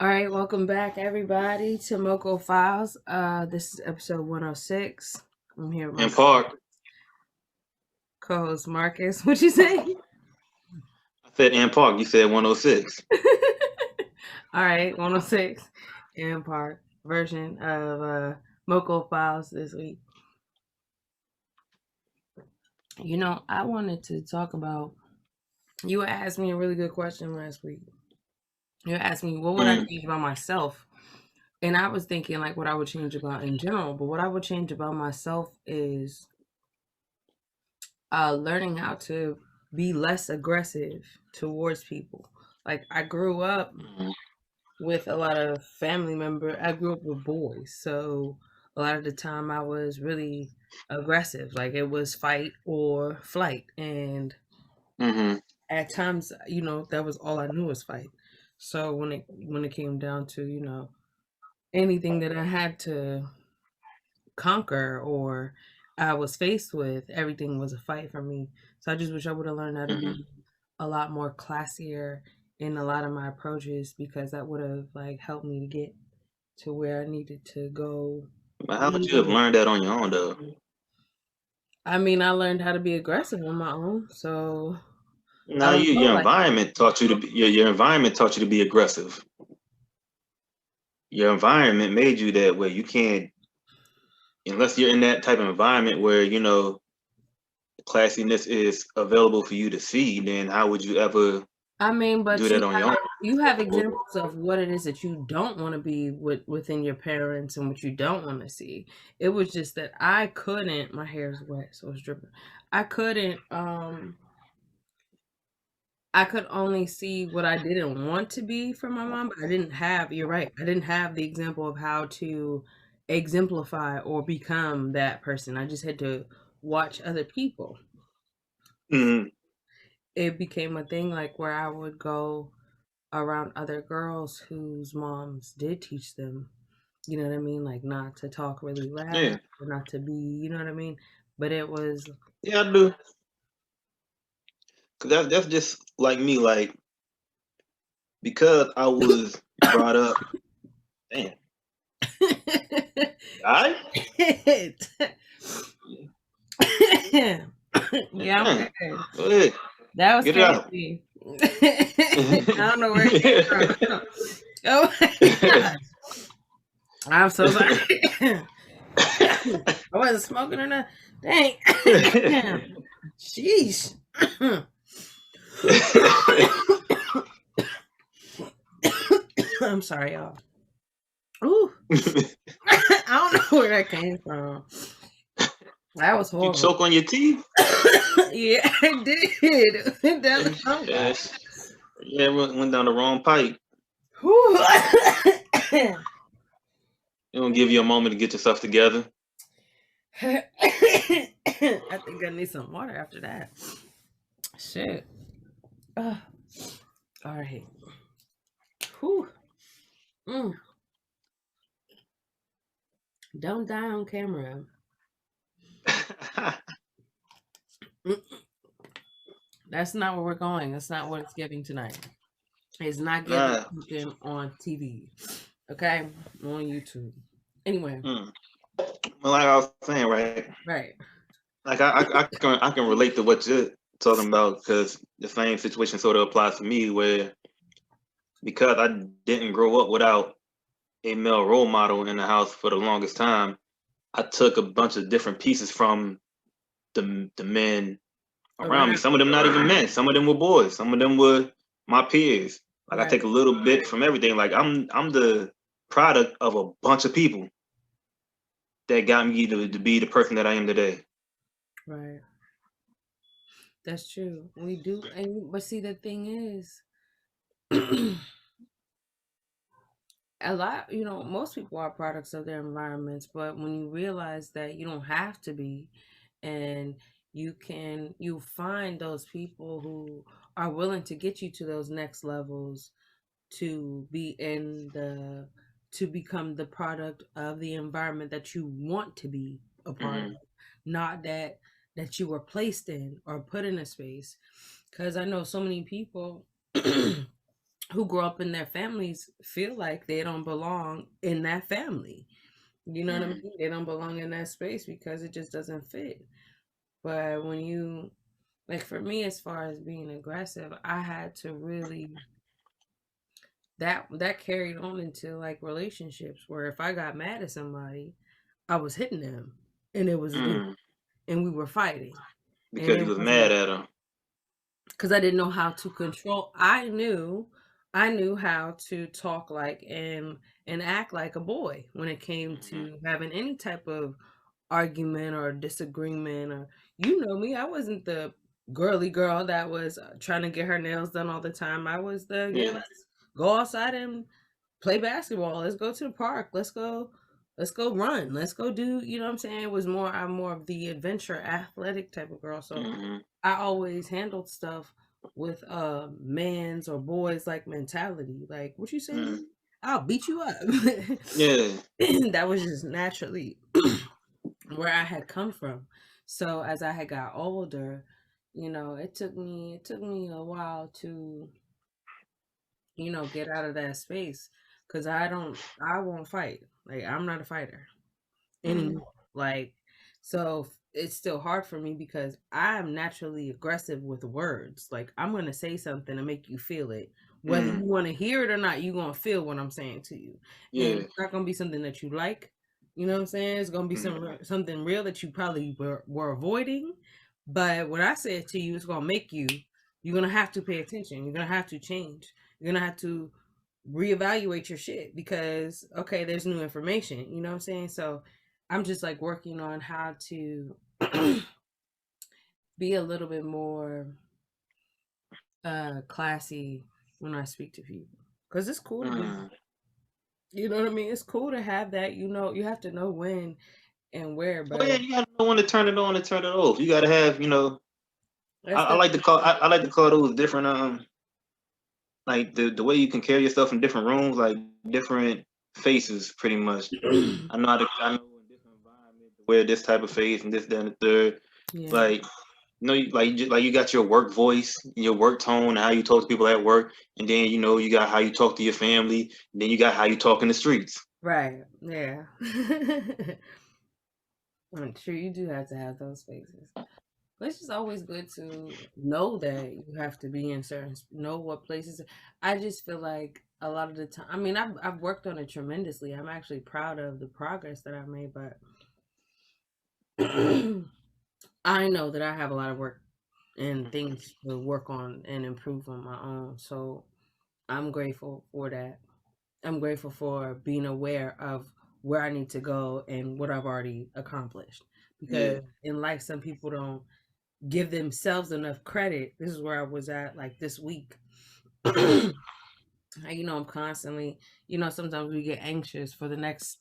All right, welcome back, everybody, to MoCo Files. This is episode 106. I'm here with my In Park, co-host Marcus. What you say? I said in Park. You said 106. All right, 106 in part version of MoCo Files this week. I wanted to talk about. You asked me a really good question last week. You asked me what would I Mm, change about myself, and I was thinking like what I would change about in general. But what I would change about myself is learning how to be less aggressive towards people. Like I grew up mm, with a lot of family member. I grew up with boys, so a lot of the time I was really aggressive. Like it was fight or flight, and mm-hmm, at times, that was all I knew was fight. So when it came down to anything that I had to conquer or I was faced with, everything was a fight for me. So I just wish I would have learned how to mm-hmm. be a lot more classier in a lot of my approaches because that would have like helped me to get to where I needed to go. But how would you have Even learned that on your own, though? I mean, I learned how to be aggressive on my own, so I Now, don't you, feel your like environment taught you to be, your environment taught you to be aggressive. Your environment made you that way. You can't, unless you're in that type of environment where, classiness is available for you to see, then how would you ever I mean, do but that on your own? you have examples of what it is that you don't want to be within your parents and what you don't want to see. It was just that I couldn't. My hair is wet, so it's dripping. I couldn't. I could only see what I didn't want to be from my mom, but I didn't have. You're right. I didn't have the example of how to exemplify or become that person. I just had to watch other people. Mm-hmm, It became a thing like where I would go around other girls whose moms did teach them, you know what I mean? Like not to talk really loud yeah, or not to be, you know what I mean? But it was, yeah, I do. Cause that's just like me. Like because I was brought up. Damn, I yeah, I'm Damn, good. go ahead, That was get it out. crazy. I don't know where it came from. Oh my god. I'm so sorry. I wasn't smoking or nothing. Dang. Sheesh. I'm sorry, y'all. Ooh. I don't know where that came from. That was You horrible. choke on your teeth? Yeah, I did. Went down the tongue back. Yes. Yeah, went down the wrong pipe. Whew. It gonna give you a moment to get yourself together. I think I need some water after that. Shit. All right. Whew. Mm. Don't die on camera. Mm. That's not where we're going. That's not what it's giving tonight. It's not giving Nah. something on TV. Okay? On YouTube. Anyway. Mm. Well, like I was saying, right? Right. Like I can relate to what you're talking about because the same situation sort of applies to me where because I didn't grow up without a male role model in the house for the longest time, I took a bunch of different pieces from the men around me. Around. Some of them not even men. Some of them were boys. Some of them were my peers. Like I Right. take a little bit from everything. Like I'm the product of a bunch of people that got me to be the person that I am today. Right. That's true. We do. But see, the thing is, most people are products of their environments, but when you realize that you don't have to be, and you find those people who are willing to get you to those next levels to be in the to become the product of the environment that you want to be a part of, Hmm. not that you were placed in or put in a space. Because I know so many people who grow up in their families feel like they don't belong in that family. You know what I Mm, mean? They don't belong in that space because it just doesn't fit. But when you, like for me, as far as being aggressive, I had to really, that carried on into like relationships where if I got mad at somebody, I was hitting them and it was good mm, and we were fighting. And because it you was mad wasn't at him. because I didn't know how to control. I knew how to talk like and act like a boy when it came Mm-hmm. to having any type of argument or disagreement. Or you know me, I wasn't the girly girl that was trying to get her nails done all the time. I was the, yeah, Yeah. let's go outside and play basketball. Let's go to the park. Let's go run. Let's go do, you know what I'm saying? It was more, I'm more of the adventure athletic type of girl. So Mm-hmm. I always handled stuff with man's or boys like mentality. Like, what you say to Mm, me? I'll beat you up. yeah. That was just naturally where I had come from. So as I had got older, it took me a while to, get out of that space because I won't fight. Like I'm not a fighter Mm, anymore. Like, so it's still hard for me because I'm naturally aggressive with words. Like, I'm going to say something to make you feel it. Whether mm, you want to hear it or not, you're going to feel what I'm saying to you. And yeah. it's not going to be something that you like. You know what I'm saying? It's going to be Mm, something real that you probably were avoiding. But when I say it to you, it's going to make you're going to have to pay attention. You're going to have to change. You're going to have to reevaluate your shit because, okay, there's new information. You know what I'm saying? So I'm just like working on how to be a little bit more classy when I speak to people. Cause it's cool to be, mm. you know what I mean? It's cool to have that, you have to know when and where, Oh yeah, but you gotta know when to turn it on and turn it off. You gotta have, that's I like to definitely call I like to call those different like the way you can carry yourself in different rooms, like different faces pretty much. I know in different environments to wear this type of face and this, that, and the third. yeah, Like like you got your work voice, your work tone, and how you talk to people at work, and then you got how you talk to your family, and then you got how you talk in the streets. right, yeah. I'm sure you do have to have those spaces. But it's just always good to know that you have to be in certain, know what places. I just feel like a lot of the time, I mean, I've worked on it tremendously. I'm actually proud of the progress that I've made, but I know that I have a lot of work and things to work on and improve on my own. So I'm grateful for that. I'm grateful for being aware of where I need to go and what I've already accomplished. Yeah. Because in life, some people don't give themselves enough credit. This is where I was at like this week. I'm constantly, sometimes we get anxious for the next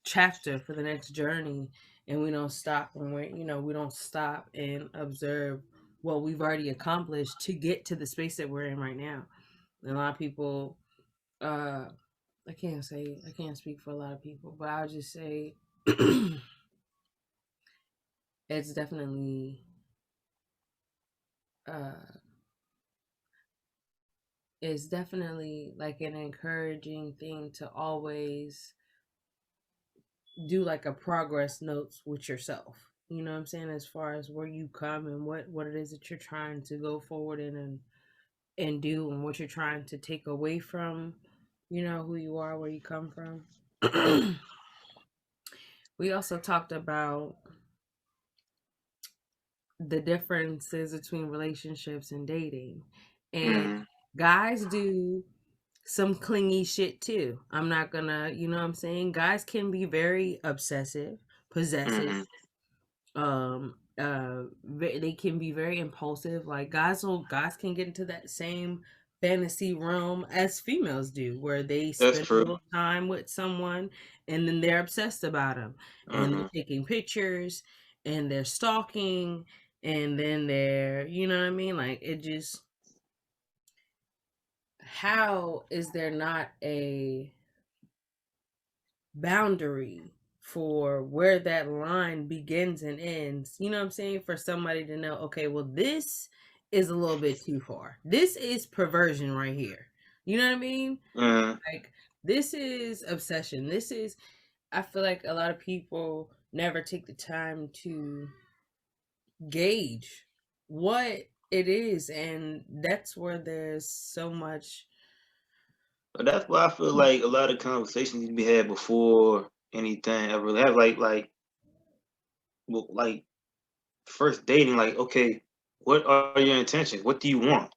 chapter, for the next journey, and we don't stop when we don't stop and observe what we've already accomplished to get to the space that we're in right now. And a lot of people, uh, I can't speak for a lot of people, but I'll just say it's definitely, uh, it's definitely like an encouraging thing to always do like a progress notes with yourself. You know what I'm saying? As far as where you come and what it is that you're trying to go forward in and do and what you're trying to take away from, who you are, where you come from. We also talked about the differences between relationships and dating. And Mm-hmm. guys do some clingy shit too. I'm not gonna, you know what I'm saying? Guys can be very obsessive, possessive, Mm-hmm. they can be very impulsive. Like guys can get into that same fantasy realm as females do, where they That's spend a true. little time with someone and then they're obsessed about them and they're Mm-hmm. taking pictures and they're stalking and then they're, you know what I mean, like it just, how is there not a boundary for where that line begins and ends? You know what I'm saying? For somebody to know, okay, well, this is a little bit too far. This is perversion right here. You know what I mean? Uh, Like, this is obsession. This is, I feel like a lot of people never take the time to gauge what it is. And that's where there's so much. but that's why I feel like a lot of conversations need to be had before anything ever really have like first dating. Like, okay, what are your intentions? What do you want?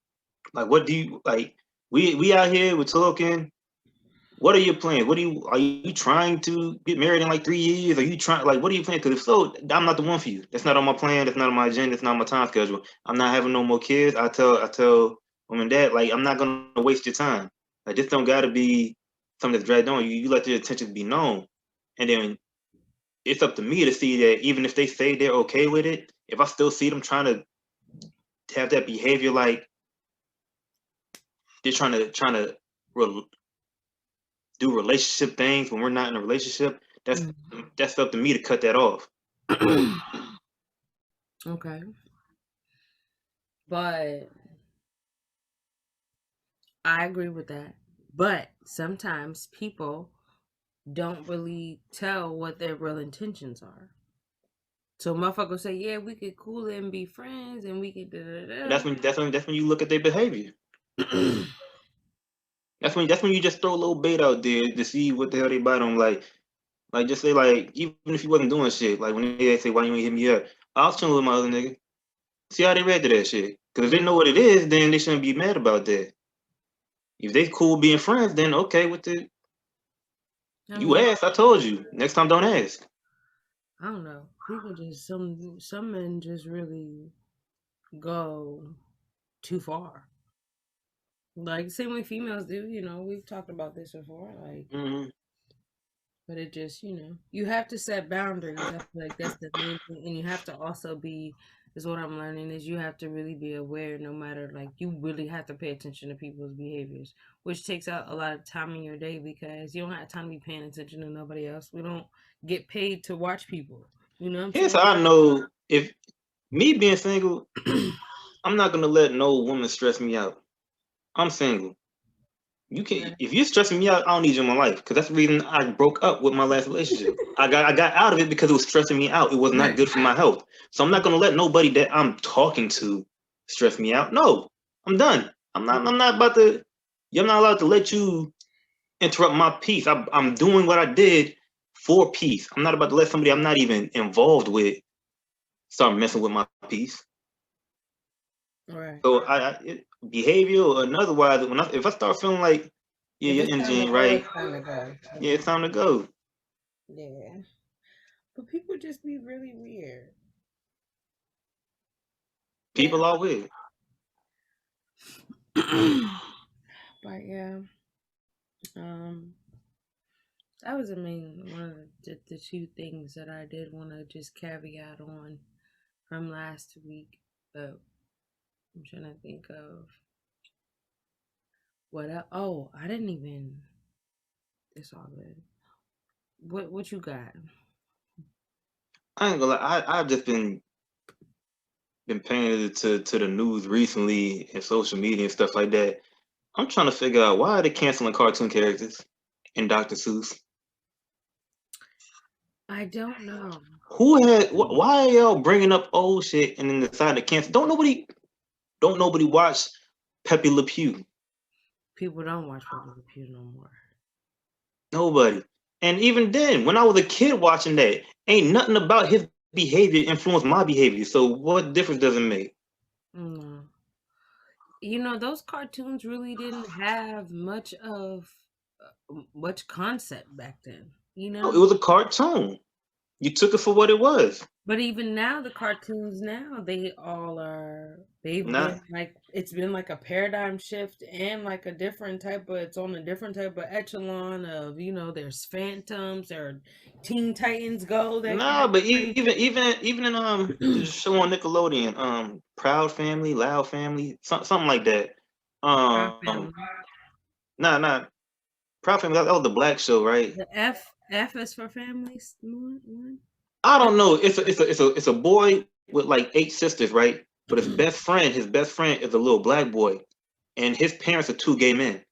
Like, what do you like? We out here, we're talking. What are your plans? What are you trying to get married in like 3 years? Are you trying like what are you planning? Because if so, I'm not the one for you. That's not on my plan. That's not on my agenda. That's not on my time schedule. I'm not having no more kids. I tell mom and dad like I'm not gonna waste your time. Like this don't gotta be something that's dragged on. You let your intentions be known, and then it's up to me to see that even if they say they're okay with it, if I still see them trying to have that behavior like they're trying to re- do relationship things when we're not in a relationship, that's up to me to cut that off. Okay. But I agree with that. But sometimes people don't really tell what their real intentions are. So motherfuckers say, yeah, we could cool it and be friends and we could And da that's when you look at their behavior. da da. That's when you just throw a little bait out there to see what the hell they bite on. Like just say like even if you wasn't doing shit, like when they say why you ain't hit me up, I was chilling with my other nigga. See how they react to that shit. Because if they know what it is, then they shouldn't be mad about that. If they cool being friends, then okay with the I you mean, asked, I told you. Next time don't ask. I don't know. People just some men just really go too far. Like same way females do, we've talked about this before. Like, Hmm. but it just, you have to set boundaries. I feel like that's the main thing. And you have to also be, is what I'm learning, is you have to really be aware no matter, like, you really have to pay attention to people's behaviors, which takes out a lot of time in your day because you don't have time to be paying attention to nobody else. We don't get paid to watch people. You know what I'm Here's saying? how I know if me being single, I'm not gonna let no woman stress me out. I'm single. You can Right. if you're stressing me out, I don't need you in my life because that's the reason I broke up with my last relationship. I got out of it because it was stressing me out. It was not Right. good for my health. So I'm not gonna let nobody that I'm talking to stress me out. No, I'm done. I'm not about to. I'm not allowed to let you interrupt my peace. I'm doing what I did for peace. I'm not about to let somebody I'm not even involved with start messing with my peace. Right. So behavior or otherwise, if I start feeling like yeah, If your it's energy time to ain't go, right, it's time to go. yeah, it's time to go. Yeah. But people just be really weird. They People are weird. But yeah, um, that was the main one of the two things that I did want to just caveat on from last week. But I'm trying to think of what. Oh, I didn't even. It's all good. What you got? I ain't gonna lie. I've just been paying to the news recently and social media and stuff like that. I'm trying to figure out why are they canceling cartoon characters in Dr. Seuss. I don't know. Why are y'all bringing up old shit and then decide to cancel? Don't nobody watch Pepe Le Pew. People don't watch Pepe Le Pew no more. Nobody. And even then, when I was a kid watching that, ain't nothing about his behavior influenced my behavior. So what difference does it make? No. Those cartoons really didn't have much concept back then. No, it was a cartoon. You took it for what it was. But even now, the cartoons now, they've Not been like, it's been like a paradigm shift and like it's on a different type of echelon of, there's Phantoms, there are Teen Titans Go that nah, got but crazy. even in the show on Nickelodeon, Proud Family, Loud Family, something like that. Proud Um, Family. nah, Proud Family. That was the black show, right? The F is for families. One. I F don't is know. for It's a boy with like 8 sisters, right? But his best friend is a little black boy, and his parents are two gay men.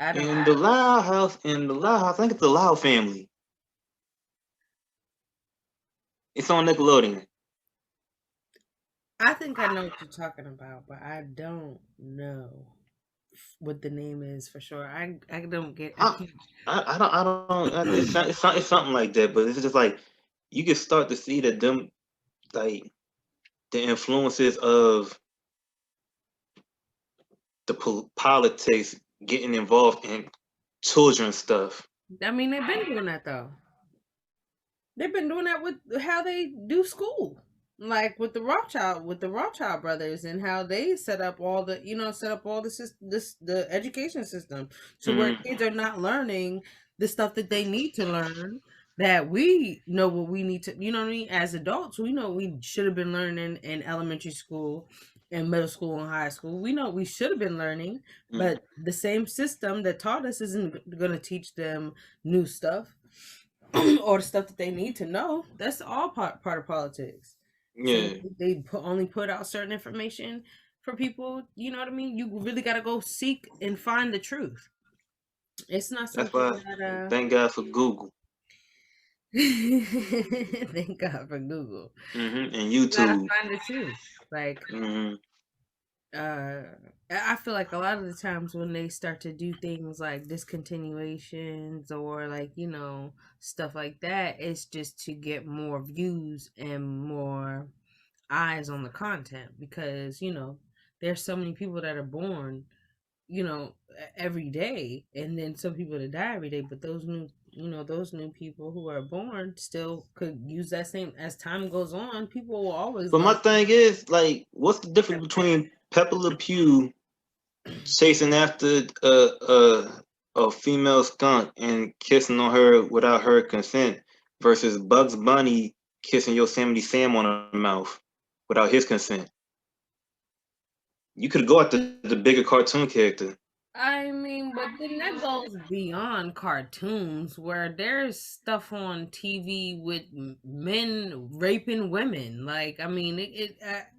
I don't. In the Loud House, I think it's the Loud Family. It's on Nickelodeon. I think I know what you're talking about, but I don't know what the name is for sure. I don't get. I I, can't. it's something like that, but it's just like you can start to see that them like the influences of the politics getting involved in children's stuff. I mean, they've been doing that though. They've been doing that with how they do school, like with the Rothschild brothers, and how they set up all the, set up all the education system to where Mm, kids are not learning the stuff that they need to learn. That we know what we need to, what I mean, as adults, we know we should have been learning in elementary school, and middle school and high school. We know we should have been learning, mm, but the same system that taught us isn't going to teach them new stuff or the stuff that they need to know. That's all part of politics. So yeah, only put out certain information for people. You know what I mean? You really got to go seek and find the truth. It's not that's something why. that Thank God for Google. thank God for Google. And You gotta YouTube. find the truth. Like Hmm uh I feel like a lot of the times when they start to do things like discontinuations or like, stuff like that, it's just to get more views and more eyes on the content because, there's so many people that are born, every day, and then some people that die every day, but those new people who are born still could use that same as time goes on. People will always But my love. thing is, like, what's the difference between Pepper Le Pew chasing after a female skunk and kissing on her without her consent versus Bugs Bunny kissing Yosemite Sam on her mouth without his consent? You could go at the bigger cartoon character. I mean, but then that goes beyond cartoons where there's stuff on TV with men raping women. Like, I mean,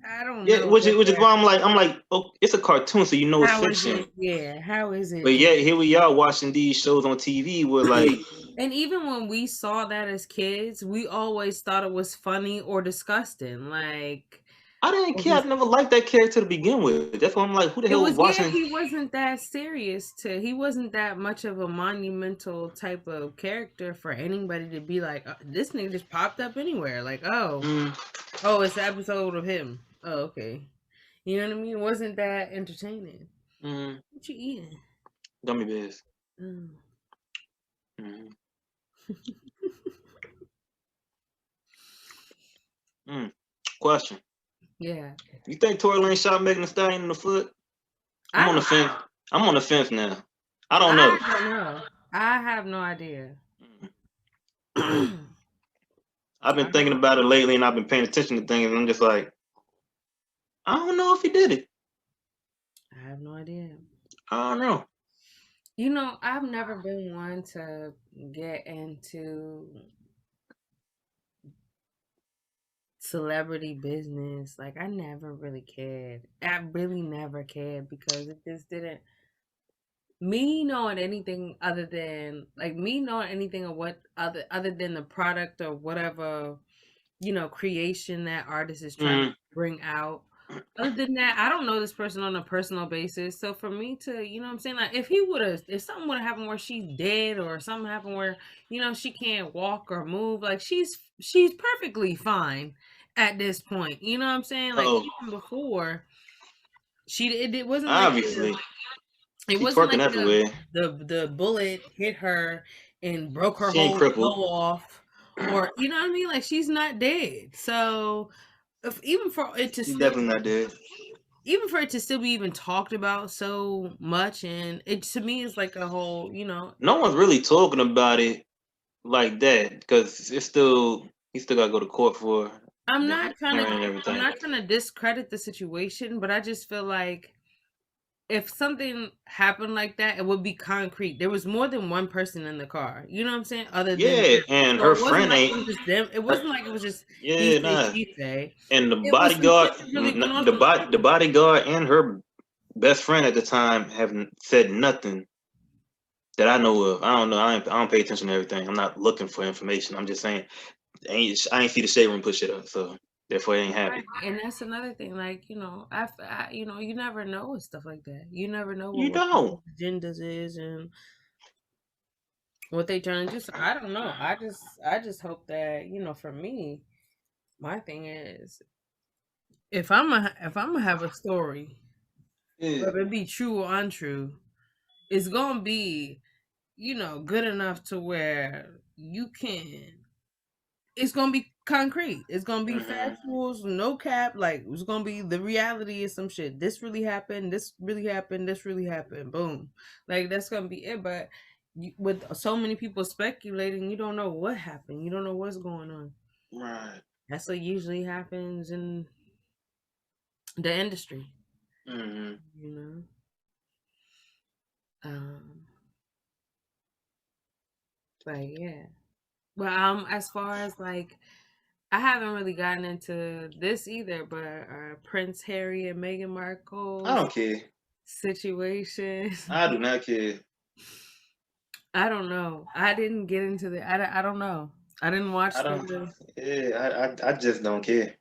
I don't Yeah, know which is why I'm like, oh, it's a cartoon, so you know it's how is fiction. it? Yeah, how is it? But yet here we are watching these shows on TV where like And even when we saw that as kids, we always thought it was funny or disgusting. Like, I didn't it care. was, I never liked that character to begin with. That's why I'm like, who the hell is yeah, watching? he wasn't that much of a monumental type of character for anybody to be like, this nigga just popped up anywhere. Like, Mm, it's an episode of him. Oh, okay. You know what I mean? It wasn't that entertaining. mm, What you eating? gummy bears. Mm. Mm, mm. Question: Yeah. You think Tory Lane shot Megan Thee Stallion in the foot? I'm I on the don't fence. I'm on the fence now. I don't know. I don't know. I have no idea. Mm. I I've been thinking about it lately, and I've been paying attention to things, and I'm just like, I don't know if he did it. have no idea. I don't know. I've never been one to get into celebrity business. Like, I never really cared. I really never cared because it just didn't. Me knowing anything other than like me knowing anything of what other than the product or whatever, creation that artist is trying to Mm, bring out. Other than that, I don't know this person on a personal basis. So for me to, what I'm saying, like if something would have happened where she's dead or something happened where, she can't walk or move, like she's perfectly fine at this point. You know what I'm saying? Like oh, even before it wasn't like obviously, it she wasn't twerking like everywhere. the bullet hit her and broke her She ain't whole crippled. skull off, or you know what I mean? Like she's not dead. So if even for it to She still definitely not dead. even for it to still be even talked about so much, and it to me is like a whole, No one's really talking about it like that because it's still he still got to go to court for I'm the not trying to hearing and I'm everything. not trying to discredit the situation, but I just feel like if something happened like that, it would be concrete. There was more than one person in the car. You know what I'm saying? Other than Yeah, them. and So her it wasn't friend like it ain't. was just them. It wasn't like it was just he Yeah, say, nah. she say. And the It was some shit bodyguard, that really went on. the bodyguard, and her best friend at the time haven't said nothing. that I know of. I don't know. I don't pay attention to everything. I'm not looking for information. I'm just saying, I ain't see the shade room push it up, so therefore it ain't Right. happening. And that's another thing. Like, you never know with stuff like that. You never know You what people's don't. agendas is and what they trying to do. So I don't know. I just hope that, for me, my thing is if I'm gonna have a story, Yeah. whether it be true or untrue, it's gonna be, good enough to where you can it's gonna be concrete. It's gonna be Hmm. factuals, no cap. Like it's gonna be the reality is some shit. This really happened. This really happened. This really happened. Boom. Like that's gonna be it. But with so many people speculating, you don't know what happened. You don't know what's going on. Right. That's what usually happens in the industry. Hmm. You know. Um. But yeah. But as far as like I haven't really gotten into this either, but Prince Harry and Meghan I Markle's don't care. situation. I do not care. I don't know. I didn't get into the. I don't know. I didn't watch I don't. the. Yeah, I just don't care.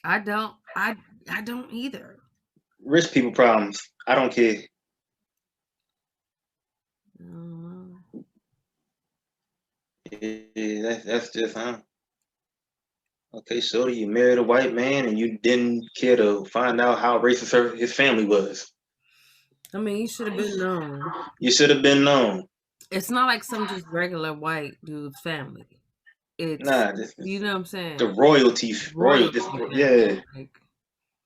I don't. I don't either. Rich people problems. I don't care. Uh, Yeah, that's just okay. So you married a white man and you didn't care to find out how racist his family was. I mean, you should have been known. You should have been known. It's not like some just regular white dude's family. It's Nah, this you know what I'm the saying. royalty, royal. This, Royalty family. yeah, Like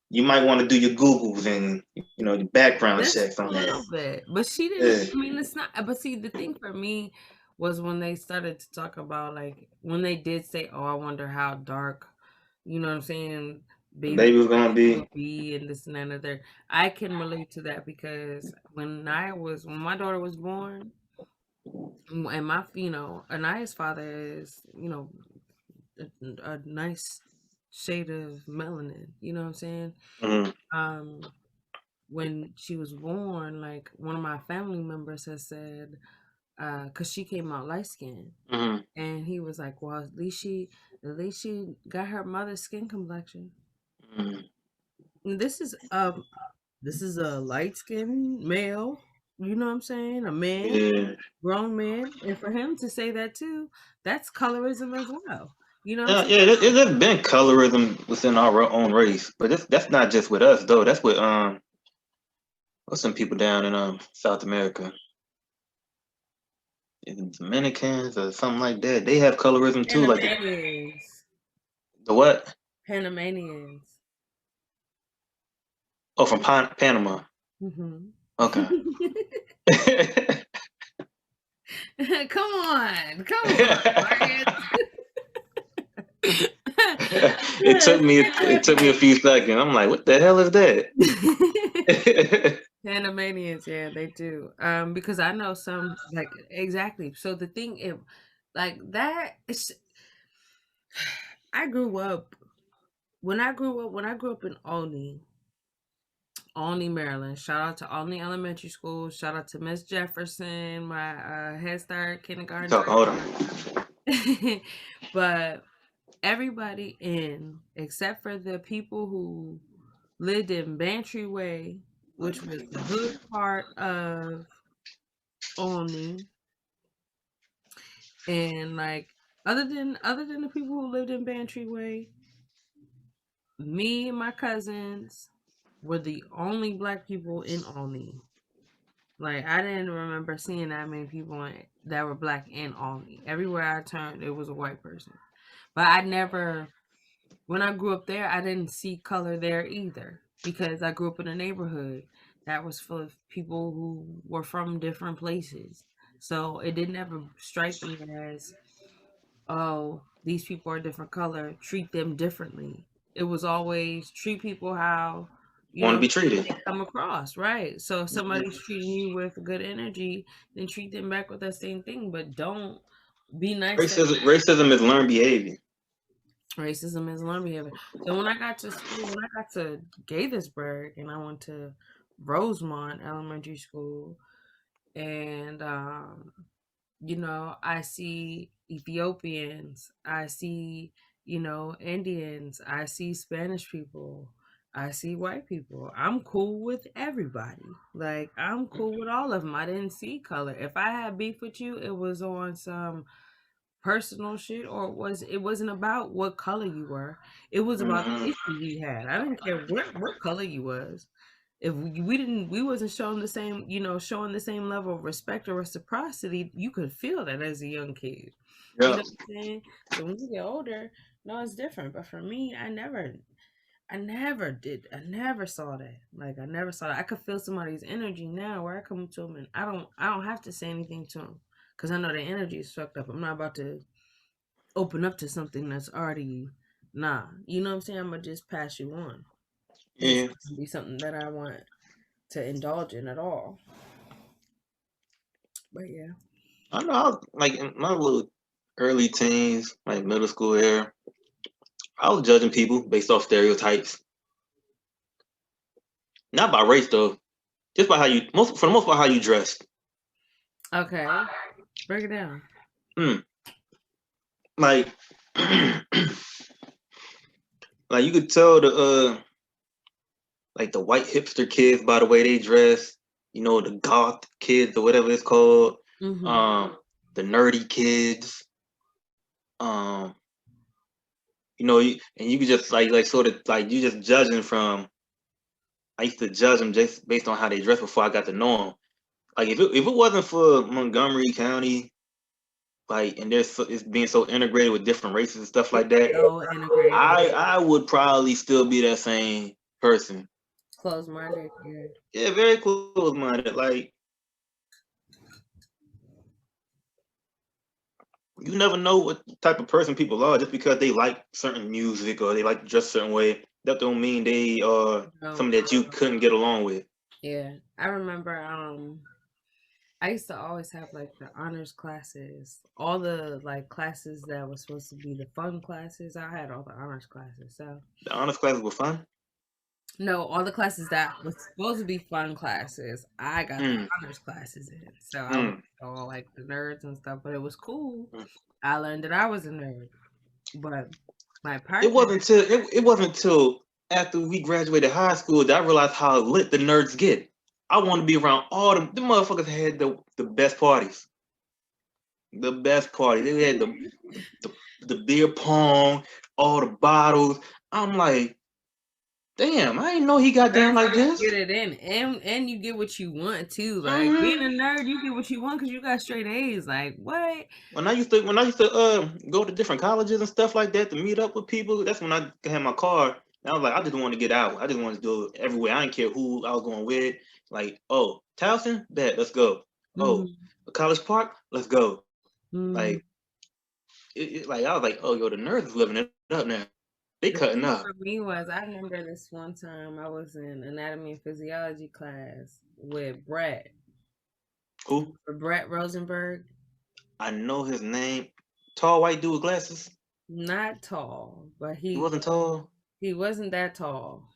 you might want to do your Googles and your background just checks on a that. little bit, but she didn't. Yeah, I mean, it's not. But see, the thing for me was when they started to talk about like when they did say, "Oh, I wonder how dark," you know what I'm saying, the baby baby was gonna will be. be, and this and that and other. I can relate to that because when my daughter was born, and Anaya's father is a nice shade of melanin. You know what I'm saying? Mm-hmm, Um, when she was born, like one of my family members has said, because she came out light skinned, mm-hmm, and he was like, "Well, at least she got her mother's skin complexion." mm-hmm. And this is a light skinned male. You know what I'm saying? A man, Yeah, grown man, and for him to say that too, that's colorism as well. You know what I'm yeah, saying? yeah. There's been colorism within our own race, but that's not just with us though. That's with what's some people down in South America, Dominicans or something like that. They have colorism too, like Panamanians, the what? Panamanians. Oh, from Panama. Hmm. Okay. Come on, Marcus. it took me a few seconds. I'm like, what the hell is that? Panamanians, yeah, they do. Because I know some like exactly. So the thing, like that. I grew up when I grew up in Olney, Maryland. Shout out to Olney Elementary School. Shout out to Miss Jefferson, my Head Start You kindergarten talking? Hold on. teacher. But everybody in, except for the people who lived in Bantry Way, which was the hood part of Olney, and like other than the people who lived in Bantry Way, me and my cousins were the only black people in Olney. Like I didn't remember seeing that many people that were black in Olney. Everywhere I turned, it was a white person. But I never, when I grew up there, I didn't see color there either because I grew up in a neighborhood that was full of people who were from different places. So it didn't ever strike me as, oh, these people are different color, treat them differently. It was always treat people how, Want to be treated? they come across, right? So if Mhm. somebody's treating you with good energy, then treat them back with that same thing, but don't be nice to Racism is learned behavior. racism is learned behavior. So when I got to school, when I got to Gaithersburg and I went to Rosemont Elementary School, and I see Ethiopians, I see, Indians, I see Spanish people, I see white people. I'm cool with everybody. Like, I'm cool with all of them. I didn't see color. If I had beef with you, it was on some personal shit, or it wasn't about what color you were. It was about the Mm-hmm. issue we had. I didn't care what color you was. If we wasn't showing the same, showing the same level of respect or reciprocity, you could feel that as a young kid. You Yeah. know what I'm saying? So when you get older, no, it's different. But for me, I never saw that. Like, I never saw that. I could feel somebody's energy now where I come to them and I don't have to say anything to them because I know the energy is fucked up. I'm not about to open up to something that's already, nah. You know what I'm saying? I'm gonna just pass you on. It's Yeah. not gonna be something that I want to indulge in at all. But yeah. I know. Like in my little early teens, like middle school era, I was judging people based off stereotypes, not by race though, just by how you most for the most part how you dressed. Okay. Break it down. Mm. Like, like you could tell the like the white hipster kids by the way they dress. You know, the goth kids or whatever it's called. Mm-hmm. Um, the nerdy kids. Um, and you could just like sort of like you just judging from. I used to judge them just based on how they dress before I got to know them. Like if it wasn't for Montgomery County, like and it's being so integrated with different races and stuff like It's that, so integrated. I would probably still be that same person. Close minded. Yeah. Yeah, very close minded. Like you never know what type of person people are just because they like certain music or they like to dress a certain way. That don't mean they are No. something that you couldn't get along with. Yeah. I remember I used to always have like the honors classes, all the like classes that was supposed to be the fun classes. I had all the honors classes. So The honors classes were fun. no, all the classes that was supposed to be fun classes, I got the Mm, honors classes in. So I was mm, all like the nerds and stuff, but it was cool. mm. I learned that I was a nerd, but my It partner, wasn't till it wasn't till after we graduated high school that I realized how lit the nerds get. I want to be around all them. The motherfuckers had the best parties. The best party. They had the beer pong, all the bottles. I'm like, damn, I didn't know he got down nerds like just this. get it in, and you get what you want too. Like, being Hmm. a nerd, you get what you want because you got straight A's. Like, what? When I used to go to different colleges and stuff like that to meet up with people, that's when I had my car. And I was like, I just want to get out. I just want to do it everywhere. I didn't care who I was going with. Like, oh, Towson, bet, let's go. Oh, Mm-hmm. College Park, let's go. Mm-hmm. Like, like I was like, oh, yo, the nerds is living it up now. They The cutting thing up. for me was, I remember this one time I was in anatomy and physiology class with Brett. Who? Brett Rosenberg. I know his name. Tall white dude with glasses. Not tall, but He he wasn't tall. he wasn't that tall.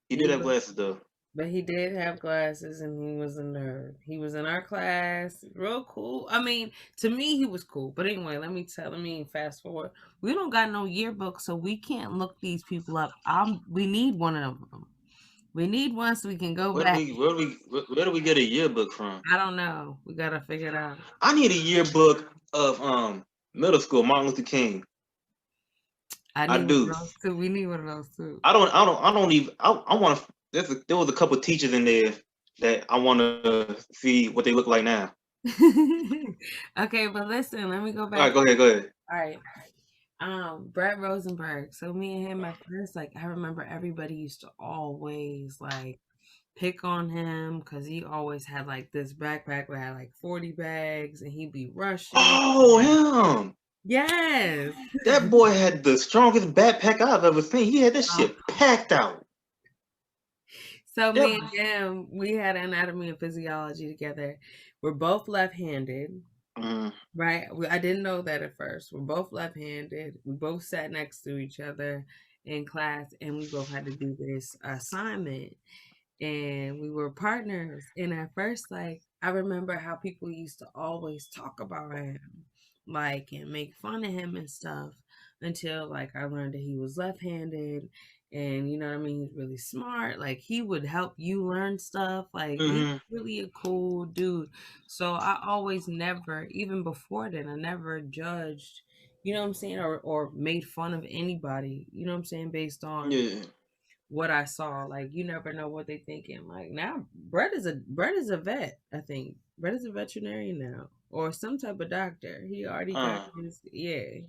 He did He have was, glasses though. but he did have glasses, and he was a nerd. He was in our class, real cool. I mean, to me, he was cool. But anyway, let me fast forward. We don't got no yearbook, so we can't look these people up. We need one of them. We need one so we can go Where do back. we where do we where do we get a yearbook from? I don't know. We gotta figure it out. I need a yearbook of middle school Martin Luther King. I I need one of do. those too. We need one of those too. I don't even I want to there was a couple teachers in there that I want to see what they look like now. Okay, but listen, let me go All right, back. go ahead, go ahead. All right. Brett Rosenberg. So me and him at first, like, I remember everybody used to always like pick on him because he always had like this backpack that had like 40 bags and he'd be rushing. Oh, him. Yes. That boy had the strongest backpack I've ever seen. He had this Um, shit packed out. so That me and him, we had anatomy and physiology together. We're both left-handed. mm, Right? I didn't know that at first. We're both left-handed. We both sat next to each other in class, and we both had to do this assignment. And we were partners. And at first, like, I remember how people used to always talk about him, like, and make fun of him and stuff until, like, I learned that he was left handed. And you know what I mean? He's really smart. Like, he would help you learn stuff. Like, he's Mm-hmm. really a cool dude. So I always never, even before then, I never judged, you know what I'm saying, or made fun of anybody, you know what I'm saying, based on Yeah. what I saw. Like, you never know what they thinking. Like, now Brett is a vet. I think Brett is a veterinarian now, or some type of doctor. He already got Uh, his, yeah.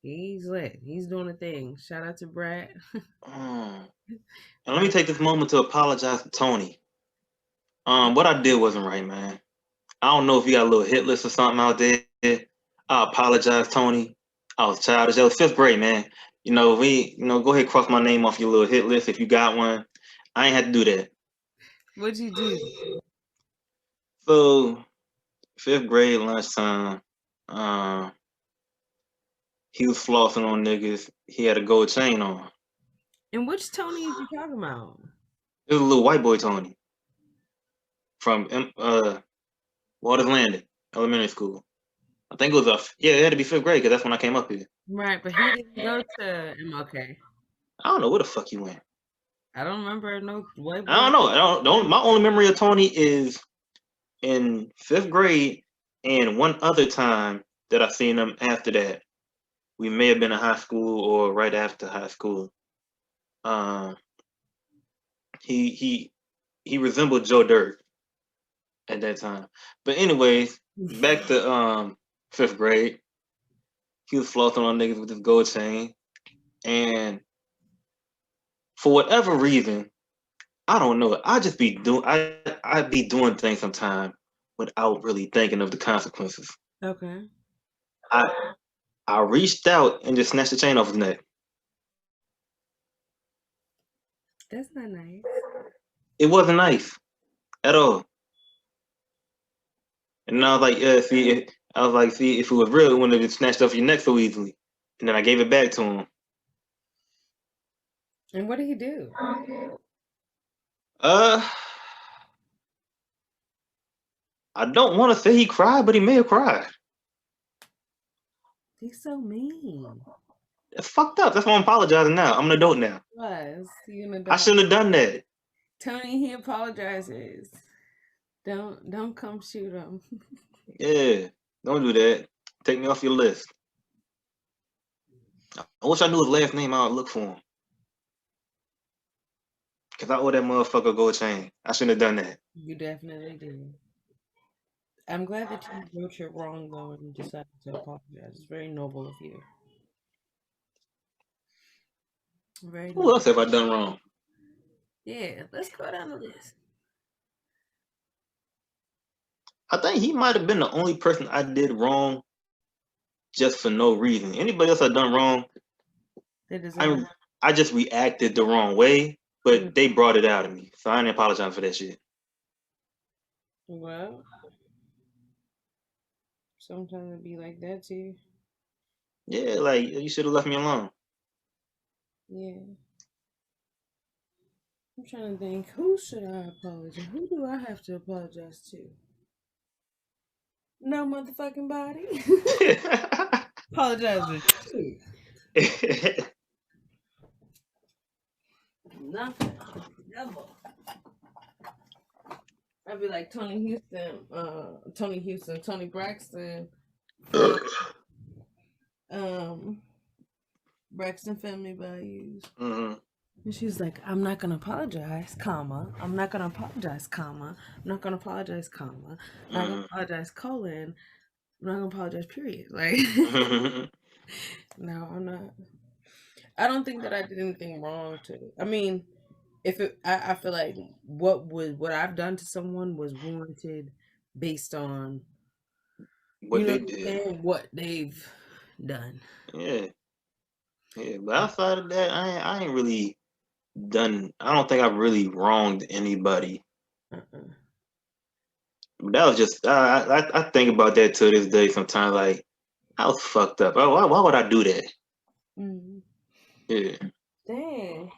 He's lit. He's doing a thing. Shout out to Brett. and let me That take this moment to apologize to Tony. was, What I did wasn't right, man. I don't know if you got a little hit list or something out there. I apologize, Tony. I was childish. That was fifth grade, man. Go ahead, cross my name off your little hit list if you got one. I ain't had to do that. what'd you do? So fifth grade lunchtime, uh, he was flossing on niggas. He had a gold chain on. And which Tony is you talking about? It was a little white boy Tony from Waters Landing Elementary School. I think it was it had to be fifth grade because that's when I came up here. Right, but he didn't go to MLK. I don't know where the fuck he went. I don't remember no white I boy. don't know. My only memory of Tony is in fifth grade and one other time that I seen him after that. We may have been in high school or right after high school. Um, he he he resembled Joe Dirt at that time. But anyways, back to fifth grade. He was flossing on niggas with his gold chain, and for whatever reason, I don't know. I be doing things sometimes without really thinking of the consequences. Okay, I I reached out and just snatched the chain off his neck. that's not nice. It wasn't nice at all. And I was like, see, if it was real, it wouldn't have been snatched off your neck so easily. And then I gave it back to him. And what did he do? Uh, I don't want to say he cried, but he may have cried. He's so mean. It's fucked up. That's why I'm apologizing now. I'm an adult now. Was you an I adult? shouldn't have done that. Tony, he apologizes. Don't come shoot him. Yeah, don't do that. Take me off your list. I wish I knew his last name. I would look for him. Cause I owe that motherfucker a gold chain. I shouldn't have done that. You definitely did. I'm glad that you wrote your wrong though and decided to apologize. It's very noble of you. Very Who noble. else have I done wrong? Yeah, let's go down the list. I think he might have been the only person I did wrong just for no reason. Anybody else I done wrong, They deserve I it. I just reacted the wrong way, Mm. but they brought it out of me. So I ain't apologize for that shit. Well, sometimes it be like that too. Yeah, like you should have left me alone. Yeah. I'm trying to think. Who should I apologize? Who do I have to apologize to? No motherfucking body. Apologize to you. Nothing. Never. I'd be like Tony Braxton from um Braxton Family Values. hmm And she's like, I'm not gonna apologize, comma. I'm not gonna apologize, comma. I'm not gonna apologize, comma. I'm not gonna hmm apologize, colon. I'm not gonna apologize, period. Like, no, I'm not. I don't think that I did anything wrong to. I mean, if it, I feel like what I've done to someone was warranted based on, you what know they what I'm did. saying, what they've done. Yeah, yeah. But outside of that, I ain't really done. I don't think I've really wronged anybody. Uh-uh. That was just I think about that to this day sometimes. Like I was fucked up. Why would I do that? Mm. Yeah. Dang,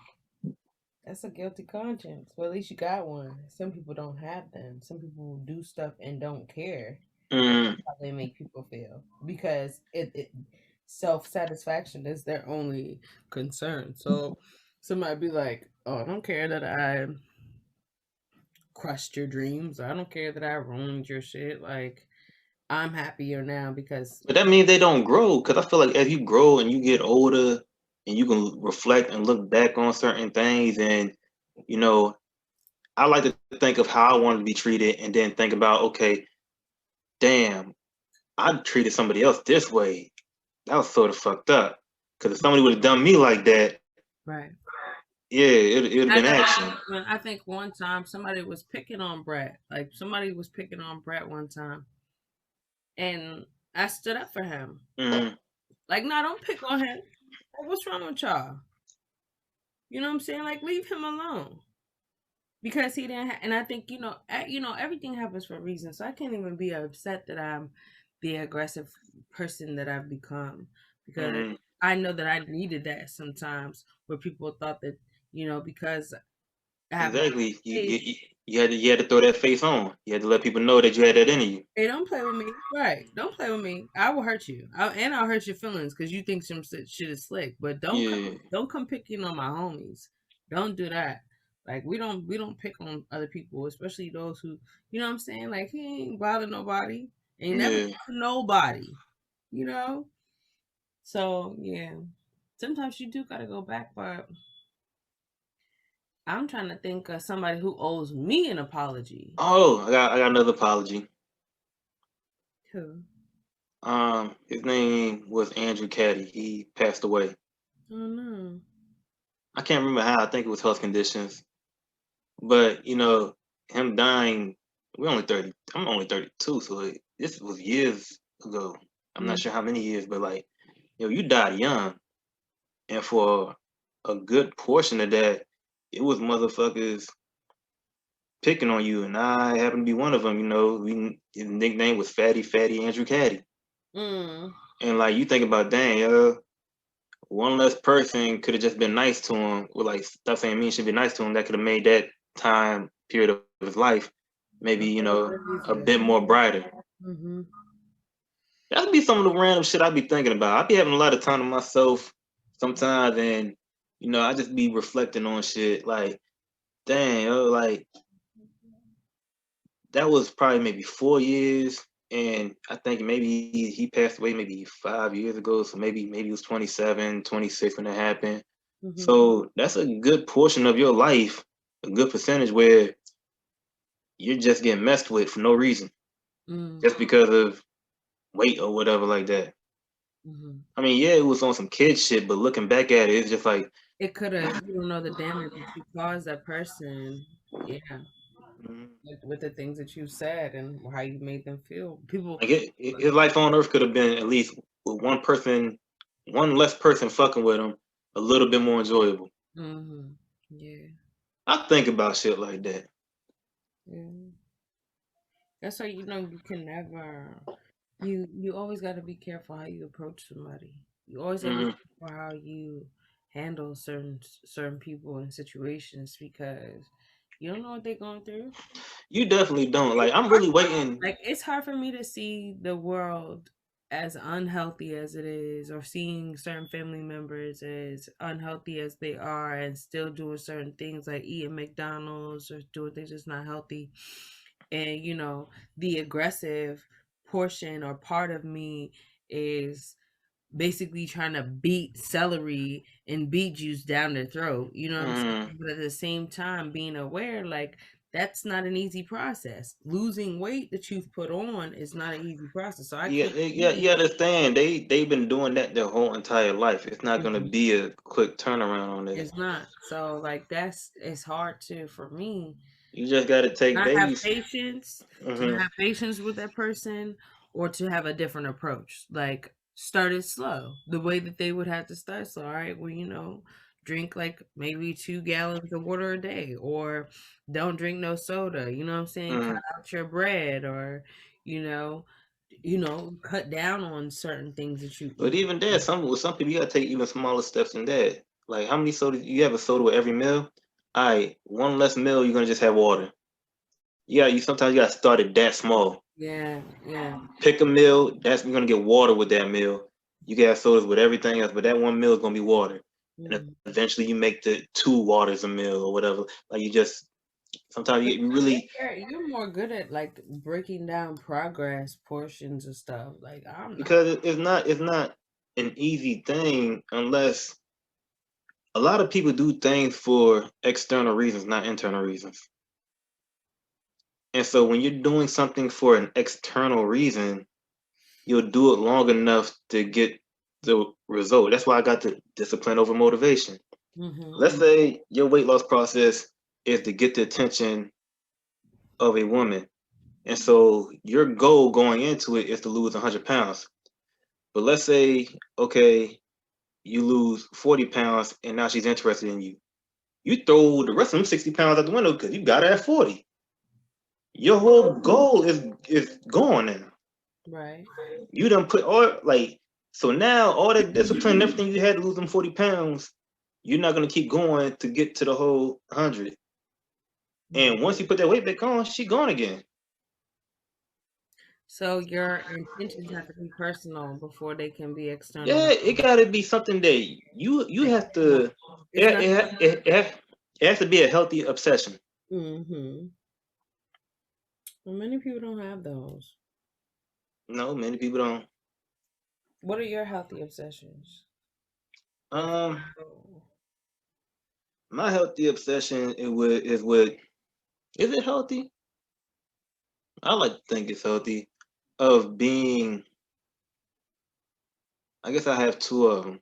That's a guilty conscience. Well, at least you got one. Some people don't have them. Some people do stuff and don't care Mm, how they make people feel because it self satisfaction is their only concern. So somebody be like, "Oh, I don't care that I crushed your dreams. I don't care that I ruined your shit. Like, I'm happier now because but that means they don't grow. Because I feel like as you grow and you get older, and you can reflect and look back on certain things, and you know, I like to think of how I wanted to be treated, and then think about, okay, damn, I treated somebody else this way. That was sort of fucked up. Because if somebody would have done me like that, right." yeah, it would have I been know. action. When I think one time somebody was picking on Brett. Like somebody was picking on Brett one time, and I stood up for him. Mm-hmm. Like, no, don't pick on him. Like, what's wrong with y'all? You know what I'm saying? Like, leave him alone because he didn't. And I think everything happens for a reason. So I can't even be upset that I'm the aggressive person that I've become because Mm-hmm. I know that I needed that sometimes where people thought that because I have a Exactly. face. You had to throw that face on. You had to let people know that you had that in you. Hey, don't play with me. Right. Don't play with me. I will hurt you. And I'll hurt your feelings because you think some shit is slick. But Yeah. don't come picking on my homies. Don't do that. Like we don't pick on other people, especially those who what I'm saying? Like he ain't bother nobody. Ain't never Yeah. bothered nobody. You know? So yeah. Sometimes you do gotta go back, but I'm trying to think of somebody who owes me an apology. Oh, I got another apology. Who? His name was Andrew Caddy. He passed away. Oh no. I can't remember how. I think it was health conditions. But him dying. We're only 30. I'm only 32, so this was years ago. I'm not Mm, sure how many years, but like, you died young, and for a good portion of that, it was motherfuckers picking on you, and I happen to be one of them. His nickname was Fatty Andrew Caddy, mm, and like you think about, dang, one less person could have just been nice to him. Well, like stop saying mean, should be nice to him. That could have made that time period of his life maybe a little bit a easier. bit more brighter. Mhm. That'd be some of the random shit I'd be thinking about. I'd be having a lot of time to myself sometimes, and I just be reflecting on shit like, dang, like that was probably maybe 4 years, and I think maybe he passed away maybe 5 years ago. So maybe he was 27, 26 when that happened. Mhm. So that's a good portion of your life, a good percentage where you're just getting messed with for no reason, Mm. just because of weight or whatever like that. Mhm. I mean, yeah, it was on some kid shit, but looking back at it, it's just like, It could have. You don't know the damage that you caused that person. Yeah, mm, with the things that you said and how you made them feel. People. like his life on Earth could have been at least with one person, one less person fucking with him, a little bit more enjoyable. Mhm. Yeah. I think about shit like that. Yeah. That's why you can never. You always got to be careful how you approach somebody. You always got to be Hmm. careful how you handle certain people and situations because you don't know what they're going through. You definitely don't. Like, It's I'm hard really waiting. like it's hard for me to see the world as unhealthy as it is or seeing certain family members as unhealthy as they are and still doing certain things like eating McDonald's or doing things that's not healthy. And the aggressive portion or part of me is basically trying to beat celery and beet juice down their throat. You know what I'm Mm, saying? But at the same time, being aware, like, that's not an easy process. Losing weight that you've put on is not an easy process. So I yeah, can't yeah, see. you understand. They've been doing that their whole entire life. It's not gonna Mhm. be a quick turnaround on that. It's not. So like it's hard to for me You just gotta take not have babies. patience to Hmm. not have patience with that person or to have a different approach like start it slow the way that they would have to start slow. All right, well, drink like maybe 2 gallons of water a day or don't drink no soda, you know what I'm saying, cut Mm. out your bread or you know cut down on certain things that you But eat. even that, with some people, you gotta take even smaller steps than that. Like, how many sodas you have a soda with every meal? all right, one less meal, you're gonna just have water. Yeah, you sometimes you gotta start it that small. Yeah, yeah. Pick a meal, that's you're gonna get water with that meal. You can have sodas with everything else, but that one meal is gonna be water. And Mm. eventually you make the two waters a meal or whatever. Like you just sometimes you really You're more good at like breaking down progress portions of stuff. Like I'm not. because it's not an easy thing unless a lot of people do things for external reasons, not internal reasons. And so when you're doing something for an external reason, you'll do it long enough to get the result. That's why I got the discipline over motivation. Mm-hmm. Let's say your weight loss process is to get the attention of a woman. And so your goal going into it is to lose 100 pounds. But let's say, okay, you lose 40 pounds and now she's interested in you. You throw the rest of them 60 pounds out the window because you got her at 40. Your whole goal is gone now. Right. You done put all like so now all that discipline and everything you had to lose them 40 pounds, you're not gonna keep going to get to the whole 100. Mm. And once you put that weight back on, she gone again. So your intentions have to be personal before they can be Yeah, external. it gotta be something that you Like, have to. it's not. It has to be a healthy obsession. Mm-hmm. Well, many people don't have those. No, many people don't. What are your healthy obsessions? Um, Oh. my healthy obsession is with is it healthy? I like to think it's healthy. Of being, I guess I have two of them.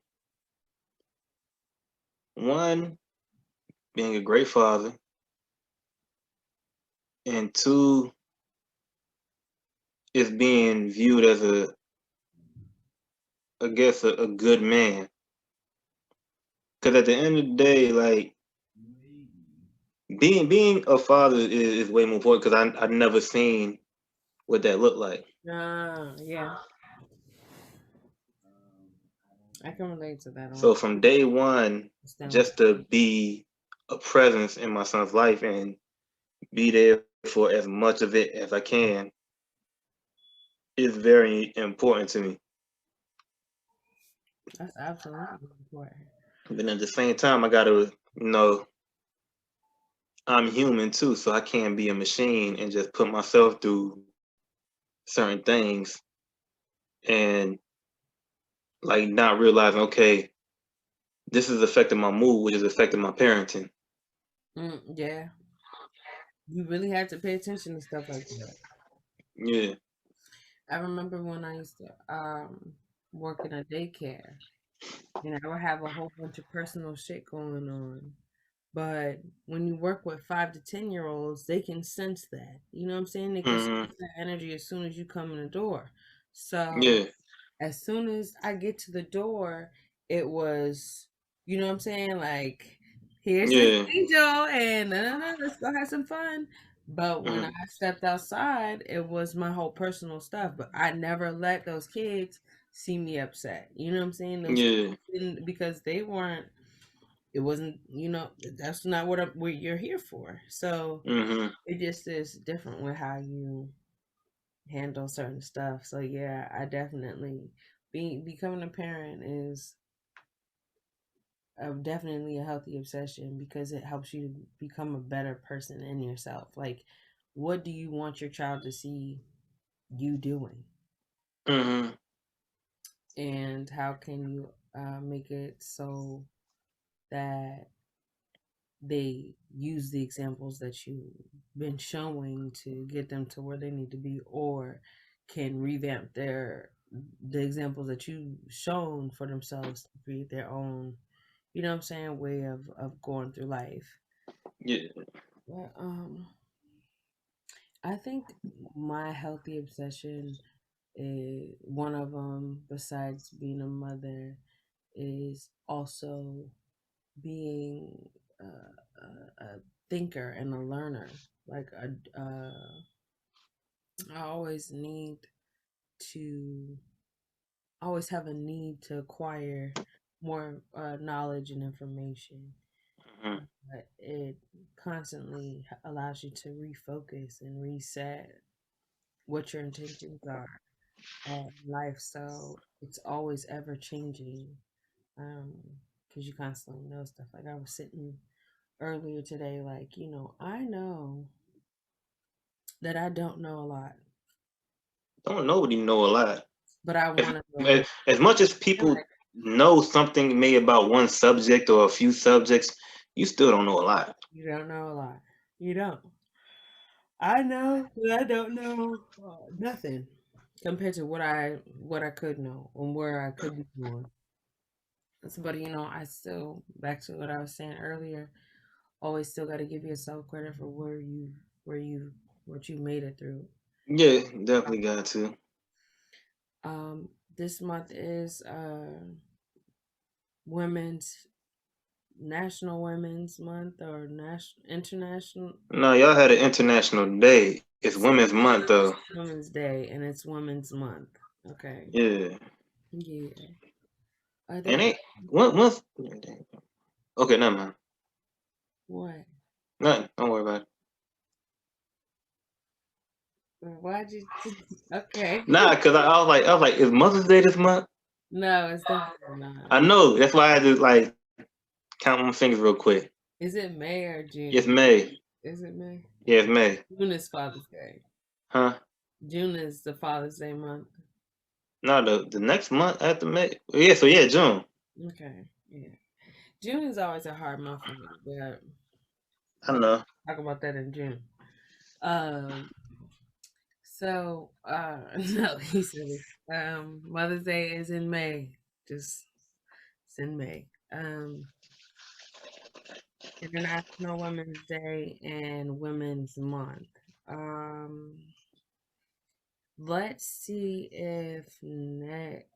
One being a great father, and two is being viewed as I guess, a good man. Because at the end of the day, like being a father is way more important. Because I never seen what that looked like. Yeah, I can relate to that on So from day one, standpoint. just to be a presence in my son's life and be there for as much of it as I can is very important to me. That's absolutely important. But at the same time, I gotta, I'm human too, so I can't be a machine and just put myself through certain things and like not realizing, okay, this is affecting my mood, which is affecting my parenting. Yeah, you really have to pay attention to stuff like that. Yeah. I remember when I used to work in a daycare, and I would have a whole bunch of personal shit going on. But when you work with 5 to 10 year olds, they can sense that. You know what I'm saying? They can Hmm. sense that energy as soon as you come in the door. So Yeah. as soon as I get to the door, it was, you know what I'm saying? Like, here's this Yeah. angel, and let's go have some fun. But when I Hmm. stepped outside, it was my whole personal stuff. But I never let those kids see me upset. You know what I'm saying? Those kids Yeah. didn't, because they weren't. It wasn't. That's not what you're here for. So Hmm. it just is different with how you handle certain stuff. So yeah, I definitely becoming a parent is definitely a healthy obsession because it helps you become a better person in yourself. Like, what do you want your child to see you doing, Hmm. and how can you make it so that they use the examples that you've been showing to get them to where they need to be, or can revamp the examples that you've shown for themselves to be their own, you know what I'm saying, way of going through life. Yeah. But I think my healthy obsession is one of them, besides being a mother, is also being a thinker and a learner. Like I always need to, always have a need to acquire more knowledge and information. Hmm. but it constantly allows you to refocus and reset what your intentions are in life. So it's always ever changing, um, because you constantly know stuff. Like I was sitting earlier today, like, I know that I don't know a lot, Don't nobody know a lot. but I As, want to know more. as much as I feel people like know something may about one subject or a few subjects, you still don't know a lot. you don't know a lot. You don't. I know, but I don't know nothing compared to what I could know and where I could be doing. But I still back to what I was saying earlier. Always still got to give yourself credit for where you what you made it through. Yeah, definitely got to. Um, this month is Women's National Women's Month or national international. No, y'all had an international day. It's Women's Month though. Women's Day, and it's Women's Month. Okay. Yeah, Yeah. Are and there ain't one. Okay, never mind. what? Nothing. Don't worry about it. Why'd you? Okay. Nah, cause I was like, is Mother's Day this month? No, it's definitely not. I know. That's why I had to like count my fingers real quick. Is it May or It's June? May. Is it May? Yeah, it's May. June is Father's Day. Huh? June is the Father's Day month. No, the next month after May. Yeah, so yeah, June. Okay. Yeah. June is always a hard month for me, but I we'll know. talk about that in June. Um. So, no, he said it. Mother's Day is in May. Just it's in May. International Women's Day and Women's Month. Um, let's see if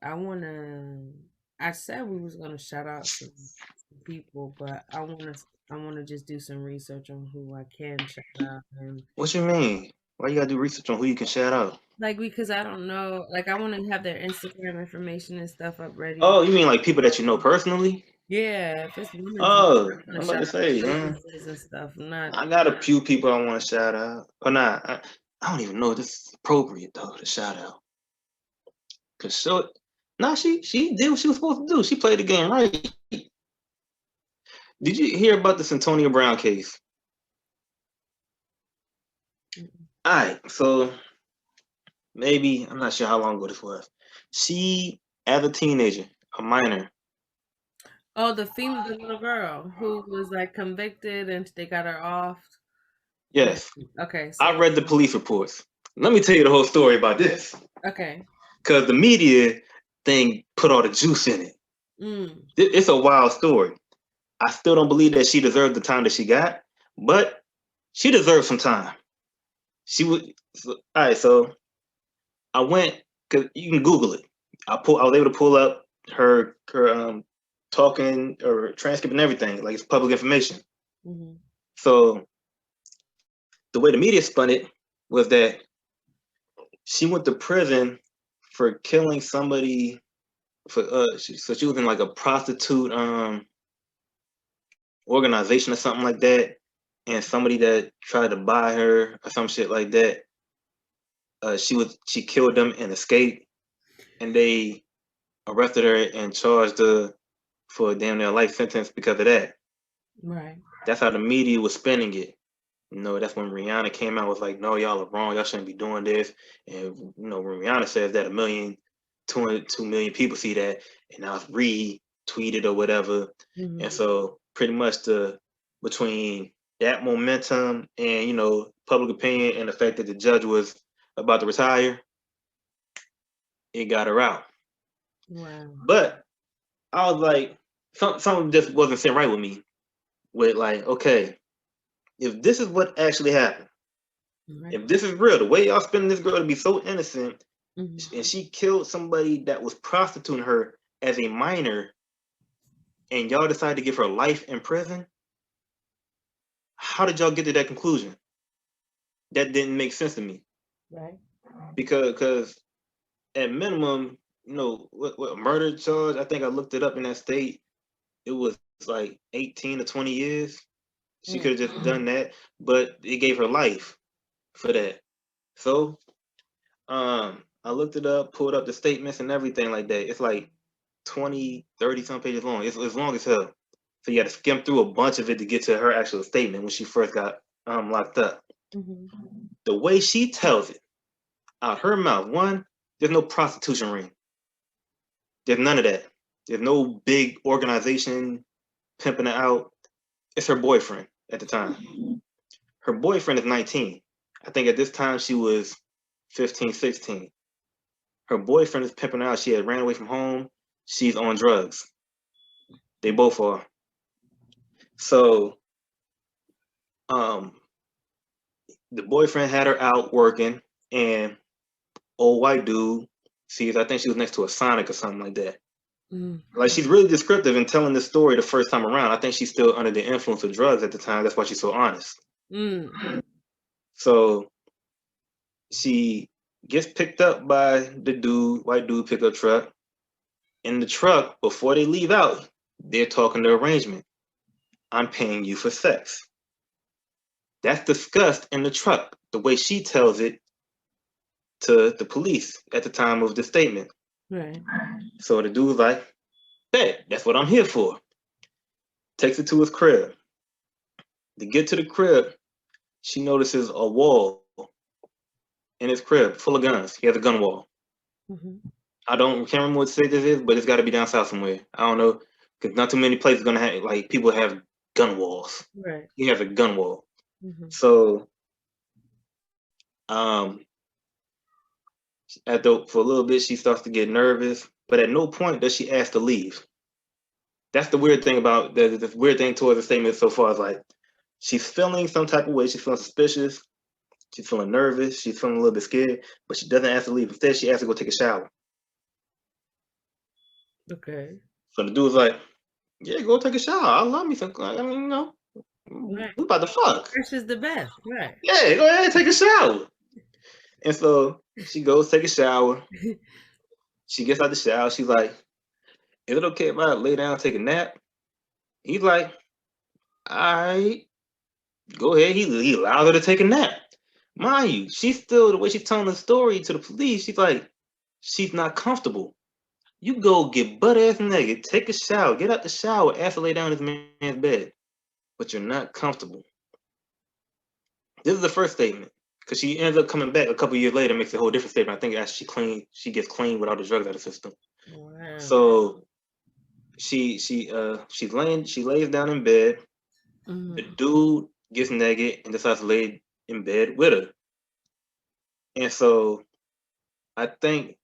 I wanna. I said we was gonna shout out some people, but I wanna just do some research on who I can shout out and What you mean? Why you gotta do research on who you can shout out? like because I don't know. Like I want to have their Instagram information and stuff up ready. Oh, you mean like people that you know personally? Yeah, if it's women's, Oh, I'm gonna I'm about shout to out say, businesses and stuff. Not I got a few people I want to shout out. Or not. I don't even know if this is appropriate though to shout out. Cause so, nah, she did what she was supposed to do. She played the game right. Did you hear about the Antonio Brown case? All right, so maybe I'm not sure how long ago this was. She, as a teenager, a minor. oh the little girl who was like convicted and they got her off. And Yes, okay, I so read the police reports. Let me tell you the whole story about this. okay, Cause the media thing put all the juice in it. mm, It's a wild story. I still don't believe that she deserved the time that she got, but she deserved some time. She would. So, all right, so I went because you can Google it. I was able to pull up her talking or transcript and everything. Like it's public information. hmm So the way the media spun it was that she went to prison for killing somebody for so she was in like a prostitute organization or something like that, and somebody that tried to buy her or some shit like that. She killed them and escaped, and they arrested her and charged her for a damn near life sentence because of that. right, That's how the media was spinning it. That's when Rihanna came out was like, "No, y'all are wrong. Y'all shouldn't be doing this." And when Rihanna says that 2 million people see that, and now it's retweeted or whatever, and hmm so pretty much the between that momentum and public opinion and the fact that the judge was about to retire, it got her out. wow, But I was like, something just wasn't sitting right with me. With like, okay, if this is what actually happened, right, if this is real, the way y'all spending this girl to be so innocent, hmm and she killed somebody that was prostituting her as a minor, and y'all decided to give her life in prison, how did y'all get to that conclusion? That didn't make sense to me right, because at minimum, what a murder charge. I think I looked it up in that state. It was like 18 to 20 years. She could have just done that, but it gave her life for that. So, I looked it up, pulled up the statements and everything like that. It's like 20, 30 some pages long. It's long as hell. So you got to skim through a bunch of it to get to her actual statement when she first got locked up. The way she tells it out her mouth, one, there's no prostitution ring. There's none of that. There's no big organization pimping it out. It's her boyfriend at the time. Her boyfriend is 19. I think at this time she was 15, 16. Her boyfriend is pimping her out. She had ran away from home. She's on drugs. They both are. So, the boyfriend had her out working, and old white dude sees. I think she was next to a Sonic or something like that. Like, she's really descriptive in telling this story the first time around. I think she's still under the influence of drugs at the time. That's why she's so honest. So she gets picked up by the white dude pickup truck. In the truck, before they leave out, they're talking the arrangement. I'm paying you for sex. That's discussed in the truck, the way she tells it to the police at the time of the statement. Right. So the dude's like, bet, that's what I'm here for. Takes it to his crib. To get to the crib, she notices a wall in his crib full of guns. He has a gun wall. I can't remember what state this is, but it's got to be down south somewhere. I don't know, because not too many places gonna have, like, people have gun walls. Right. He has a gun wall. So, for a little bit, she starts to get nervous, but at no point does she ask to leave. That's the weird thing about the weird thing towards the statement so far is, like, she's feeling some type of way. She's feeling suspicious. She's feeling nervous. She's feeling a little bit scared, but she doesn't ask to leave. Instead, she asks to go take a shower. Okay. So the dude's like, yeah, go take a shower. I love me some. I mean, you know, Right. we about to fuck. Fresh is the best. Right. Yeah, go ahead, take a shower. And so she goes take a shower. She gets out the shower. She's like, is it okay if I lay down and take a nap? He's like, all right, go ahead. He allows her to take a nap. Mind you, she's still, the way she's telling the story to the police, she's like, she's not comfortable. You go get butt ass naked, take a shower, get out the shower, ask to lay down in this man's bed, but you're not comfortable. This is the first statement, because she ends up coming back a couple years later, makes a whole different statement. I think actually she gets clean without the drugs out of the system. Wow. So she lays down in bed. The dude gets naked and decides to lay in bed with her. And so I think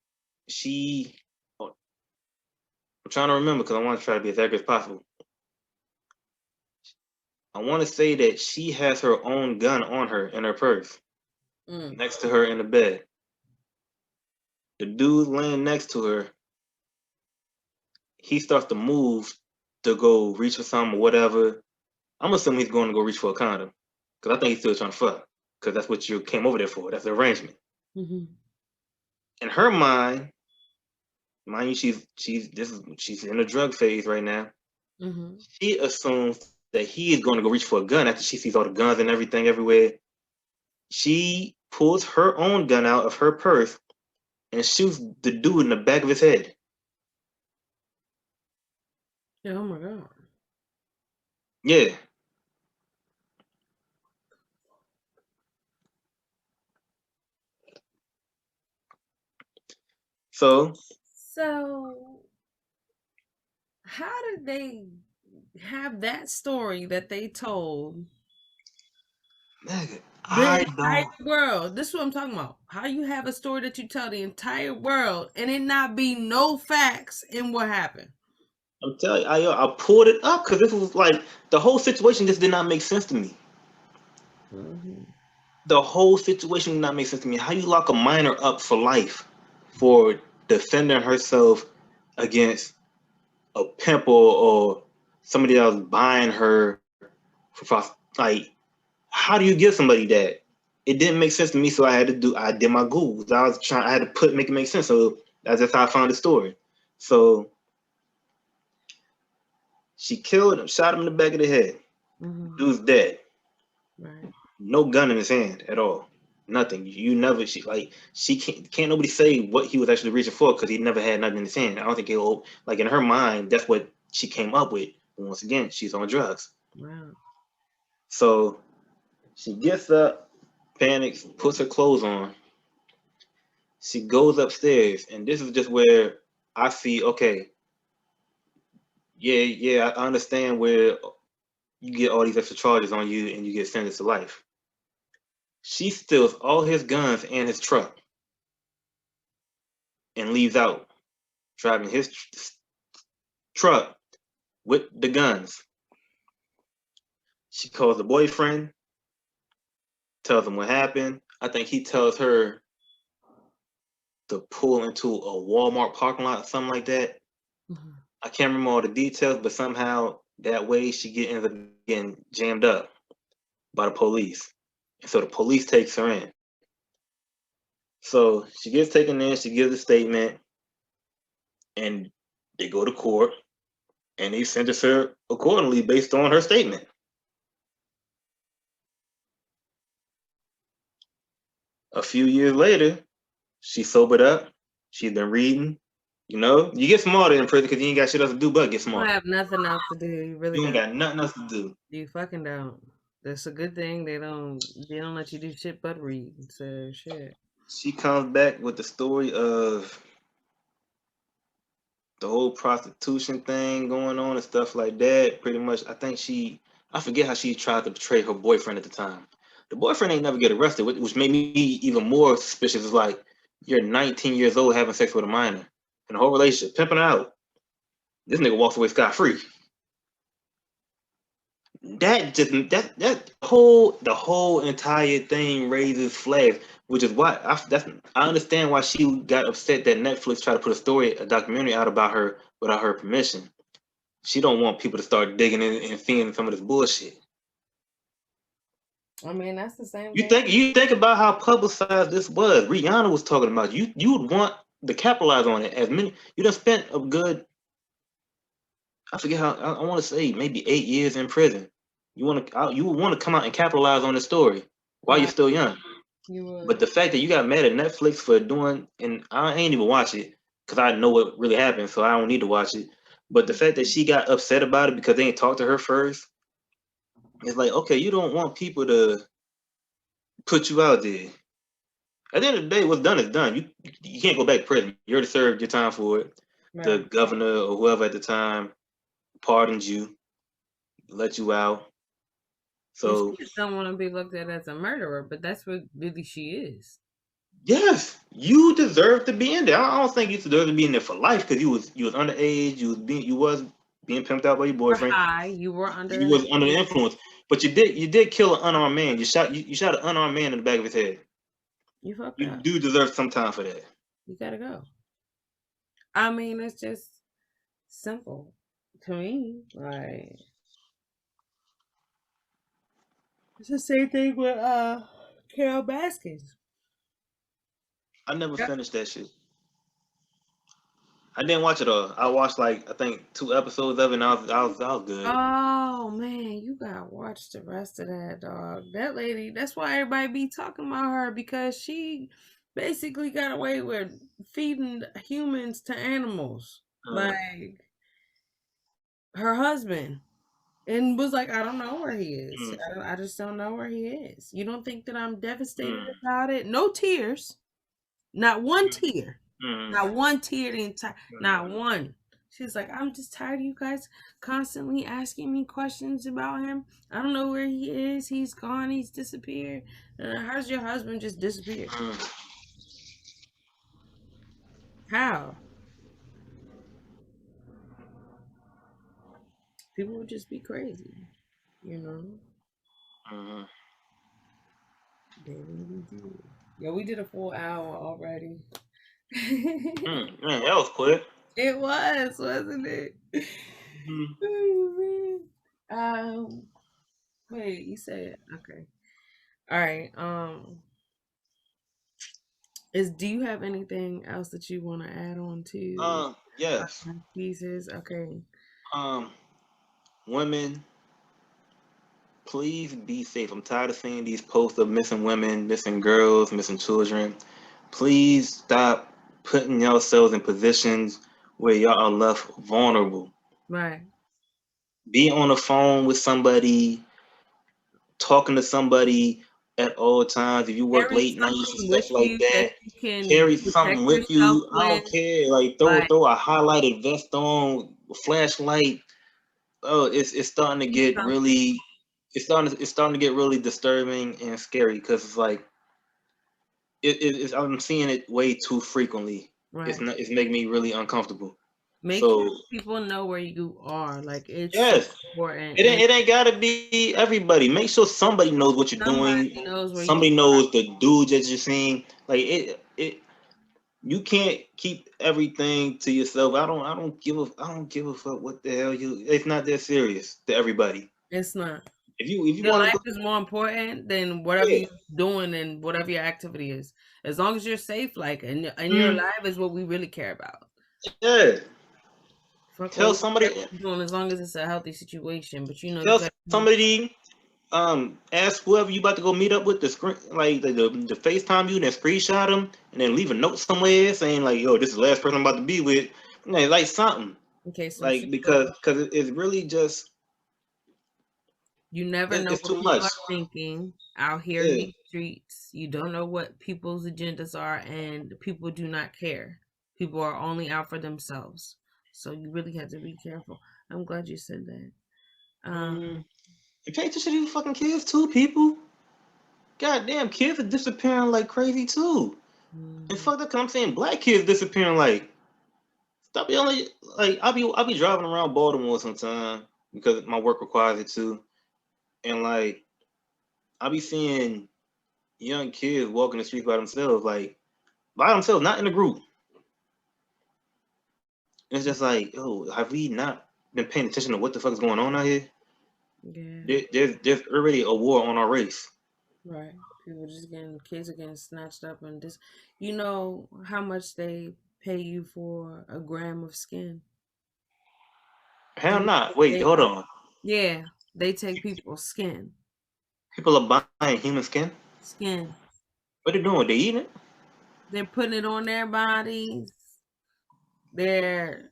I'm trying to remember because I want to try to be as accurate as possible. I want to say that she has her own gun on her in her purse, next to her in the bed. The dude laying next to her, he starts to move to go reach for something or whatever. I'm assuming he's going to go reach for a condom, because I think he's still trying to fuck, because that's what you came over there for. That's the arrangement. In her mind you, she's in a drug phase right now. She assumes that he is going to go reach for a gun after she sees all the guns and everything everywhere. She pulls her own gun out of her purse and shoots the dude in the back of his head. Yeah, oh my God. Yeah. So how did they have that story that they told nigga, the entire world? This is what I'm talking about. How you have a story that you tell the entire world and it not be no facts in what happened? I'm telling you, I pulled it up because this was like, the whole situation just did not make sense to me. The whole situation did not make sense to me. How you lock a minor up for life for defending herself against a pimp or somebody else buying her for, like, how do you give somebody that? It didn't make sense to me, so I did my Googles. I had to make it make sense. So that's just how I found the story. So she killed him, shot him in the back of the head. Mm-hmm. Dude's dead. Right. No gun in his hand at all. Nothing. You never. She can't nobody say what he was actually reaching for because he never had nothing in his hand. I don't think he'll like in her mind. That's what she came up with. But once again, she's on drugs. Wow. So she gets up, panics, puts her clothes on. She goes upstairs, and this is just where I see. Okay, yeah, I understand where you get all these extra charges on you and you get sentenced to life. She steals all his guns and his truck and leaves out driving his truck with the guns. She calls the boyfriend, tells him what happened. I think he tells her to pull into a Walmart parking lot, something like that. Mm-hmm. I can't remember all the details, but somehow that way she ends up getting jammed up by the police. And so the police takes her in. So she gets taken in, she gives a statement, and they go to court, and they sentence her accordingly based on her statement. A few years later, she sobered up. She's been reading. You get smarter in prison because you ain't got shit else to do but get I smarter. have nothing else to do. You really You ain't don't. got nothing else to do. You fucking don't. That's a good thing. They don't let you do shit but read. So shit. She comes back with the story of the whole prostitution thing going on and stuff like that. Pretty much, I forget how she tried to betray her boyfriend at the time. The boyfriend ain't never get arrested, which made me even more suspicious. It's like, you're 19 years old having sex with a minor. And the whole relationship, pimping her out. This nigga walks away scot-free. The whole entire thing raises flags, which is why I understand why she got upset that Netflix tried to put a documentary out about her without her permission. She don't want people to start digging in and seeing some of this bullshit. I mean, that's the same You thing. think you think about how publicized this was. Rihanna was talking about you. You would want to capitalize on it. As many you done spent a good, I forget how, I want to say maybe 8 years in prison. You would want to come out and capitalize on the story while you're Right. still young. You But would. the fact that you got mad at Netflix for doing, and I ain't even watch it because I know what really happened, so I don't need to watch it. But the fact that she got upset about it because they didn't talk to her first, it's like, okay, you don't want people to put you out there. At the end of the day, what's done is done. You can't go back to prison. You already served your time for it. The Right. governor or whoever at the time pardoned you, let you out. And she So just don't want to be looked at as a murderer, but that's what really she is. yes, you deserve to be in there. I don't think you deserve to be in there for life because you was underage. You was being pimped out by your You were boyfriend. high. You were under You an was under the influence, but you did kill an unarmed man. You shot an unarmed man in the back of his head. You fucked You up. do deserve some time for that. You gotta go. I mean, it's just simple to me. Like it's the same thing with Carol Baskins. I never Yep. finished that shit. I didn't watch it all. I watched like I think 2 episodes of it, and I was good. Oh man, you gotta watch the rest of that, dog. That lady, that's why everybody be talking about her because she basically got away with feeding humans to animals. Mm, Like her husband. And was like, I don't know where he is. mm, I just don't know where he is. You don't think that I'm devastated mm, about it? No tears. Not one tear. mm, Not one tear the entire, not mm, one. She's like, I'm just tired of you guys constantly asking me questions about him. I don't know where he is. He's gone. He's disappeared. How's your husband just disappeared? mm. How? People would just be crazy, you know? Mm. They really do. Yeah, we did a full hour already. Man, that was quick. It was, wasn't it? Mm. Oh, man. Wait, you said okay. All right. Do you have anything else that you want to add on to Yes. pieces? Okay. Um, women please be safe. I'm tired of seeing these posts of missing women, missing girls, missing children. Please stop putting yourselves in positions where y'all are left vulnerable. Right. Be on the phone with somebody, talking to somebody at all times. If you work Carry late nights and something stuff with like you that that, you can carry protect something with yourself you. I with. don't care. Like throw Like, throw a highlighted vest on, a flashlight. Oh, it's starting to keep get something. really it's starting to get really disturbing and scary because it's like it's I'm seeing it way too frequently. Right. It's making me really uncomfortable. Make sure So people know where you are. Like, it's so yes, important. it And ain't gotta be everybody. Make sure somebody knows what you're doing. somebody knows where you Somebody knows the dude that you're seeing. Like it you can't keep everything to yourself. I don't give a fuck what the hell you. It's not that serious to everybody. It's not. If you Your want to life go, is more important than whatever yeah. you're doing and whatever your activity is. As long as you're safe, like, and you're Mm, alive is what we really care about. yeah. Fuck Tell what somebody. you're doing as long as it's a healthy situation. But you Tell got somebody. Ask whoever you about to go meet up with the screen, like the FaceTime you, and then screenshot them, and then leave a note somewhere saying like, "Yo, this is the last person I'm about to be with." Like something, okay, some like shit goes. because it's really just You never know it's what too people much. are thinking out here in Yeah. these streets. You don't know what people's agendas are, and people do not care. People are only out for themselves. So you really have to be careful. I'm glad you said that. Mm-hmm. You pay attention to these fucking kids too, people. Goddamn, kids are disappearing like crazy too. And Mhm. fuck that, 'cause I'm saying black kids disappearing like. Stop yelling. Like I'll be driving around Baltimore sometime because my work requires it to, and like I'll be seeing young kids walking the streets by themselves, not in a group. And it's just like, oh, have we not been paying attention to what the fuck is going on out here? Yeah, There's already a war on our race. right. People just getting kids are getting snatched up and this. You know how much they pay you for a gram of skin? Hell They, not. Wait, they hold on. yeah, they take people's skin, People are buying human skin. skin. What they doing? They eating it? They're putting it on their bodies. They're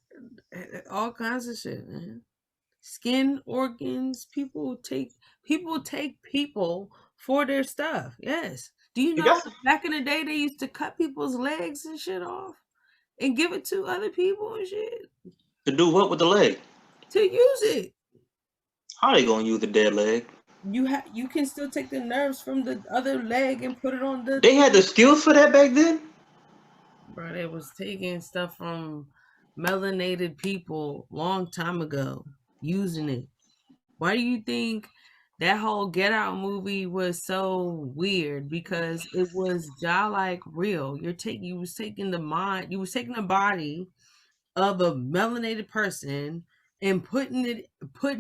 all kinds of shit, man. Skin organs. People take people for their stuff. Yes. Do you You know got back in the day they used to cut people's legs and shit off and give it to other people and shit to do what with the leg? to use it. How they gonna use the dead leg? You can still take the nerves from the other leg and put it on the. They had the skills for that back then. Bro, they was taking stuff from melanated people long time ago, using it. Why do you think that whole Get Out movie was so weird? Because it was jaw like real. You was taking the body of a melanated person and putting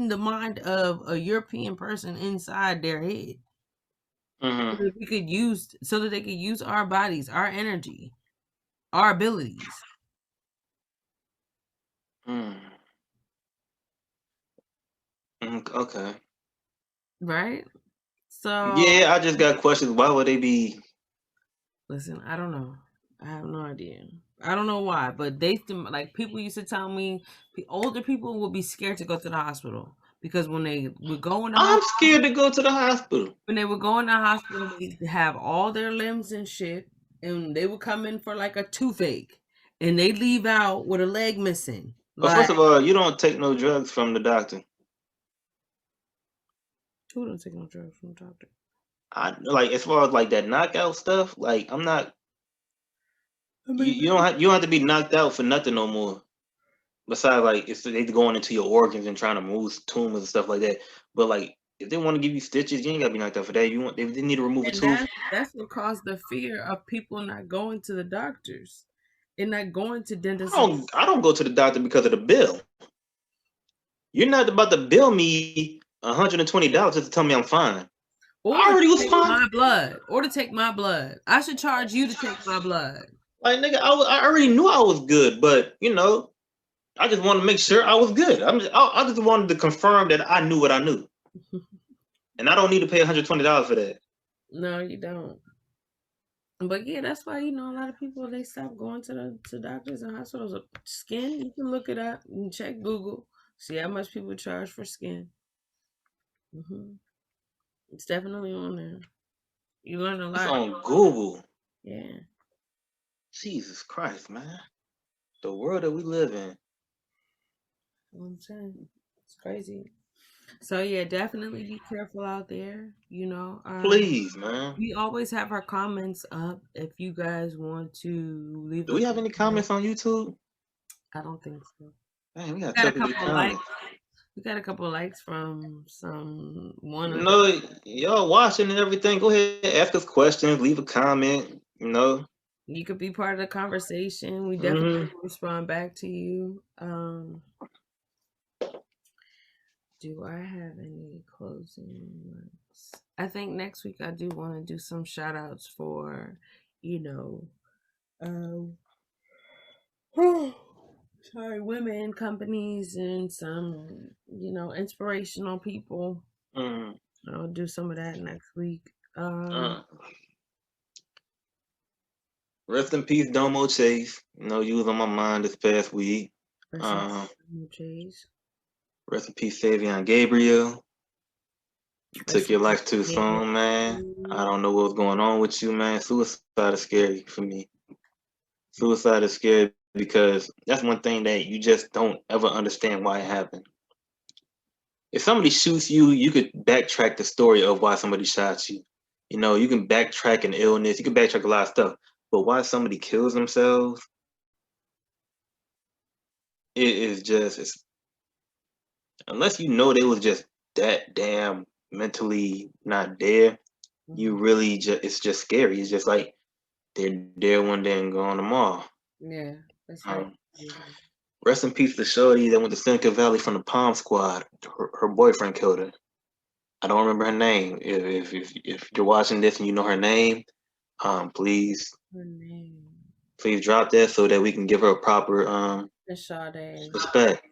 the mind of a European person inside their head. Mm-hmm. So that they could use our bodies, our energy, our abilities. Mm. Okay. Right? So Yeah, I just got questions. Why would they be? listen, I don't know. I have no idea. I don't know why, but like people used to tell me older people would be scared to go to the hospital because I'm scared to go to the hospital. when they would go in the hospital, they have all their limbs and shit, and they would come in for like a toothache, and they leave out with a leg missing. Well, Like, first of all, you don't take no drugs from the doctor. who don't take no drugs from the doctor? I like as far as like that knockout stuff. Like I'm not. I You, mean, you don't have to be knocked out for nothing no more. Besides, like it's they going into your organs and trying to move tumors and stuff like that. But like if they want to give you stitches, you ain't gotta be knocked out for that. You want if they need to remove a and tooth. that's what caused the fear of people not going to the doctors and not going to I dentists. don't I don't go to the doctor because of the bill. You're not about to bill me $120 just to tell me I'm fine. I Or to already was take fine. my blood, or to take my blood. I should charge you to take my blood. Like nigga, I already knew I was good, but I just wanted to make sure I was good. I just wanted to confirm that I knew what I knew. and I don't need to pay $120 for that. No, you don't. But yeah, that's why a lot of people they stop going to doctors and hospitals. Skin, you can look it up and check Google, see how much people charge for skin. It's definitely on there. You learn a It's lot. on Google. Yeah, Jesus Christ, man. The world that we live in. you know what I'm saying, it's crazy. So yeah, definitely be careful out there. Please, man. We always have our comments up if you guys want to leave Do a we have any comment. comments on YouTube? I don't think so. Man, we gotta Got a check these couple likes. comments. We got a couple likes from some one of Y'all watching and everything. Go ahead, ask us questions, leave a comment. you could be part of the conversation. We definitely Mm-hmm. will respond back to you. Do I have any closing remarks? I think next week I do want to do some shout outs for, you know, um, sorry, women, companies, and some, inspirational people. Mm-hmm. I'll do some of that next week. Uh, Rest in peace, Domo Chase. You was on my mind this past week. Rest in Uh, peace, Chase. Rest in peace, Savion Gabriel. You took Rest in your life too peace. soon, man. I don't know what's going on with you, man. Suicide is scary for me. Suicide is scary because that's one thing that you just don't ever understand why it happened. If somebody shoots you, you could backtrack the story of why somebody shot you. You can backtrack an illness, you can backtrack a lot of stuff. But why somebody kills themselves, it's unless you know they was just that damn mentally not there, you Mhm. really it's just scary. It's just like they're there one day and gone tomorrow. Yeah, that's very Um, crazy. Rest in peace to Shorty that went to Seneca Valley from the Palm Squad. Her boyfriend killed her. I don't remember her name. If you're watching this and you know her name, please Her name please drop that so that we can give her a proper is Sade. respect.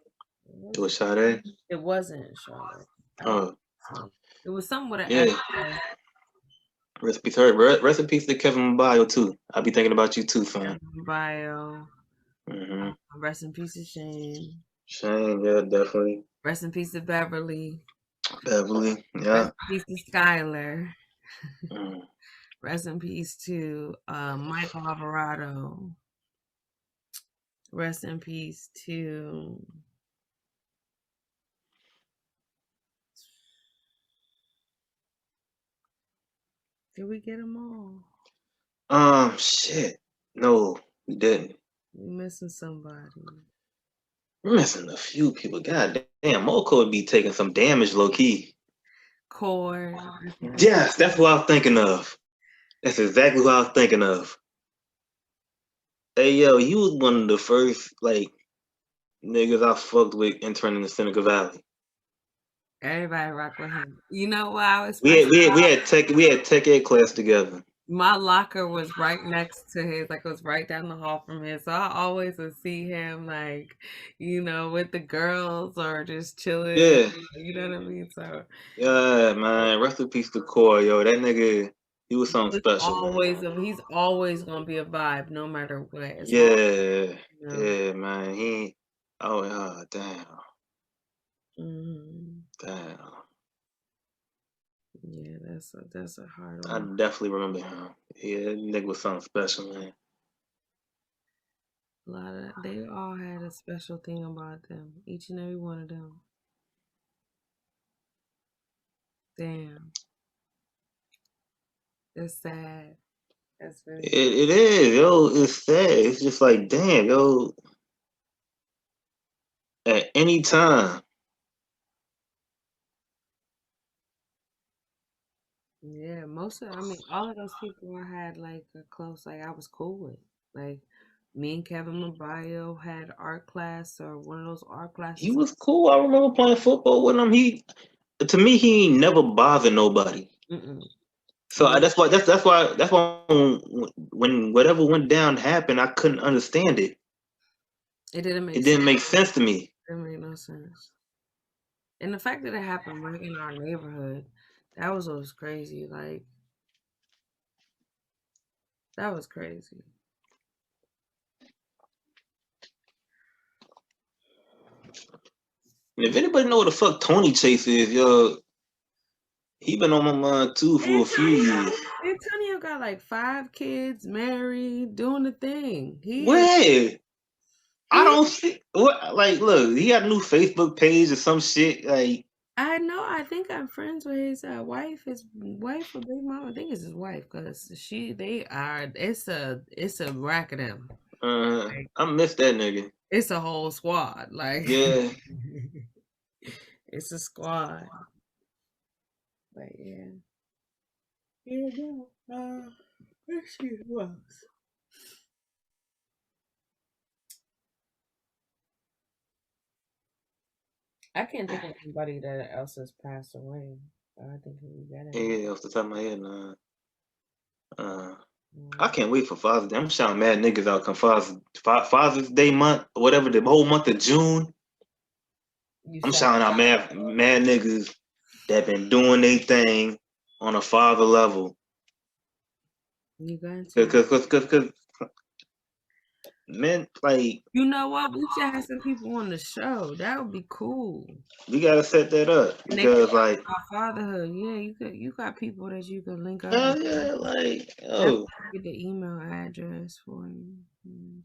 It Was was it? Sade. It wasn't Sade. I don't Oh think so. It was something with an S. yeah. Rest in peace her. Rest in peace to Kevin Mabayo too. I'll be thinking about you too, fam. Bio. Mm-hmm. Rest in peace to Shane. Shane, yeah, definitely. Rest in peace to Beverly. Beverly, Rest yeah. in peace to Skylar. Mm. Rest in peace to Michael Alvarado. Rest in peace to did we get them all? Shit. No, we didn't. We missing somebody. We're missing a few people. God damn, MoCo would be taking some damage low key. Cord. Yes, that's what I was thinking of. That's exactly what I was thinking of. Hey yo, you was one of the first like niggas I fucked with interning in Seneca Valley. Everybody rock with him. You know what I was We special had we had, we about? had tech ed class together. My locker was right next to his, like it was right down the hall from his. So I always would see him like, with the girls or just chilling. Yeah, You know what I mean? So yeah, man. Rest in peace to Core, yo. That nigga, he was something special, man. he's always gonna be a vibe no matter what. As long Yeah, you know. yeah, man. Damn, Hmm. damn. Yeah, that's a hard I one. definitely remember him. Yeah, that nigga was something special, man. A lot of they all had a special thing about them. Each and every one of them. Damn, it's sad. That's really sad. It is, yo. It's sad. It's just like, damn, yo. At any time, Yeah, I mean, all of those people I had like a close, like I was cool with. Like me and Kevin Mabayo had art class or one of those art he classes. was cool. I remember playing football with him. To me, he ain't never bothered nobody. Mm-mm. So No, that's why when whatever went down happened, I couldn't understand it. it didn't It make sense. didn't make sense to me. It didn't make no sense. And the fact that it happened right in our neighborhood, That was what was crazy. Like that was crazy. And if anybody know what the fuck Tony Chase is, yo, he been on my mind too for a few years. Antonio got like 5 kids, married, doing the thing. Where? I He don't see what like. Look, he got a new Facebook page or some shit. Like, I know. I think I'm friends with his wife. His wife or big mom. I think it's his wife because they are. It's a rack of them. Like, I miss that nigga. it's a whole squad. Like Yeah, it's a squad. But yeah, here you go. Let's see who else. I can't think of anybody that else has passed away. I think we got any. yeah. Off the top of my head, nah. Uh, I Mm, can't wait for Father's Day. I'm shouting mad niggas out come Father's Day month, whatever the whole month of June. You I'm said shouting out mad niggas that been doing their thing on a father level. you got to. Cause men, like, You know what? We should have some people on the show. That would be cool. we gotta set that up And they could because, talk like, about fatherhood. Yeah, you got people that you could link up with. hell yeah, like, Definitely oh, get the email address for you.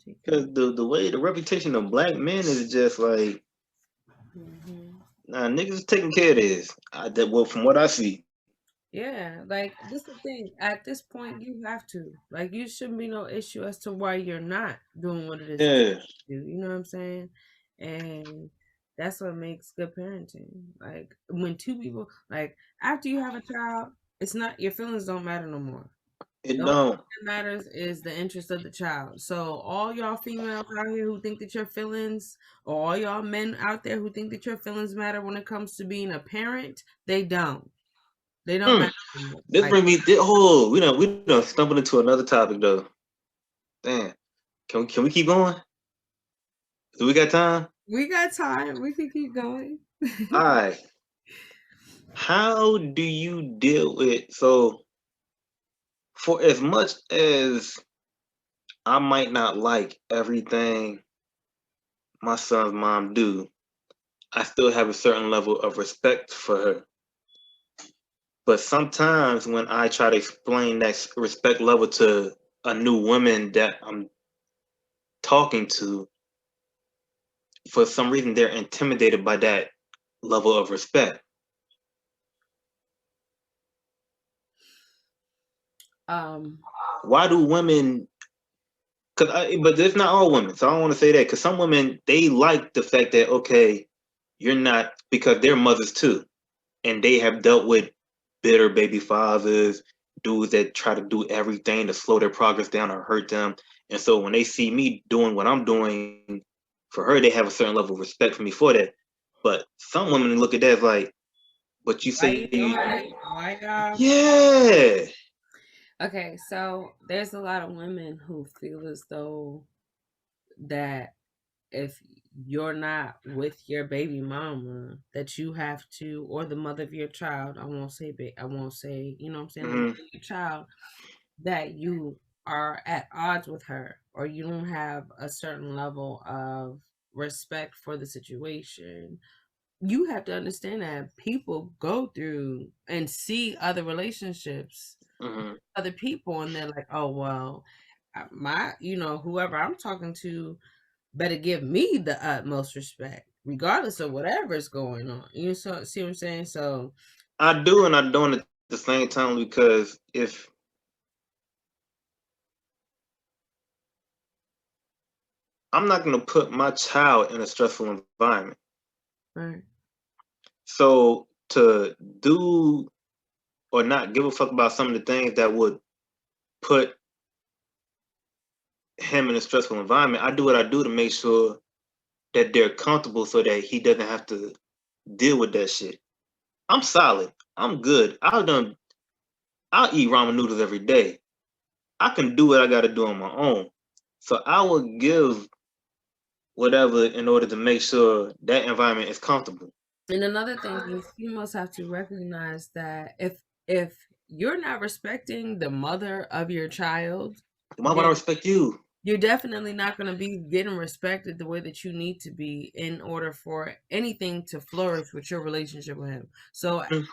Take because the way the reputation of black men is just like, hmm nah, niggas is taking care of this. Well, from what I see, Yeah, like this the thing. At this point, you have to. Like, you shouldn't be no issue as to why you're not doing what it is that yeah, you do. You know what I'm saying? And that's what makes good parenting. Like when two people, like after you have a child, it's not your feelings don't matter no more. it The only don't. thing that matters is the interest of the child. So all y'all females out here who think that your feelings, or all y'all men out there who think that your feelings matter when it comes to being a parent, they don't. They don't Mm, matter anymore. this Like bring me. Oh, we done stumbled into another topic though. Damn, can we keep going? Do we got time? we got time. We can keep going. All right. How do you deal with for as much as I might not like everything my son's mom do, I still have a certain level of respect for her. But sometimes when I try to explain that respect level to a new woman that I'm talking to, for some reason they're intimidated by that level of respect. um, Why do women? But it's not all women, so I don't want to say that because some women they like the fact that okay, you're not because they're mothers too, and they have dealt with bitter baby fathers, dudes that try to do everything to slow their progress down or hurt them, and so when they see me doing what I'm doing for her, they have a certain level of respect for me for that. But some women look at that as like, but you why you say, doing it? Why yeah, Okay, so there's a lot of women who feel as though that if you're not with your baby mama, that you have to, or the mother of your child, I won't say, you know what I'm saying, the mother mm-hmm, of your child, that you are at odds with her, or you don't have a certain level of respect for the situation. You have to understand that people go through and see other relationships, mm-hmm. other people, and they're like, oh well, whoever I'm talking to better give me the utmost respect regardless of whatever's going on. See what I'm saying? So I do and I don't at the same time because if I'm not going to put my child in a stressful environment. right. So to do or not give a fuck about some of the things that would put him in a stressful environment, I do what I do to make sure that they're comfortable so that he doesn't have to deal with that shit. I'm solid. I'm good. I'll eat ramen noodles every day. I can do what I got to do on my own. So I will give whatever in order to make sure that environment is comfortable. And another thing is females have to recognize that if you're not respecting the mother of your child, Why would I then respect you? you're definitely not going to be getting respected the way that you need to be in order for anything to flourish with your relationship with him. So Mm.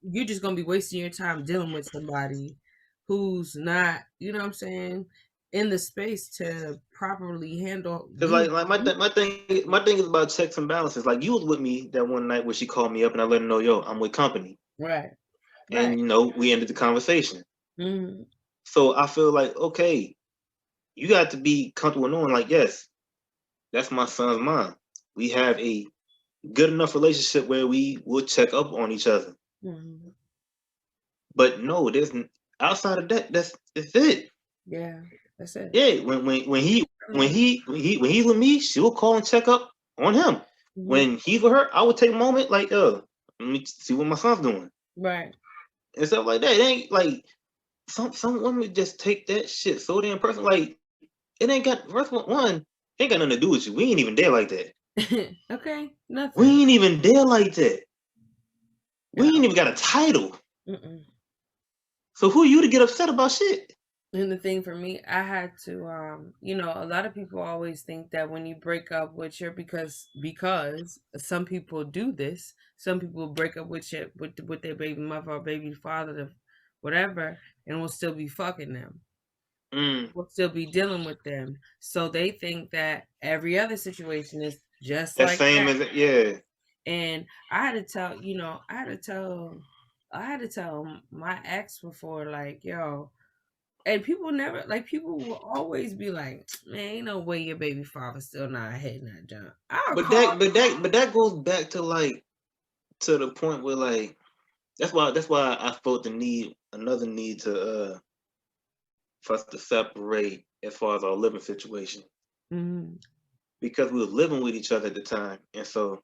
you're just going to be wasting your time dealing with somebody who's not, you know what I'm saying, in the space to properly handle Cause you. like my thing is about checks and balances. Like you was with me that one night where she called me up and I let her know, yo, I'm with company, Right, right. and we ended the conversation. Mm-hmm. So I feel like, okay, you got to be comfortable knowing, like, yes, that's my son's mom. We have a good enough relationship where we will check up on each other. Mm-hmm. But no, outside of that, that's it. Yeah, that's it. Yeah, when he's with me, she will call and check up on him. Mm-hmm. When he's with her, I would take a moment, like, let me see what my son's doing Right. and stuff like that. It ain't like some women just take that shit so damn personal. Like it ain't got first one ain't got nothing to do with you. We ain't even there like that. Okay, We nothing. ain't even there like that. We Yeah. ain't even got a title. Mm-mm. So who are you to get upset about shit? And the thing for me, I had to, a lot of people always think that when you break up with your because some people do this. Some people break up with their baby mother or baby father, whatever, and will still be fucking them. Mm, Will still be dealing with them. So they think that every other situation is just that like same that. as yeah. And I had to tell my ex before, like, yo, and people never like people will always be like, man, ain't no way your baby father still not hitting that jump. I'll But call. that goes back to like to the point where like that's why I felt the need another need to for us to separate as far as our living situation Mhm. because we were living with each other at the time, and so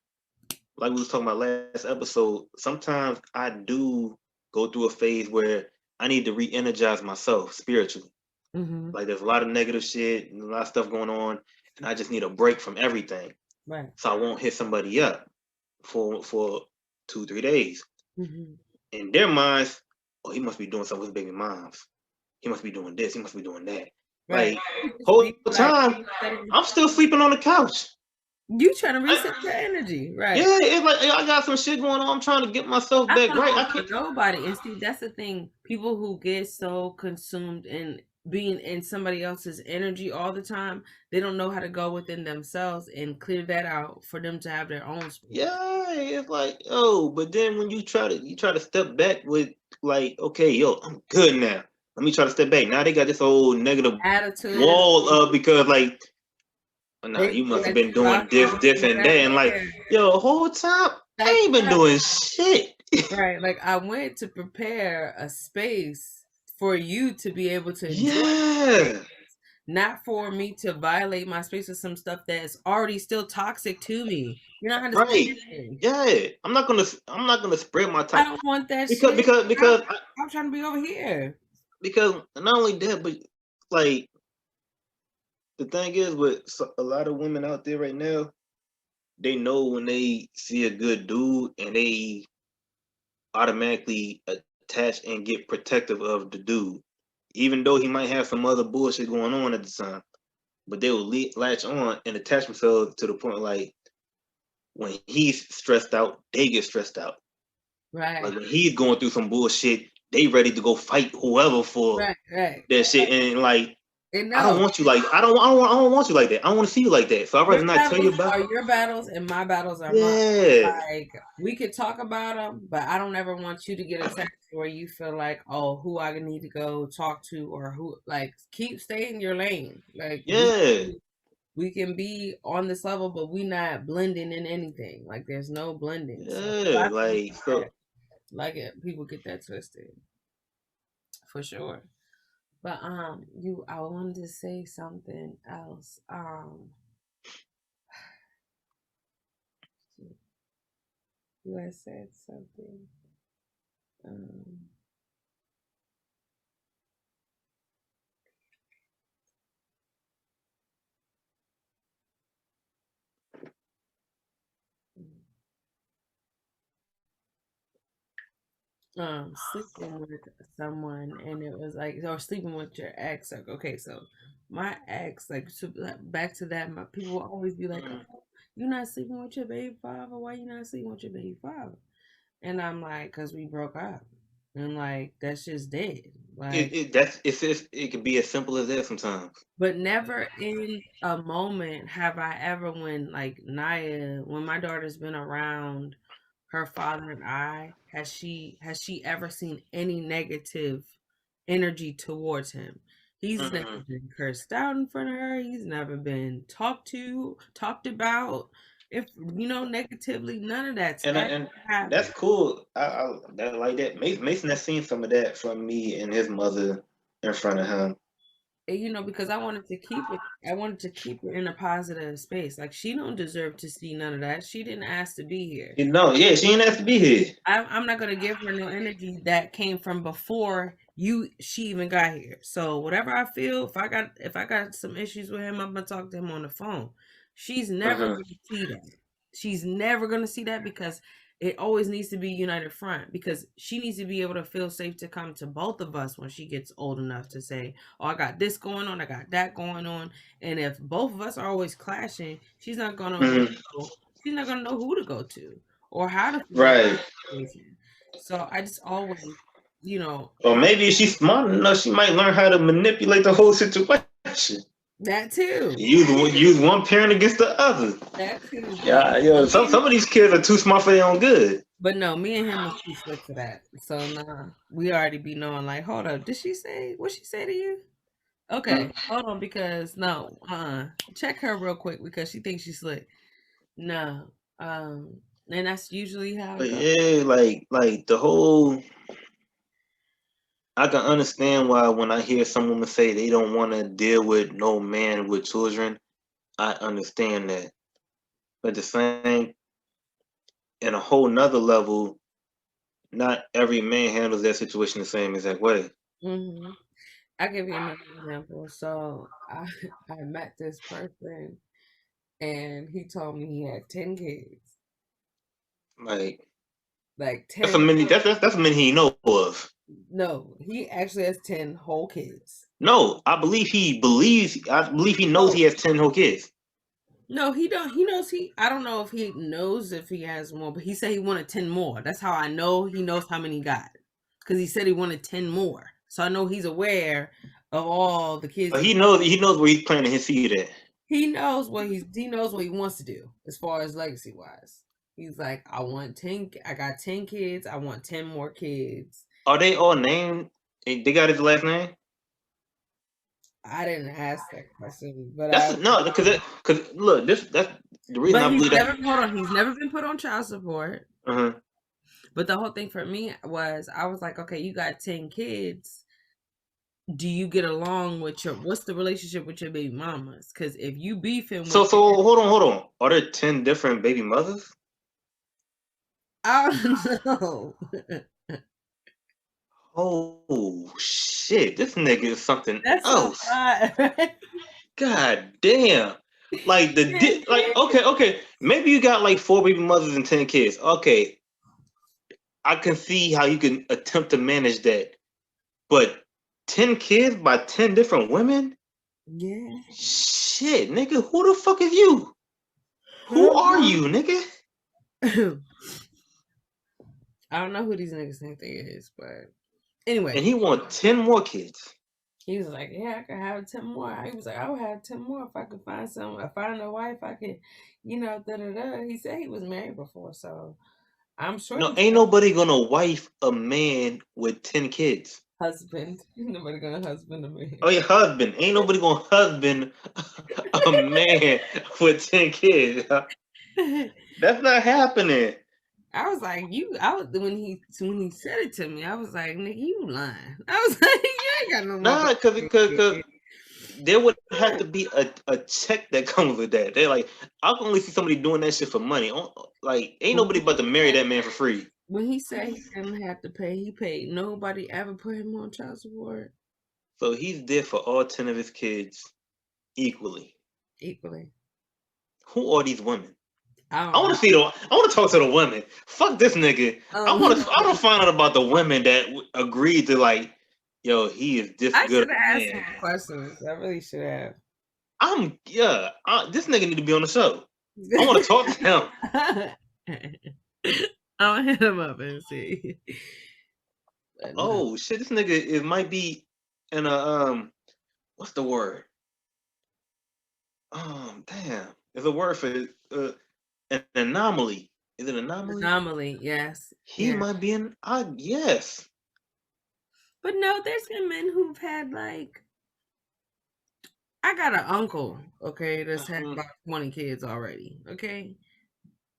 like we was talking about last episode, sometimes I do go through a phase where I need to re-energize myself spiritually. Mhm. Like there's a lot of negative shit and a lot of stuff going on, and I just need a break from everything. Right. So I won't hit somebody up for 2 3 days. Mhm. In their minds, oh, he must be doing something with his baby moms. He must be doing this. He must be doing that. Right. Like You could just whole be like time, I'm still sleeping on the couch. you trying to I, reset your energy, right? yeah, it's like I got some shit going on. I'm trying to get myself I back don't right. know I for can't. nobody. And see, that's the thing. People who get so consumed in being in somebody else's energy all the time, they don't know how to go within themselves and clear that out for them to have their own space. Yeah, it's like but then when you try to step back with like, okay, yo, I'm good now. Let me try to step back. Now they got this old negative Attitude. wall up because like, oh, nah, They you feel must have that been you doing out this, here this, doing and that. that, and like, Yeah. yo, the whole time I Like, ain't been doing shit. right. Like I went to prepare a space for you to be able to enjoy the space, Yeah, not for me to violate my space with some stuff that's already still toxic to me. You're not right. understanding. Yeah, I'm not gonna spread my I time don't want that because shit. because I'm, because I'm trying to be over here. because not only that, but like the thing is with a lot of women out there right now, they know when they see a good dude and they automatically attach and get protective of the dude, even though he might have some other bullshit going on at the time. But they will latch on and attach themselves to the point like when he's stressed out, they get stressed out. Like Right. when he's going through some bullshit, they ready to go fight whoever for Right. Right. that shit. And like, And I don't no, want you like I don't want you like that. I don't want to see you like that. So I'd your rather not tell you battles about. are your battles, and my battles are mine. Yeah, Like we could talk about them, but I don't ever want you to get attached where you feel like, oh, who I need to go talk to, or who like keep stay in your lane. Like yeah, we can be on this level, but we not blending in anything. Like there's no blending. So a yeah. lot of people Like so, like it. People get that twisted for sure. But I wanted to say something else. You had said something. Um, sleeping with someone, and it was like, or sleeping with your ex. Like, okay, so my ex, like, back to that, my people will always be like, Mm. "Oh, you're not sleeping with your baby father? Why you not sleeping with your baby father?" And I'm like, "Cause we broke up." And like, that's just dead. Like, It can be as simple as that sometimes. but never in a moment have I ever, when like Naya, when my daughter's been around her father and I, has she ever seen any negative energy towards him? He's never Mm-mm. been cursed out in front of her. He's never been talked about. If negatively, none of that's ever And that's happened. cool. I that like that. Mason has seen some of that from me and his mother in front of him. And, because I wanted to keep it in a positive space. Like, she don't deserve to see none of that. She didn't ask to be here. Yeah, she ain't have to be here. I'm not gonna give her no energy that came from before she even got here. So whatever I feel, if I got some issues with him, I'm gonna talk to him on the phone. She's never Hmm. gonna see that. She's never gonna see that, because it always needs to be united front, because she needs to be able to feel safe to come to both of us when she gets old enough to say, "Oh, I got this going on, I got that going on." And if both of us are always clashing, Hmm. she's not gonna know who to go to or how to feel about Right. the situation. So I just always, Or maybe if she's smart enough, she might learn how to manipulate the whole situation. that too, Use one parent against the other. that too. But Yeah, yeah. Some of these kids are too smart for their own good. me and him was too slick for that. So nah, we already be knowing. Like, hold up, did she say what she say to you? Okay, Mhm. hold on, because no, check her real quick because she thinks she's slick. No, and that's usually how it But goes. yeah, like the whole. I can understand why when I hear some women say they don't want to deal with no man with children. I understand that. But the same, in a whole nother level, not every man handles that situation the same exact way. hmm I'll give you another example. So I met this person, and he told me he had 10 kids. Like Like that's a 10. many. That's a many he know of. No, he actually has 10 whole kids. No, I believe he believes. I believe he knows Oh, he has 10 whole kids. no, he don't. He knows I don't know if he knows if he has more, but he said he wanted 10 more. That's how I know he knows how many he got. Because he said he wanted 10 more. So I know he's aware of all the kids But he he knows where he's planting his seed at. he knows what he wants to do as far as legacy wise. He's like, I got 10 kids, I want 10 more kids. Are they all named? They got his last name. I didn't ask that question, but That's no, because look, that's the reason I believe that. he's never been put on child support. Uh-huh. But the whole thing for me was, I was like, okay, you got 10 kids. Do you get along with what's the relationship with your baby mamas? Because if you beefing So with, so hold on. Are there 10 different baby mothers? I don't know. Oh shit! This nigga is something That's a else. lot, right? God damn. Like like okay. Maybe you got like 4 baby mothers and 10 kids. Okay, I can see how you can attempt to manage that. But 10 kids by 10 different women? Yeah. Shit, nigga, who the fuck is you? Who are you, nigga? I don't know who these niggas think they is, but anyway, And he want 10 more kids. he was like, "Yeah, I could have 10 more." He was like, "I would have 10 more if I could find I find a wife. I could, da da da." He said he was married before, so I'm sure No, he's ain't got nobody gonna wife a man with 10 kids. a husband. Nobody gonna husband a Oh, man. your husband. Ain't nobody gonna husband a man with 10 kids. That's not happening. I was like, I was when he said it to me, I was like, "Nigga, you lying." I was like, "You ain't got no Nah, cause motherfucking there would have to kid." be a check that comes with that. They're like, I can only see somebody doing that shit for money. Like, ain't But nobody about to marry that man for free. when he said he didn't have to pay, he paid. Nobody ever put him on child support So he's there for all 10 of his kids equally. equally. Who are these women? I I don't want know. to see the. I want to talk to the women. Fuck this nigga. I want to. Um, I want to find out about the women that agreed to like, yo, he is this I good should of have a asked man. more questions. I really should have. This nigga need to be on the show. I want to talk to him. I'll hit him up and see. But no. Oh shit, this nigga might be in a what's the word? Damn, there's a word for an anomaly. Is it anomaly? Anomaly, yes. He Yeah. might be in. Yes. But no, there's been men who've had like I got an uncle, okay, that's had Mhm. about 20 kids already. Okay.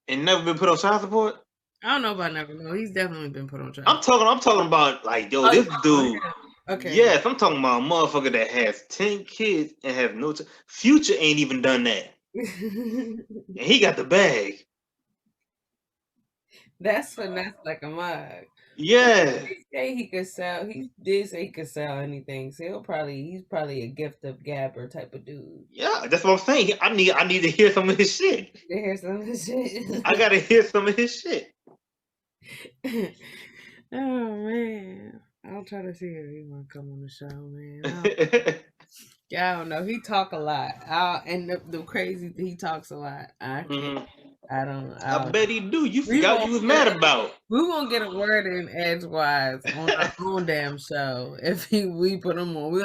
And never been put on child support. I don't know about never know. He's definitely been put on I'm trial. talking. I'm talking about like, yo, Oh, you this talking about dude. him. Okay. Yes, I'm talking about a motherfucker that has 10 kids and have no. Future ain't even done that, and he got the bag. That's finesse like a mug. But Yeah, he say he could sell. He did say he could sell anything. So he's probably a gift of gabber type of dude. yeah. That's what I'm saying. I need to hear some of his shit. To hear some of this I shit. gotta hear some of his shit. Oh man. I'll try to see if he wanna come on the show, man. Yeah, I don't know. He talk a lot. And the crazy he talks a lot. I can't. Mhm. I I don't bet he do. You we forgot won't you was get mad a, about. we won't get a word in edgewise on our own damn show if we put him on. We're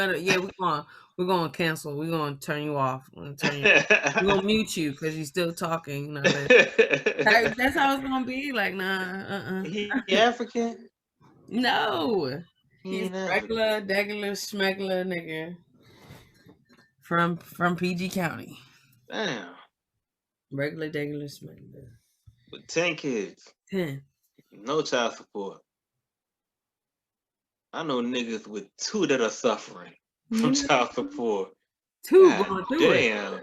gonna cancel. We're gonna turn you off. We're gonna mute you because you're still talking. You know that's how it's gonna be. Like nah, He African? no. He He's ain't African. regular, degular, schmegular nigga from PG County. Damn. Regular, degular, schmegular. With 10 kids, 10. no child support. I know niggas with two that are suffering from You know, child support. two God going through it. damn.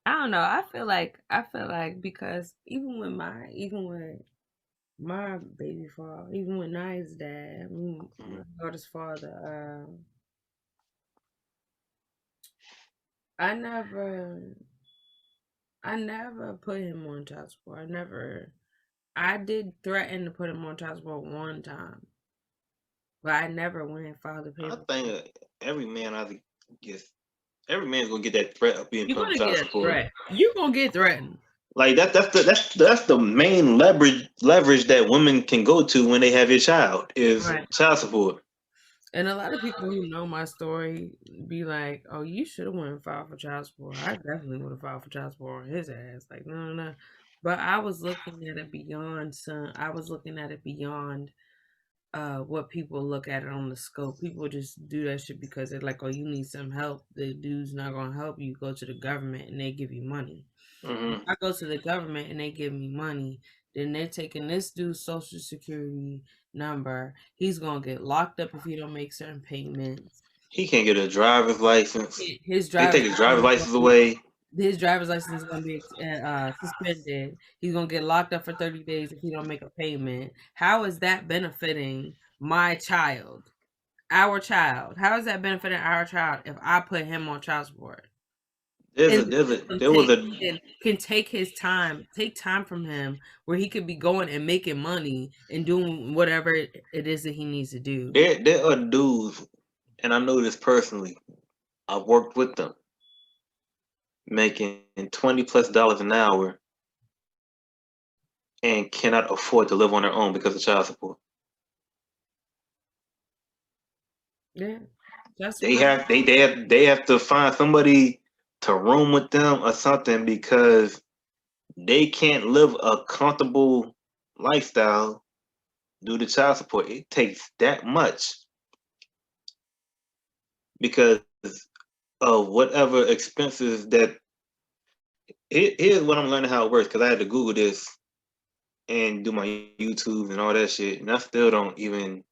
I don't know. I feel like because even with my baby father, even with Nia's dad, my daughter's father, I never I never put him on child support. I did threaten to put him on child support one time, but I never went and filed the I paper. think every man either gets every man's gonna get that threat of being You're put on gonna child get a support. threat. You're gonna get threatened. Like that's the main leverage that women can go to when they have your child is Right. child support. And a lot of people who know my story be like, "Oh, you should have went and filed for child support." I definitely would have filed for child support on his ass. Like, no, no, no. But I was looking at it beyond son. I was looking at it beyond what people look at it on the scope. People just do that shit because they're like, "Oh, you need some help." The dude's not gonna help you. Go to the government and they give you money. Hmm. I go to the government and they give me money, then they're taking this dude's social security number. He's gonna get locked up if he don't make certain payments. He can't get a driver's license. His They driver's take his driver's license is gonna license be away. his driver's license is gonna be suspended. He's gonna get locked up for 30 days if he don't make a payment. How is that benefiting my child? Our child. How is that benefiting our child if I put him on child support? And the system There was a can take his time, take time from him where he could be going and making money and doing whatever it is that he needs to do. there are dudes, and I know this personally. I've worked with them making $20+ an hour and cannot afford to live on their own because of child support. Yeah. That's They what have they have to find somebody to room with them or something because they can't live a comfortable lifestyle due to child support. It takes that much because of whatever expenses that. Here's what I'm learning how it works because I had to Google this and do my YouTube and all that shit, and I still don't even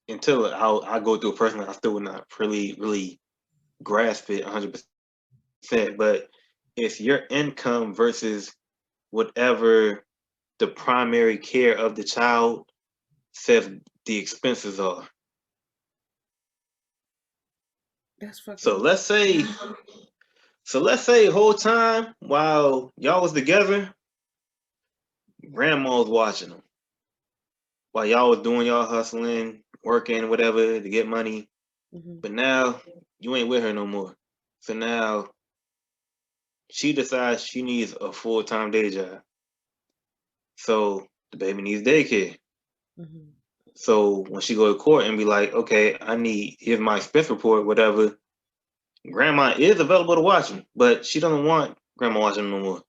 until I go through a person, I still would not really grasp it 100%. But it's your income versus whatever the primary care of the child says the expenses are. that's So fucking let's say So let's say the whole time while y'all was together, grandma was watching them. While y'all was doing y'all hustling, working, whatever to get money. Mm-hmm. But now you ain't with her no more. So now she decides she needs a full-time day job. So the baby needs daycare. Mm-hmm. So when she go to court and be like, okay, I need here's my expense report, whatever. Grandma is available to watch him, but she doesn't want grandma watching him no more.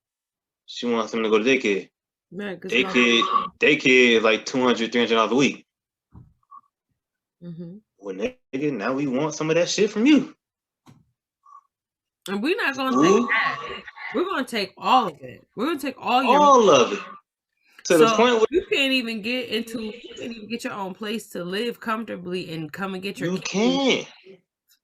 She wants him to go to daycare. Yeah, because my. Daycare, daycare is like $200, $300 a week. Mm-hmm. Well, nigga, now we want some of that shit from you. And we're not gonna take Ooh, that. We're gonna take all of it. We're gonna take all your. all of it to the So point where you can't even get your own place to live comfortably and come and get your you kids. can't.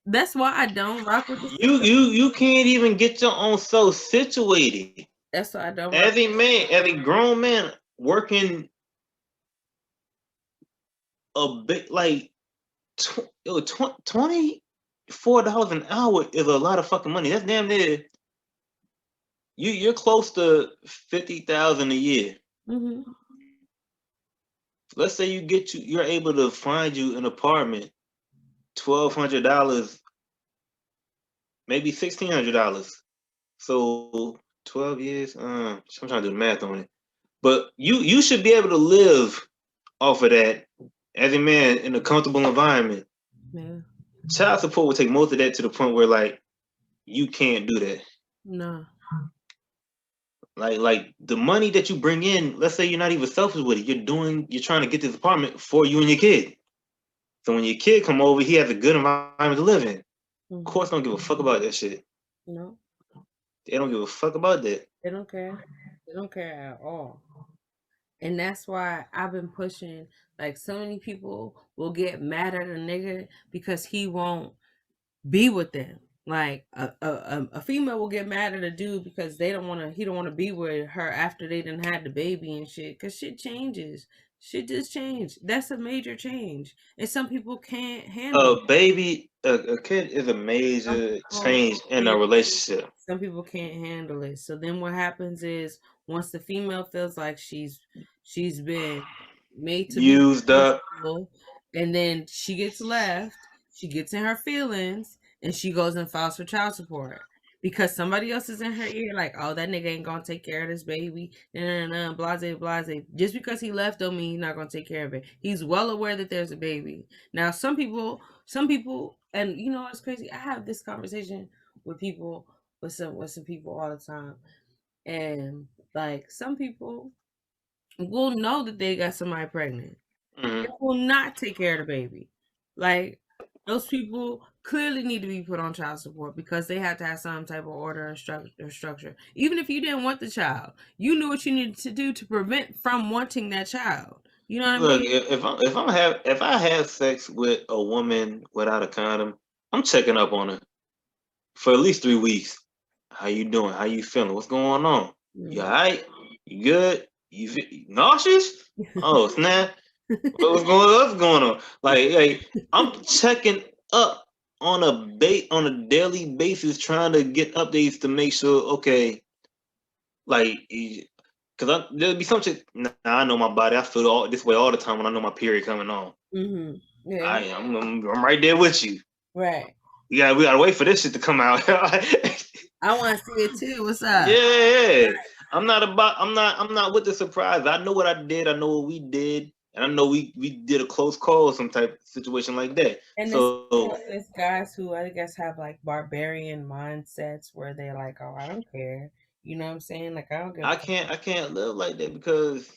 That's why I don't rock with the You system. you you can't even get your own self situated. That's why I don't As rock. a man, as a grown man, working a bit like $24 an hour is a lot of fucking money. That's damn near you're close to 50,000 a year. Mm-hmm. Let's say you're able to find you an apartment, $1,200, maybe $1,600. So 12 years. I'm trying to do the math on it. But you should be able to live off of that as a man in a comfortable environment. Yeah. Child support will take most of that to the point where like you can't do that. No. Like the money that you bring in, let's say you're not even selfish with it. You're trying to get this apartment for you and your kid. So when your kid come over, he has a good environment to live in. Mm-hmm. Courts don't give a fuck about that shit. No. They don't give a fuck about that. They don't care. They don't care at all. And that's why I've been pushing. Like so many people will get mad at a nigga because he won't be with them. Like a female will get mad at a dude because he don't want to be with her after they done had the baby and shit. Cause shit changes. Shit just changed. That's a major change, and some people can't handle it. A kid is a Some major people change in a can't. relationship. Some people can't handle it. So then what happens is once the female feels like she's been made to be Used up. responsible, and then she gets left, she gets in her feelings, and she goes and files for child support. Because somebody else is in her ear, like, oh, that nigga ain't gonna take care of this baby, blase, blase. Just because he left don't mean he's not gonna take care of it. He's well aware that there's a baby. Now, some people, and you know what's crazy? I have this conversation with people with some people all the time. And like some people will know that they got somebody pregnant. They Mm-hmm. will not take care of the baby. Like those people clearly need to be put on child support because they have to have some type of order or structure. Even if you didn't want the child, you knew what you needed to do to prevent from wanting that child. You know what I Look, mean? if I have sex with a woman without a condom, I'm checking up on her for at least 3 weeks. How you doing? How you feeling? What's going on? You Mm. alright? You good? You nauseous? Oh snap! What's going on? Like I'm checking up on a daily basis, trying to get updates to make sure. Okay, like because there'll be some shit. Nah, I know my body. I feel all this way all the time when I know my period coming on. Mm-hmm. Yeah. I'm right there with you. Right. We gotta wait for this shit to come out. I want to see it too. What's up? Yeah. I'm not with the surprise. I know what I did, I know what we did, and I know we did a close call, some type of situation like that. And So it's guys who I guess have like barbarian mindsets where they're like, oh, I don't care. You know what I'm saying? Like I don't give a fuck. I can't live like that because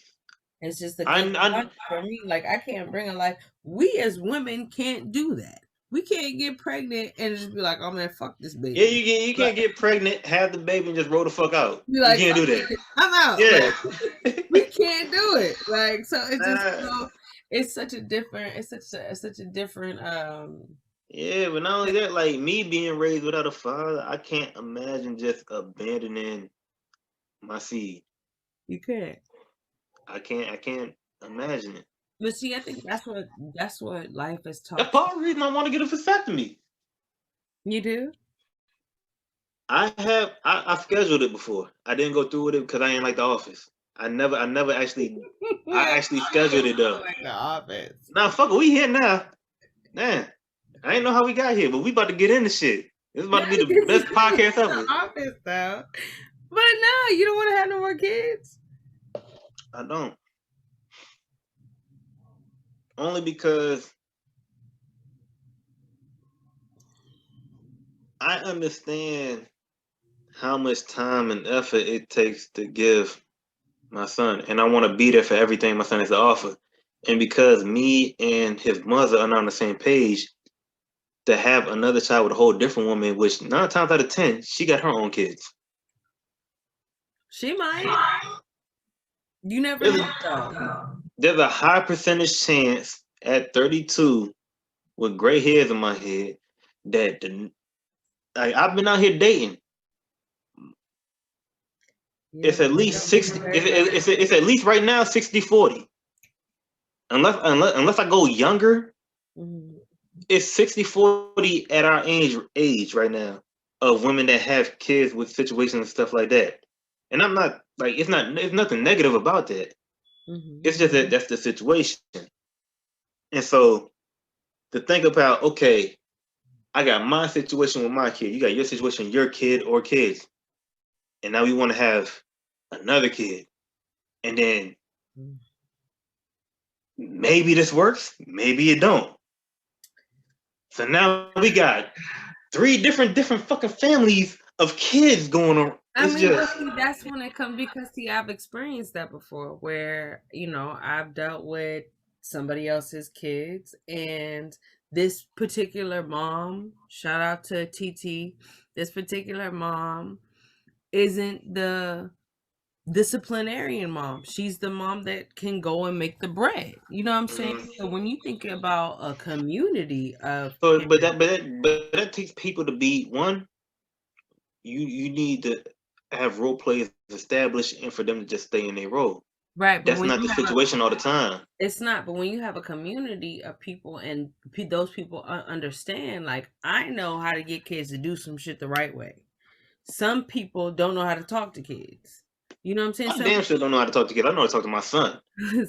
It's just a good I luck for me. Like I can't bring a life. We as women can't do that. We can't get pregnant and just be like, oh man, fuck this yeah, baby. you Like, can't get pregnant, have the baby, and just roll the fuck out. be You like, can't fuck do that. it. I'm out. Like Yeah. we can't do it. Like so it's just Nah. it's such a different it's such a different Yeah, but not only that, like me being raised without a father, I can't imagine just abandoning my seed. you can't. I can't imagine it. But see, I think that's what life has That's taught part of the reason I want to get a vasectomy. you. You do? I scheduled it before. I didn't go through with it because I ain't like The Office. I actually scheduled it though. Like The Office. Nah, fuck it, we here now. Man, I ain't know how we got here, but we about to get into shit. This is about to be the best podcast ever. The Office though. But no, you don't want to have no more kids. I don't. Only because I understand how much time and effort it takes to give my son, and I want to be there for everything my son has to offer. And because me and his mother are not on the same page, to have another child with a whole different woman, which 9 times out of 10, she got her own kids. She might. You never know though. There's a high percentage chance at 32 with gray hairs in my head that I've been out here dating. Yeah, It's at least 60. It's at least right now 60-40. Unless I go younger, it's 60-40 at our age right now of women that have kids with situations and stuff like that. And I'm not like it's nothing negative about that. It's just that that's the situation. And so to think about, okay, I got my situation with my kid, you got your situation, your kid or kids, and now we want to have another kid, and then maybe this works, maybe it don't. So now we got 3 different fucking families of kids going on. That's when it comes because I've experienced that before where, I've dealt with somebody else's kids and this particular mom, shout out to TT, this particular mom isn't the disciplinarian mom. She's the mom that can go and make the bread. You know what I'm saying? So when you think about a community of but that takes people to be one. You need to have role players established and for them to just stay in their role. Right, that's not the situation all the time. It's not, but when you have a community of people and those people understand, like, I know how to get kids to do some shit the right way. Some people don't know how to talk to kids. You know what I'm saying? I damn sure don't know how to talk to kids. I know how to talk to my son.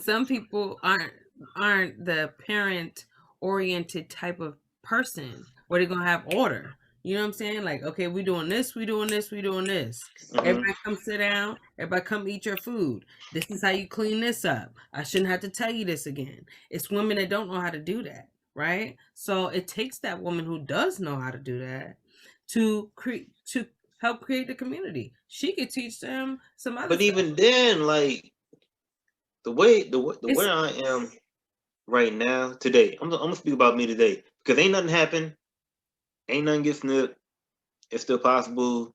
Some people aren't the parent oriented type of person where they're gonna have order. You know what I'm saying? Like, okay, we doing this, we doing this, we doing this. Everybody come sit down. Everybody come eat your food. This is how you clean this up. I shouldn't have to tell you this again. It's women that don't know how to do that, right? So it takes that woman who does know how to do that to help create the community. She could teach them some other But stuff. even then, like the way I am right now today, I'm gonna speak about me today because ain't nothing happened. Ain't nothing get snipped. It's still possible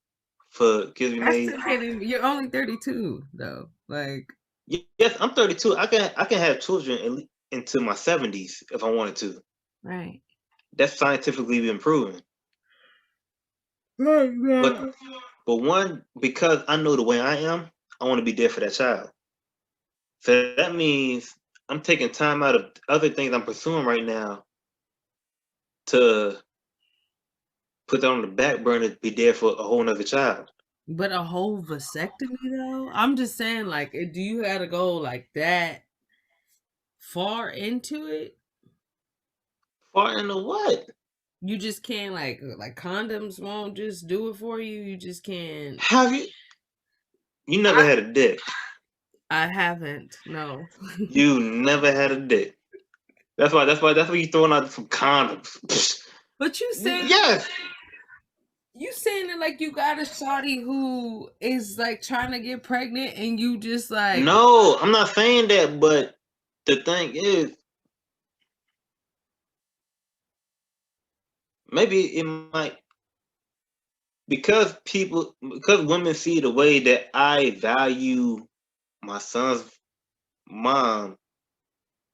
for kids to be made. You're only 32 though. Like, yes, I'm 32. I can have children into my 70s if I wanted to. Right. That's scientifically been proven. Right. But one, because I know the way I am, I want to be there for that child. So that means I'm taking time out of other things I'm pursuing right now to put that on the back burner to be there for a whole nother child. But a whole vasectomy though? I'm just saying, like, do you have to go like that far into it? Far into what? You just can't like condoms won't just do it for you. You just can't. Have you? You never had a dick. I haven't. No. You never had a dick. That's why you throwing out some condoms. But you saying yes. You saying it like you got a shawty who is like trying to get pregnant and you just like. No, I'm not saying that, but the thing is, maybe it might because women see the way that I value my son's mom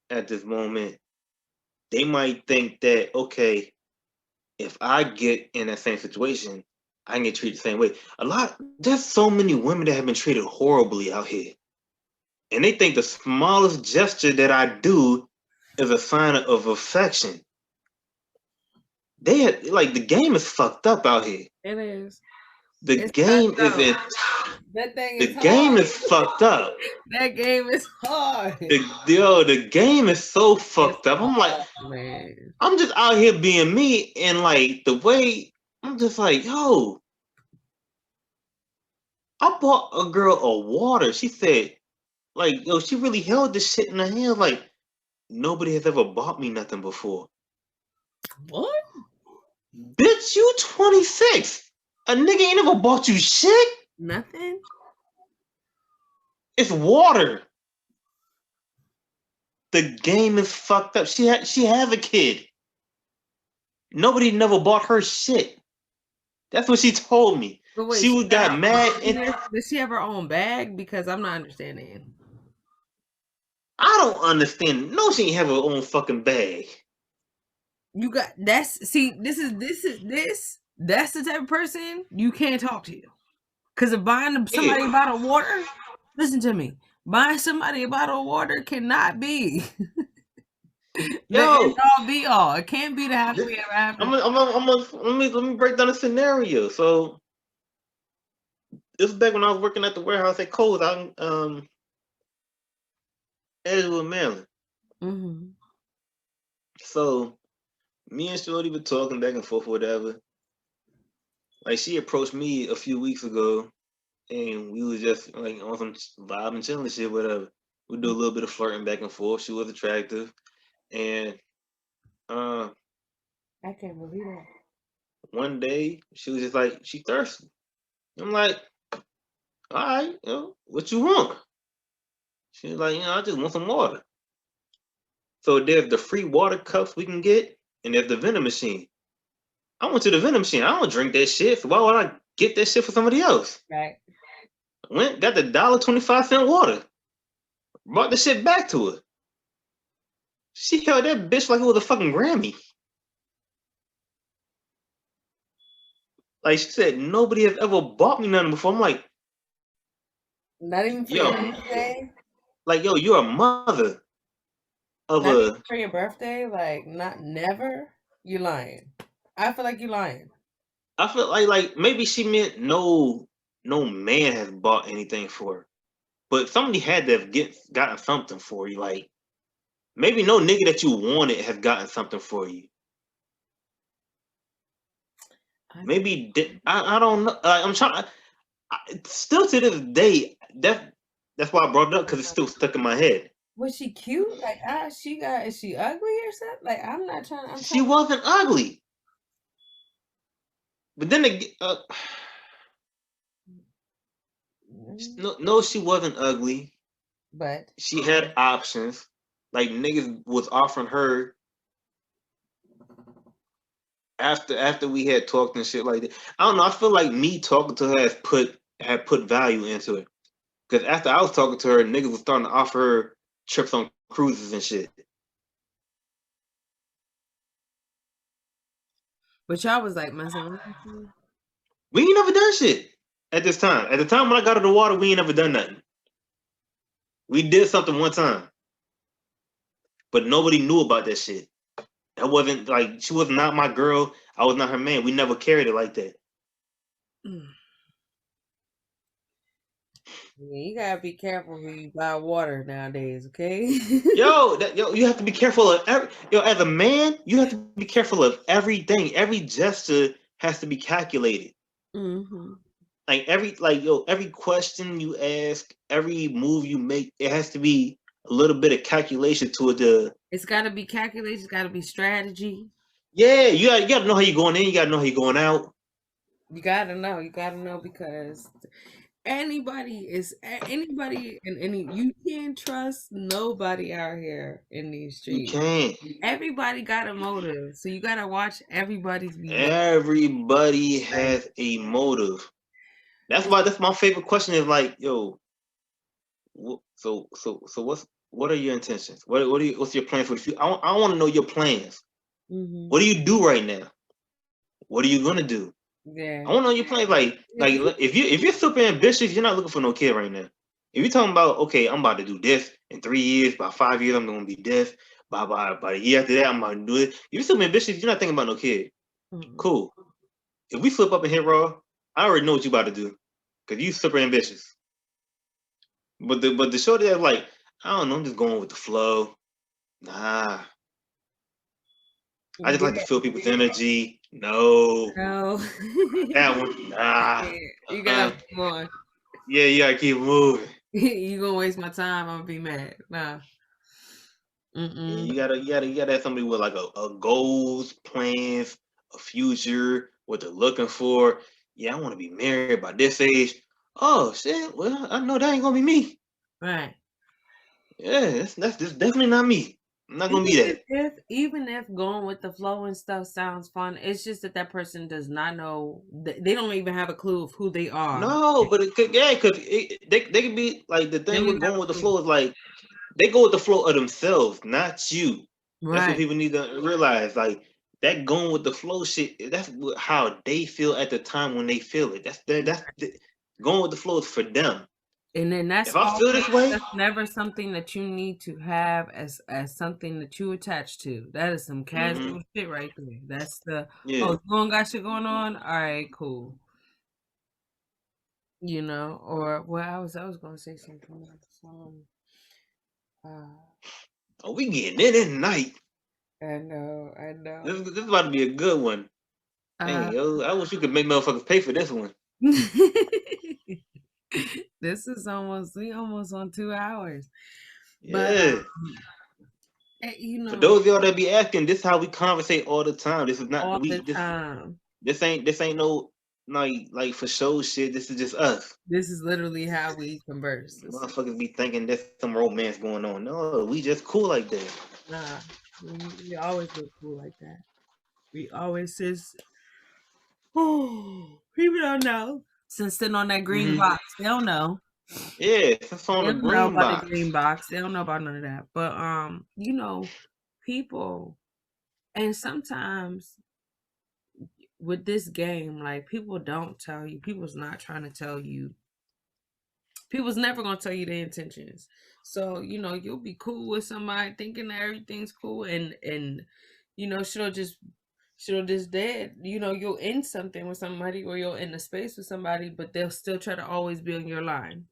at this moment, they might think that, okay, if I get in that same situation, I can get treated the same way. There's so many women that have been treated horribly out here. And they think the smallest gesture that I do is a sign of affection. The game is fucked up out here. It is. The It's game is cutthroat. in, That thing the is game hard. is fucked up. That game is hard. The game is so It's fucked up. I'm like, hard, man. I'm just out here being me, and like the way I'm just like, yo, I bought a girl a water. She said, like, yo, she really held this shit in her hand. Like, nobody has ever bought me nothing before. What? Bitch, you 26. A nigga ain't never bought you shit. Nothing? It's water. The game is fucked up. She has a kid. Nobody never bought her shit. That's what she told me. But wait, She she would got her got own mad and business? Does she have her own bag? Because I'm not understanding. I don't understand. No, she ain't have her own fucking bag. You got that's see, that's the type of person you can't talk to. Because of buying somebody a Yeah. bottle of water, listen to me. Buying somebody a bottle of water cannot be the end Yo, all be all. It can't be the this, happily ever after. let me break down a scenario. So this was back when I was working at the warehouse at Kohl's out in Edgewood, Maryland. Mm-hmm. So me and Shorty were talking back and forth, or whatever. Like she approached me a few weeks ago, and we was just like on some vibe and chilling shit, whatever. We do a little bit of flirting back and forth. She was attractive, and uh, I can't believe that. one day she was just like she thirsty. I'm like, all right, what you want? She was like, I just want some water. So there's the free water cups we can get, and there's the vending machine. I went to the vending machine. I don't drink that shit. So why would I get that shit for somebody else? Right. Went got the $1.25 water. Brought the shit back to her. She held that bitch like it was a fucking Grammy. Like she said, nobody has ever bought me nothing before. I'm like, Not even for yo, your birthday. like yo, you're a mother of Not even a. for your birthday. Like not never. You lying. I feel like you lying. I feel like maybe she meant no man has bought anything for her, but somebody had to have gotten something for you. Like maybe no nigga that you wanted has gotten something for you. Maybe I don't know. I'm trying. Still to this day, that's why I brought it up because it's still stuck in my head. Was she cute? Like, is she ugly or something? Like, I'm She trying. wasn't ugly, but then no, she wasn't ugly. But She had options. Like niggas was offering her after we had talked and shit like that. I don't know. I feel like me talking to her had put value into it. Because after I was talking to her, niggas was starting to offer her trips on cruises and shit. y'all was like messing around. We ain't never done shit at this time. At the time when I got her the water, we ain't never done nothing. We did something one time, but nobody knew about that shit. That wasn't like she was not my girl. I was not her man. We never carried it like that. Mm. Yeah, you gotta be careful who you buy water nowadays, okay? Yo, you have to be careful of as a man, you have to be careful of everything. Every gesture has to be calculated. Mm-hmm. Like every question you ask, every move you make, it has to be a little bit of calculation to it. It's gotta be calculated. It's gotta be strategy. Yeah, you gotta know how you're going in. You gotta know how you're going out. You gotta know. You gotta know because anybody and any you can't trust nobody out here in these You streets. can't. Everybody got a motive, so you gotta watch everybody's behavior. Everybody Like, has a motive. That's why that's my favorite question is like, yo, so what are your intentions? What's your plan for the future? I want to know your plans. mm-hmm. What do you do right now? What are you gonna do? Yeah. I want to know your plans. Like if you're super ambitious, you're not looking for no kid right now. If you're talking about okay, I'm about to do this in 3 years, by 5 years, I'm gonna be this. By a year after that, I'm about to do it. If you're super ambitious, you're not thinking about no kid. Mm-hmm. Cool. If we flip up and hit raw, I already know what you about to do, cause you super ambitious. But the shorty that's like, I don't know, I'm just going with the flow. Nah, I just like to Yeah, feel people's energy. No, no. that one. Nah. Yeah, you Uh-uh. gotta move on. Yeah, you gotta keep moving. You gonna waste my time, I'm gonna be mad. Nah. Yeah, Mm-mm. you gotta have somebody with like a goals, plans, a future, what they're looking for. Yeah, I want to be married by this age. Oh shit! Well, I know that ain't gonna be me. Right. Yeah, that's just definitely not me. I'm not gonna be that. Even if going with the flow and stuff sounds fun, it's just that that person does not know. They don't even have a clue of who they are. No, but it could, yeah, because they could be like the They thing don't with even have going with a the clue. flow is like they go with the flow of themselves, not you. That's what Right. people need to realize. Like that going with the flow shit. That's how they feel at the time when they feel it. Going with the flow is for them. And then If I feel this way, that's never something that you need to have as something that you attach to. That is some hmm casual shit right there. That's the yeah. oh, you don't got shit going on? All right, cool. You know, or well, I was gonna say something else. Uh, Oh, we getting it in tonight. I know, I This, know. this is about to be a good one. Dang, Uh, yo, I wish you could make motherfuckers pay for this one. this is we almost on 2 hours, but Yeah. you For know, those of y'all that be asking, this is how we conversate all the time. This is not all the we time. this ain't no like for show shit. This is just us. This is literally how we converse. Motherfuckers be thinking there's some romance going on. No, we just cool like that. Nah, we always look cool like that. We always just, oh, people don't know. Since sitting on that green hmm box, they don't know. Yeah, it's on They the don't know green about the box. green box. They don't know about none of that. But people, and sometimes with this game, like people don't tell you. People's not trying to tell you. People's never gonna tell you their intentions. So you'll be cool with somebody thinking that everything's cool, and she'll just dead. You'll end something with somebody, or you'll end a space with somebody, but they'll still try to always be on your line.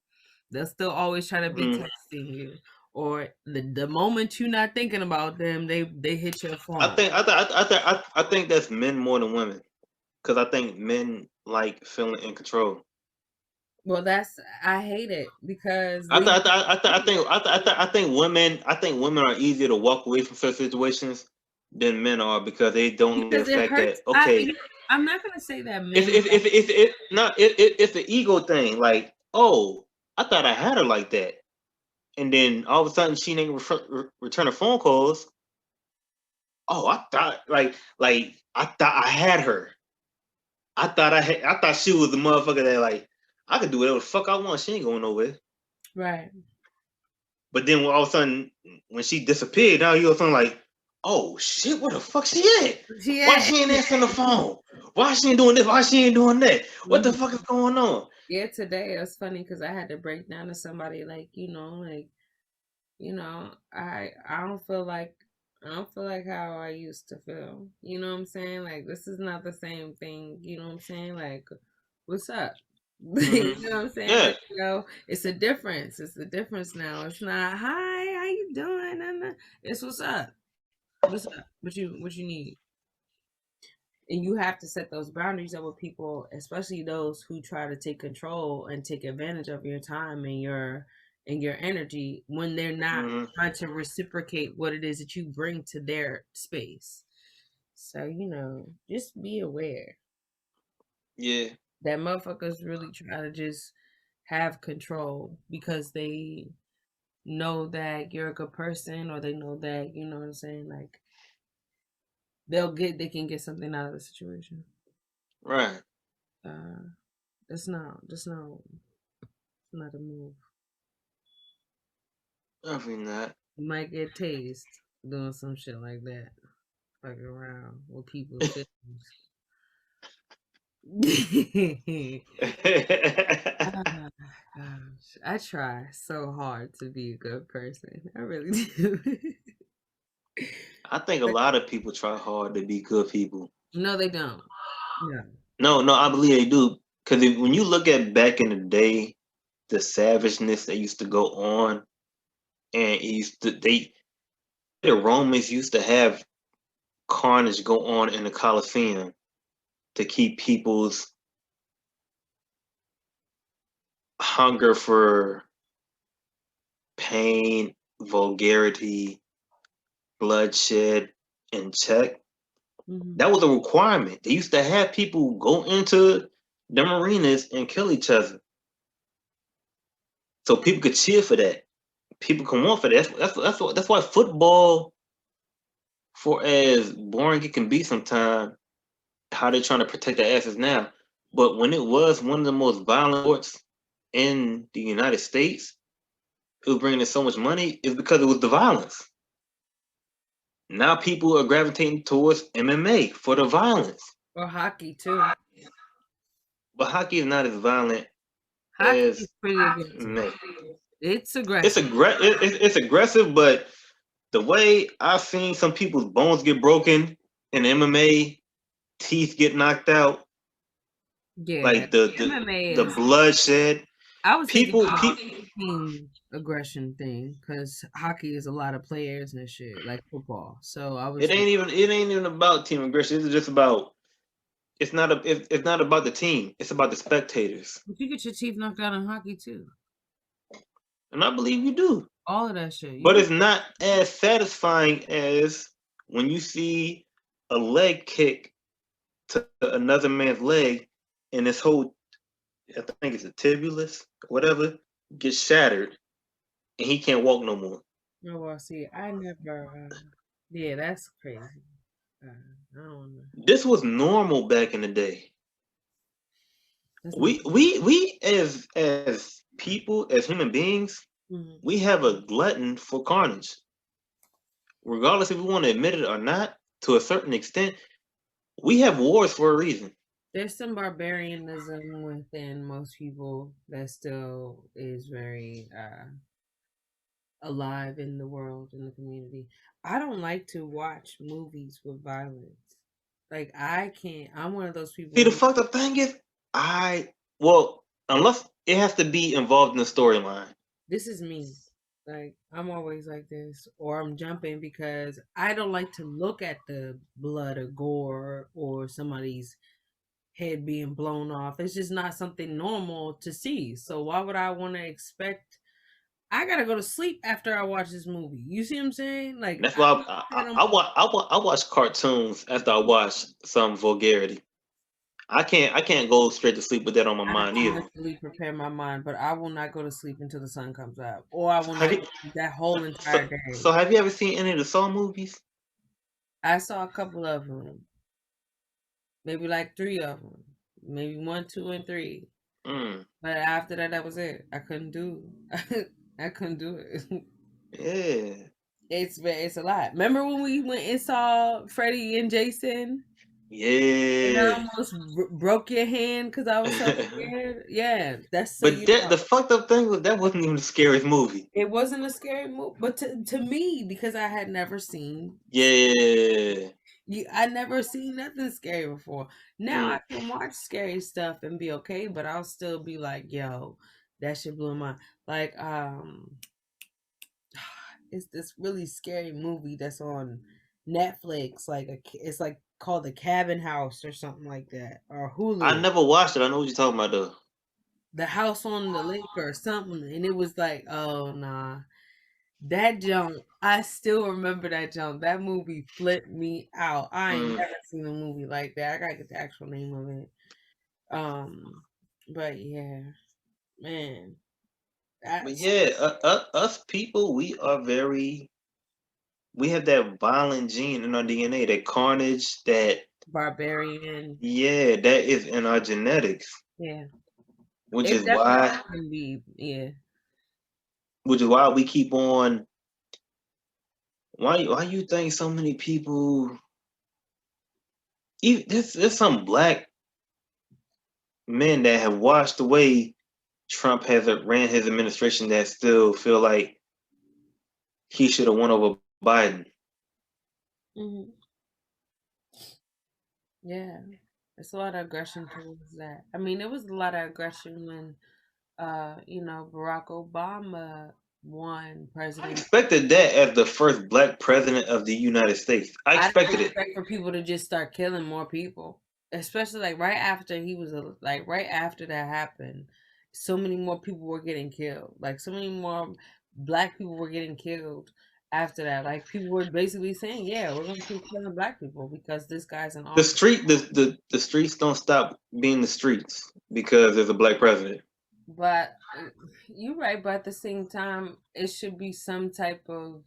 They'll still always try to be hmm texting you, or the moment you're not thinking about them, they hit your I phone. think I, th- I, th- I think that's men more than women because I think men like feeling in control. Well, I hate it because I th- I, th- I, th- I think I, th- I, th- I think women are easier to walk away from certain situations than men are because they don't let the because it fact that hurts. okay, I'm not gonna say that it's men. it's it's it's, it's not it's the ego thing. Like, oh, I thought I had her like that, and then all of a sudden she ain't returning phone calls. Oh, I thought I thought I had her. I thought she was the motherfucker that like I could do whatever the fuck I want. She ain't going nowhere. Right. But then all of a sudden when she disappeared, now you're something like, oh shit, where the fuck she at? Why Yeah. she ain't answering the phone? Why she ain't doing this? Why she ain't doing that? What the Mhm. fuck is going on? Yeah, today it was funny because I had to break down to somebody like, I don't feel like how I used to feel. You know what I'm saying? Like this is not the same thing. You know what I'm saying? Like, what's up? You hmm know what I'm saying? Yeah, But it's a difference. It's a difference now. It's not hi, how you doing? It's what's up. What's up? What you need? And you have to set those boundaries up with people, especially those who try to take control and take advantage of your time and your energy when they're not hmm trying to reciprocate what it is that you bring to their space. So just be aware yeah, that motherfuckers really try to just have control because they know that you're a good person, or they know that, you know what I'm saying, like they can get something out of the situation. right. uh that's not a move. Definitely not. You might get tased doing some shit like that, fucking around with people's feelings. Ah, gosh, I try so hard to be a good person. I really do. I think a But lot of people try hard to be good people. no, they don't. No. No, I believe they do. Because when you look at back in the day, the savageness that used to go on, and the Romans used to have carnage go on in the Colosseum to keep people's hunger for pain, vulgarity, bloodshed in check. Hmm. That was a requirement. They used to have people go into the arenas and kill each other, so people could cheer for that. People can want for that. That's why football, for as boring it can be sometimes, how they're trying to protect their asses now. But when it was one of the most violent sports in the United States, it was bringing in so much money, is because it was the violence. Now people are gravitating towards MMA for the violence. Or hockey too. But hockey is not as violent Hockey is as pretty aggressive. MMA. It's It's aggressive. it's aggressive, but the way I've seen some people's bones get broken in MMA, teeth get knocked out, Yeah, like MMA the is. bloodshed. I was thinking People, more people, team aggression thing because hockey is a lot of players and shit like football. So I was thinking, it ain't even about team aggression. It's just about it's not about the team. It's about the spectators, but you get your teeth knocked out in hockey too. and I believe you do. All of that shit. But You it's not as satisfying as when you see a leg kick to another man's leg, and this whole, I think it's a tibulus, whatever, gets shattered, and he can't walk no more. know, well, see, I never. Yeah, that's crazy. I don't know. This was normal back in the day. That's not. We as people, as human beings, Mhm. we have a glutton for carnage. Regardless if we want to admit it or not, to a certain extent, we have wars for a reason. There's some barbarianism within most people that still is very alive in the world, in the community. I don't like to watch movies with violence. Like I can't. I'm one of those See, people the who. fucked up thing is, well, unless it has to be involved in the storyline. This is me. Like I'm always like this, or I'm jumping because I don't like to look at the blood or gore or somebody's head being blown off. It's just not something normal to see. So why would I want to expect? I gotta go to sleep after I watch this movie. You see what I'm saying? Like That's I'm why not saying I'm I watch cartoons after I watch some vulgarity. I can't go straight to sleep with that on my I have mind to either. mentally prepare my mind, but I will not go to sleep until the sun comes up, or I will Have not you go to sleep that whole entire so, day. so have you ever seen any of the Saw movies? I saw a couple of them, maybe like three of them, maybe one, two, and three. Mm, But after that, that was it. I couldn't do. I couldn't do it. yeah, It's a lot. Remember when we went and saw Freddie and Jason, and I yeah. almost broke your hand because I was so scared? Yeah, that's so But you that know. the fucked up thing was that wasn't even the scariest movie. It wasn't a scary movie, but to me, because I had never seen Yeah. I never seen nothing scary before. Now I Mm. can watch scary stuff and be okay, but I'll still be like, yo, that shit blew my like it's this really scary movie that's on Netflix, like it's like called The Cabin House or something like that, or I Hulu. never watched it. I know what you're talking about though. The House on the Lake or something, and it was like, oh nah, that jump. I still remember that jump. That movie flipped me out. I ain't Mm. never seen a movie like that. I gotta get the actual name of it. Um, but yeah, man, But that's yeah, us people, we have that violent gene in our DNA, that carnage, that barbarian. yeah, that is in our genetics, Yeah, which it is definitely why can be. Yeah, we keep on. Why you think so many people? Even, there's some black men that have washed away Trump has ran his administration that still feel like he should have won over Biden. hmm yeah. It's a lot of aggression towards that. I mean, there was a lot of aggression when, Barack Obama won I president. expected that as the first black president of the United States. I I didn't expected it. expect for people to just start killing more people, especially like right after like right after that happened. So many more people were getting killed. Like so many more black people were getting killed after that. Like people were basically saying, "Yeah, we're gonna keep killing black people because this guy's in The office." street, the streets don't stop being the streets because there's a black president. But you're right. But at the same time, it should be some type of.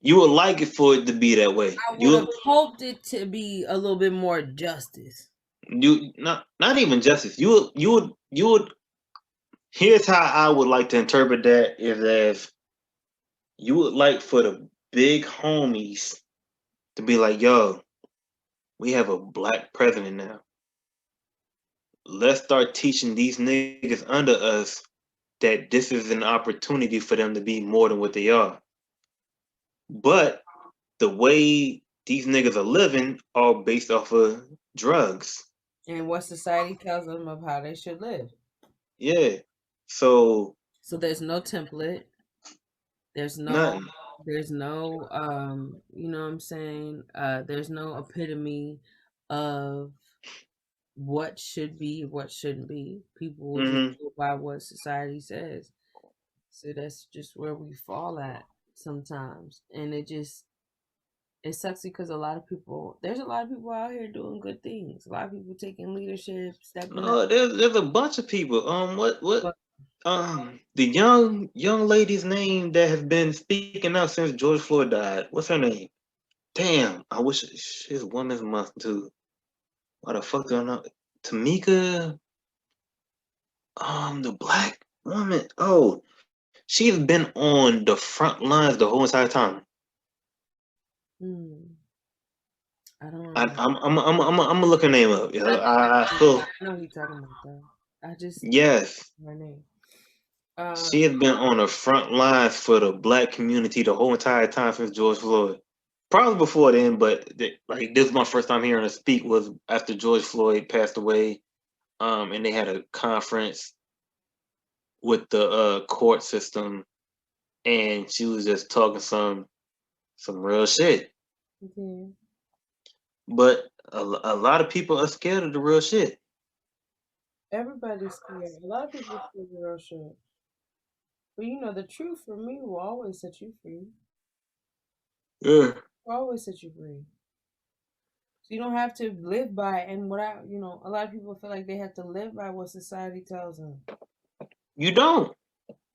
You would like it for it to be that way. I would have hoped it to be a little bit more justice. You not even justice. You would. Here's how I would like to interpret that: is as you would like for the big homies to be like, "Yo, we have a black president now. Let's start teaching these niggas under us that this is an opportunity for them to be more than what they are." But the way these niggas are living are based off of drugs. And what society tells them of how they should live. Yeah. So So there's no template. There's no nothing. there's no you know what I'm saying? There's no epitome of what should be, what shouldn't be. People will just Hmm. go by what society says. So that's just where we fall at sometimes. And it sucks because there's a lot of people out here doing good things. A lot of people taking leadership, stepping up. No, there's a bunch of people. What But the young lady's name that has been speaking out since George Floyd died. What's her name? Damn, I wish she's Women's Month too. Why the fuck do I know? Tamika, the black woman. Oh, she's been on the front lines the whole entire time. hmm, I don't I, remember. I'm gonna look her name up. I Yeah, think I I know, feel I know who you're talking about though. I just yes. her name. Uh, She has been on the front lines for the black community the whole entire time since George Floyd. Probably before then, but like this is my first time hearing her speak was after George Floyd passed away. And they had a conference with the court system, and she was just talking some real shit. yeah, But a lot of people are scared of the real shit. everybody's scared. A lot of people scared of real shit. But the truth for me will always set you free. Yeah. Will always set you free. So you don't have to live by and a lot of people feel like they have to live by what society tells them. You don't.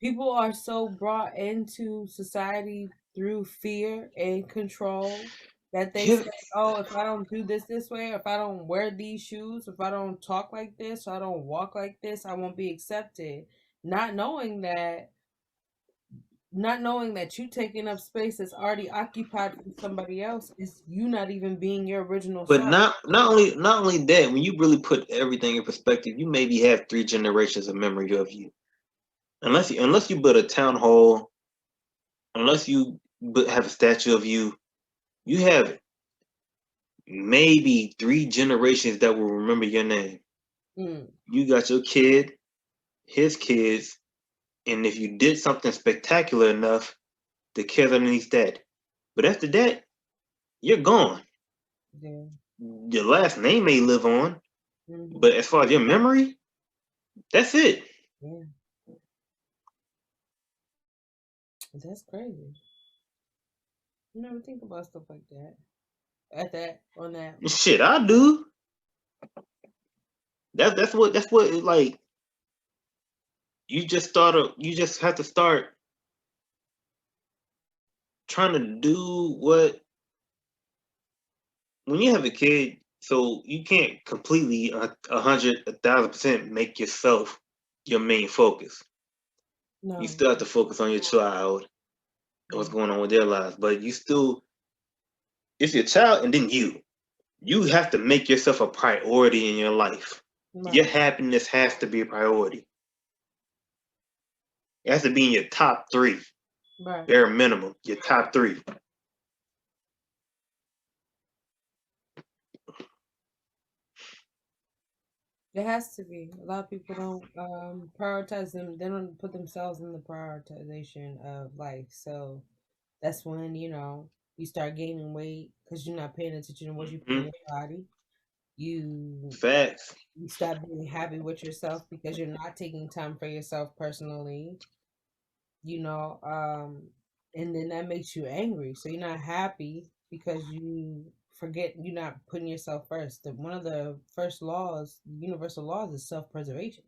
People are so brought into society through fear and control that they Here, say, "Oh, if I don't do this way, if I don't wear these shoes, if I don't talk like this, or I don't walk like this, I won't be accepted." Not knowing that, not knowing that you taking up space that's already occupied for somebody else is you not even being your original but self. not only that, when you really put everything in perspective, you maybe have 3 generations of memory of you. Unless you build a town hall, unless you have a statue of you, you have maybe 3 generations that will remember your name. Mm, You got your kid, his kids, and if you did something spectacular enough, the kids underneath that. But after that, you're gone. yeah. Your last name may live on, Hmm. but as far as your memory, that's it. Yeah. That's crazy. You never think about stuff like that. At that on that. Shit, I do. That's what like you just have to start trying to do what when you have a kid, so you can't completely 1,000% make yourself your main focus. You No. still have to focus on your child and what's Yeah. going on with their lives, but you still it's your child and then you have to make yourself a priority in your life. Your Right. happiness has to be a priority. It has to be in your top three, Right. bare minimum. Your top three. It has to be. A lot of people don't prioritize them. They don't put themselves in the prioritization of life. So that's when you start gaining weight because you're not paying attention to what you put in Hmm. your body. You Facts. you stop being happy with yourself because you're not taking time for yourself personally. You know, and then that makes you angry. So you're not happy because you forget you're not putting yourself first. One of the first laws, universal laws, is self-preservation.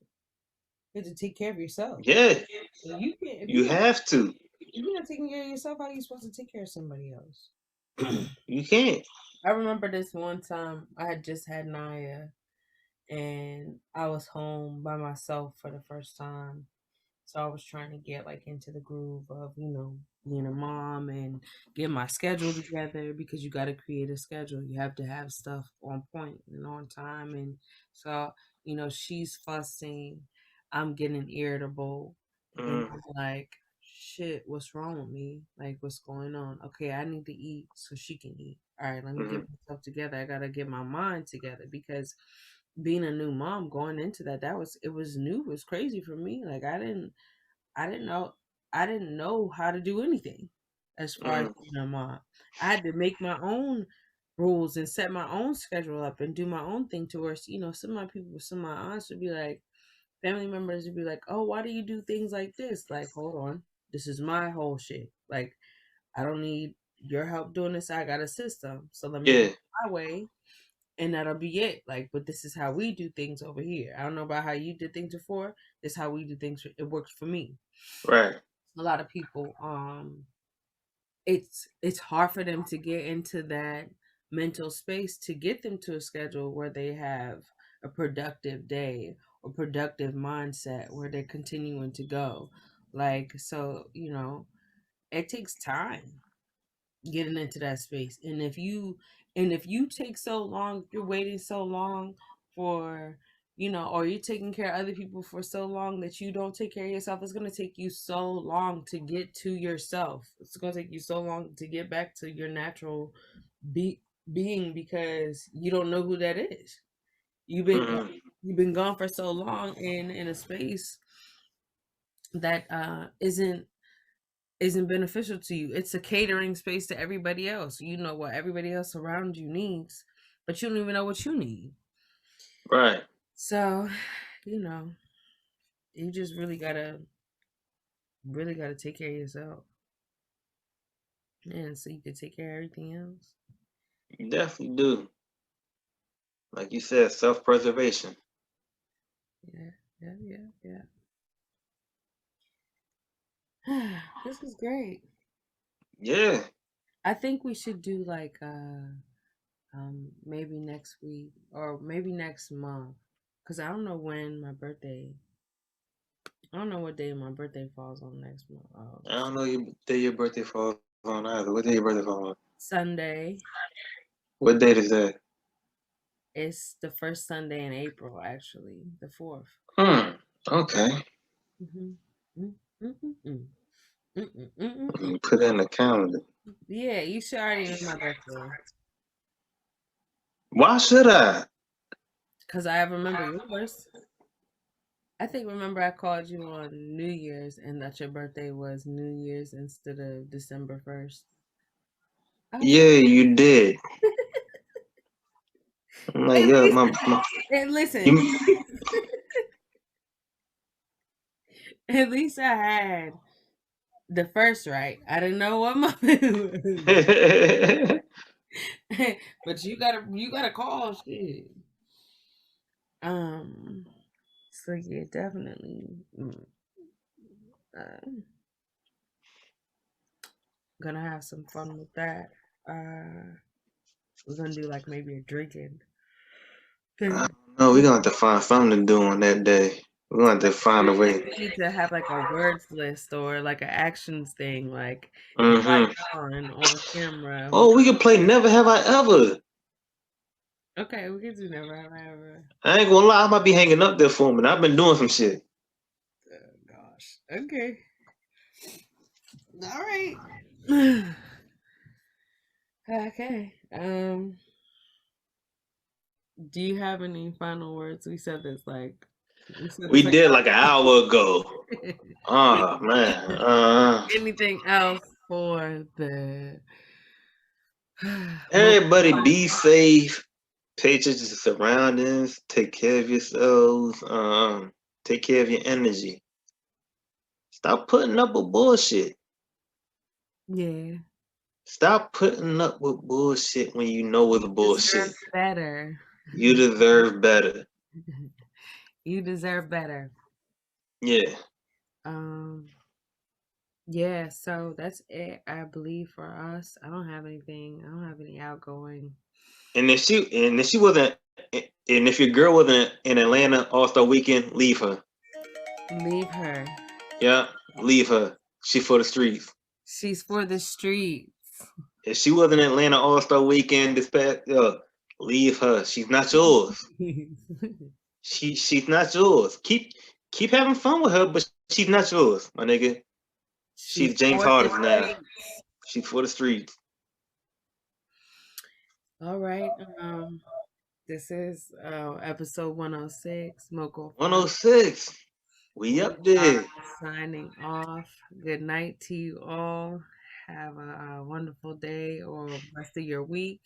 You have to take care of yourself. Yeah, You can if you you're not have to. if you're not taking care of yourself, how are you supposed to take care of somebody else? You can't. I remember this one time I had just had Naya and I was home by myself for the first time. So I was trying to get like into the groove of, being a mom and get my schedule together because you got to create a schedule. You have to have stuff on point and on time. And so, she's fussing, I'm getting irritable, and Mm-hmm. I'm like, shit, what's wrong with me? Like, what's going on? Okay, I need to eat so she can eat. All right, let me get myself together. I got to get my mind together because being a new mom going into it was new, it was crazy for me. Like I didn't know I didn't know how to do anything as far as Mm-hmm. being a mom. I had to make my own rules and set my own schedule up and do my own thing to where, some of my people, some of my aunts would be like, family members would be like, oh, why do you do things like this? Like, hold on. This is my whole shit. Like, I don't need your help doing this. I got a system. So let me do Yeah. it my way and that'll be it. Like, but this is how we do things over here. I don't know about how you did things before. This is how we do things. It works for me. Right. A lot of people, it's hard for them to get into that mental space to get them to a schedule where they have a productive day or productive mindset where they're continuing to go. Like, so, it takes time getting into that space. And if you take so long, you're waiting so long for, or you're taking care of other people for so long that you don't take care of yourself, it's going to take you so long to get to yourself. It's going to take you so long to get back to your natural be- being because you don't know who that is. You've been Mm-hmm. you've been gone for so long in a space that isn't beneficial to you. It's a catering space to everybody else. You know what everybody else around you needs, but you don't even know what you need. Right. So, you know, you just really gotta take care of yourself. And so you can take care of everything else. You definitely do. Like you said, self-preservation. Yeah, yeah, yeah, yeah. This is great. Yeah. I think we should do like maybe next week or maybe next month. Cause I don't know what day my birthday falls on next month. I don't know your day your birthday falls on either. What day your birthday falls on? Sunday. What date is that? It's the first Sunday in April, actually, the 4th. Hmm. Okay. Mm-hmm. Mm-hmm. Mm-mm. Put it in the calendar. Yeah, you should already know my birthday. Why should I? Because I remember yours. Remember I called you on New Year's and that your birthday was New Year's instead of December 1st. I was like, Yeah, you did. I'm like, at yo, least, my and listen, you. at least I had the first right. I didn't know what my but you gotta call shit. Um. So yeah, definitely. Gonna have some fun with that. We're gonna do like maybe a drinking thing. No, we're gonna have to find something to do on that day. We're gonna have to find a Like way. we need to have like a words list or like an actions thing. Like if I Mm-hmm. yawn on camera, Oh, we can play Never Have I Ever. okay, we can do never have I ever. I ain't gonna lie, I might be hanging up there for a minute. I've been doing some shit. Oh, gosh. Okay. All right. Okay. Do you have any final words? We said We this like did like an hour ago. Oh man. anything else for the Everybody be safe. Pay attention to surroundings. Take care of yourselves. Take care of your energy. Stop putting up with bullshit. Yeah. Stop putting up with bullshit when you know it's bullshit. Deserve better. You deserve better. You deserve better. Yeah. Um yeah, so that's it, I believe, for us. I don't have anything. I don't have any outgoing. And if she wasn't and if your girl wasn't in Atlanta All-Star weekend, leave her. Leave her. Yeah, leave her. She for the streets. She's for the streets. If she wasn't in Atlanta All-Star weekend this past, leave her. She's not yours. She's not yours. Keep having fun with her, but she's not yours, my nigga. She's She's James for the Harden now. streets. She's for the streets. All right. This is episode 106, MoCo 5. 106. We We up are there. signing off. Good night to you all. Have a wonderful day or rest of your week.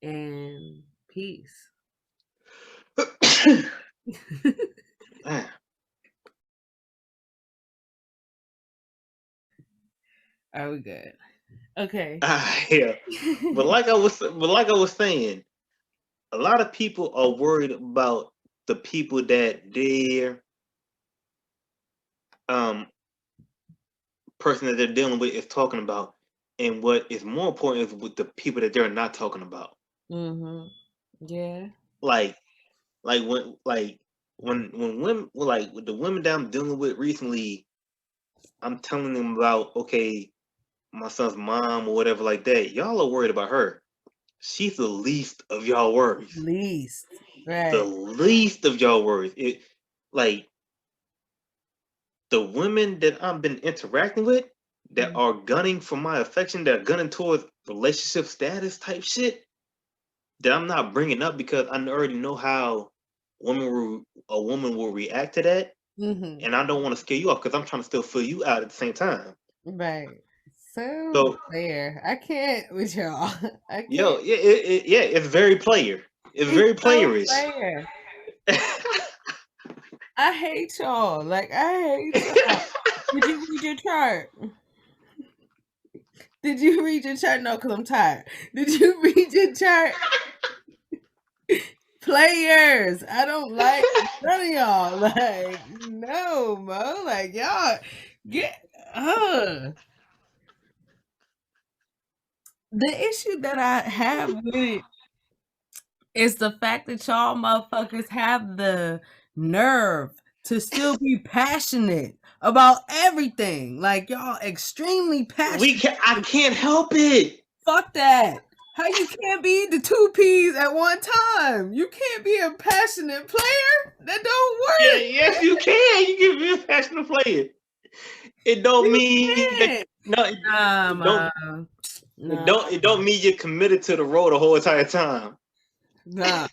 And peace. Man. Are we good? Okay. Yeah. But like I was saying, a lot of people are worried about the people that their um person that they're dealing with is talking about, and what is more important is with the people that they're not talking about. Yeah. Like when women like with the women that I'm dealing with recently, I'm telling them about, okay, my son's mom or whatever like that. Y'all are worried about her. She's the least of y'all worries. Least. The Right. least of y'all worries. It like the women that I've been interacting with that Mm. are gunning for my affection, that are gunning towards relationship status type shit, that I'm not bringing up because I already know how a woman will react to that, Mm-hmm. and I don't want to scare you off because I'm trying to still fill you out at the same time. Right. So So, there. I can't with y'all. I yo, can't. yeah, it's very player. It's It's very so playerish. fair. I hate y'all. Like I hate y'all. Did you read your chart? Did you read your chart? No, because I'm tired. Did you read your chart? Players. I don't like none of y'all. Like, no, Mo. Like y'all get the issue that I have with it is the fact that y'all motherfuckers have the nerve to still be passionate about everything. Like y'all extremely passionate. I can't help it. Fuck that. How you can't be the two P's at one time? You can't be a passionate player. That don't Yeah, work. yes, you can. You can be a passionate player. It don't You mean that can't. no. Nah, nah, It don't mean you're committed to the role the whole entire time. nah.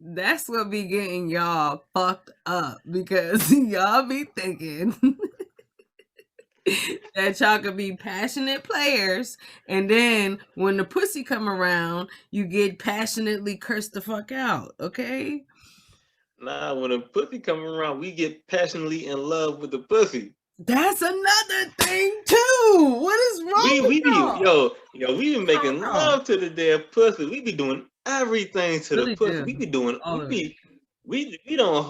That's what be getting y'all fucked up because y'all be thinking that y'all could be passionate players, and then when the pussy come around, you get passionately cursed the fuck out. Okay, Nah, when a pussy come around, we get passionately in love with the pussy. that's another thing too. What is wrong with We be y'all? we be What's making wrong with y'all? love to the damn pussy. We be doing everything to the Really pussy. do We be doing all of it. we don't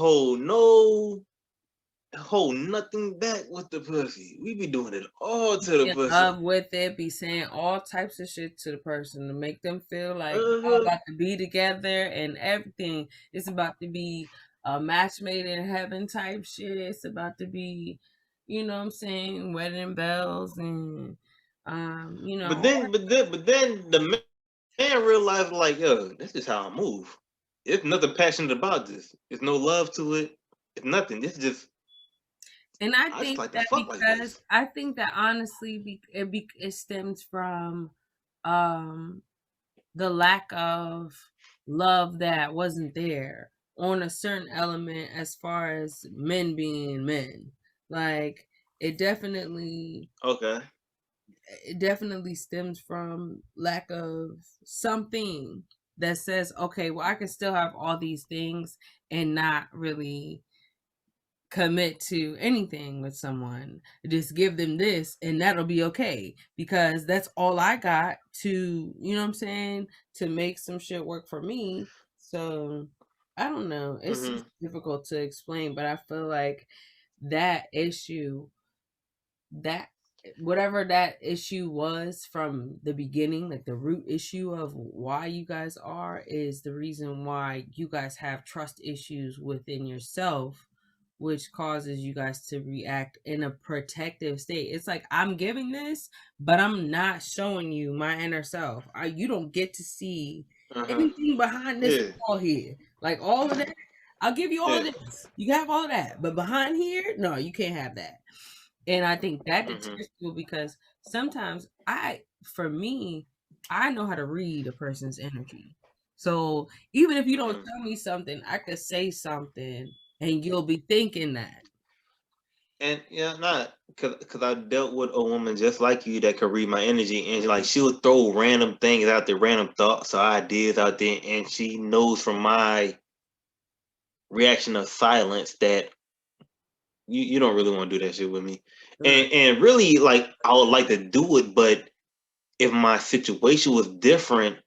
hold nothing back with the pussy. We be doing it all to the Be in pussy. love with it, be saying all types of shit to the person to make them feel like y'all Uh-huh. about to be together and everything. It's about to be a match made in heaven type shit. It's about to be, you know what I'm saying, wedding bells and But then the man realized, like, yo, this is how I move. There's nothing passionate about this. There's no love to it. It's nothing. It's just And I I just think like to that fuck like because this. I think that honestly, it stems from um the lack of love that wasn't there on a certain element as far as men being men. Like it definitely Okay. it definitely stems from lack of something that says, okay, well, I can still have all these things and not really commit to anything with someone. Just give them this and that'll be okay because that's all I got to, you know what I'm saying, to make some shit work for me. So I don't know. It's Mm-hmm. just difficult to explain, but I feel like that issue, that whatever that issue was from the beginning, like the root issue of why you guys are, is the reason why you guys have trust issues within yourself, which causes you guys to react in a protective state. It's like I'm giving this, but I'm not showing you my inner self. You don't get to see Uh-huh. anything behind this Yeah. wall here. Like all of that, I'll give you all of Yeah. this. You have all of that, but behind here, no, you can't have that. And I think that Mm-hmm. deters people because sometimes for me, I know how to read a person's energy. So even if you don't Mm-hmm. tell me something, I could say something and you'll be thinking that. And yeah, not because I dealt with a woman just like you that could read my energy, and like she would throw random things out there, random thoughts or ideas out there, and she knows from my reaction of silence that you don't really want to do that shit with me. Right. And really, like I would like to do it, but if my situation was different,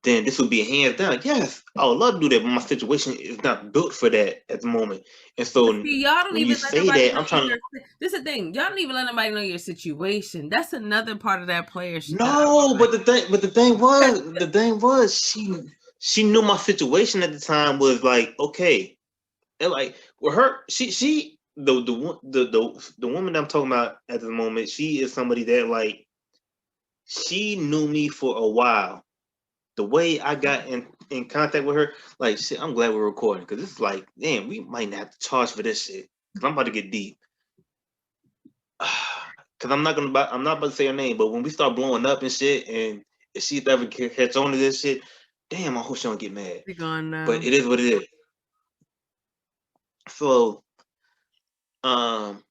then this would be a hands down. Yes, I would love to do that, but my situation is not built for that at the moment. And But so see, y'all don't when you even let say nobody that, know I'm trying to. your. This is the thing. Y'all don't even let nobody know your situation. That's another part of that player shit that I No, don't like. but the thing was, she knew my situation at the time was like okay, and like with her, she the woman that I'm talking about at the moment, she is somebody that like she knew me for a while. The way I got in contact with her, like shit, I'm glad we're recording because it's like, damn, we might have to charge for this shit because I'm about to get deep. Because I'm not about to say her name, but when we start blowing up and shit, and if she ever catch on to this shit, damn, I hope she don't get mad. You're going But now. it is what it is. So, um,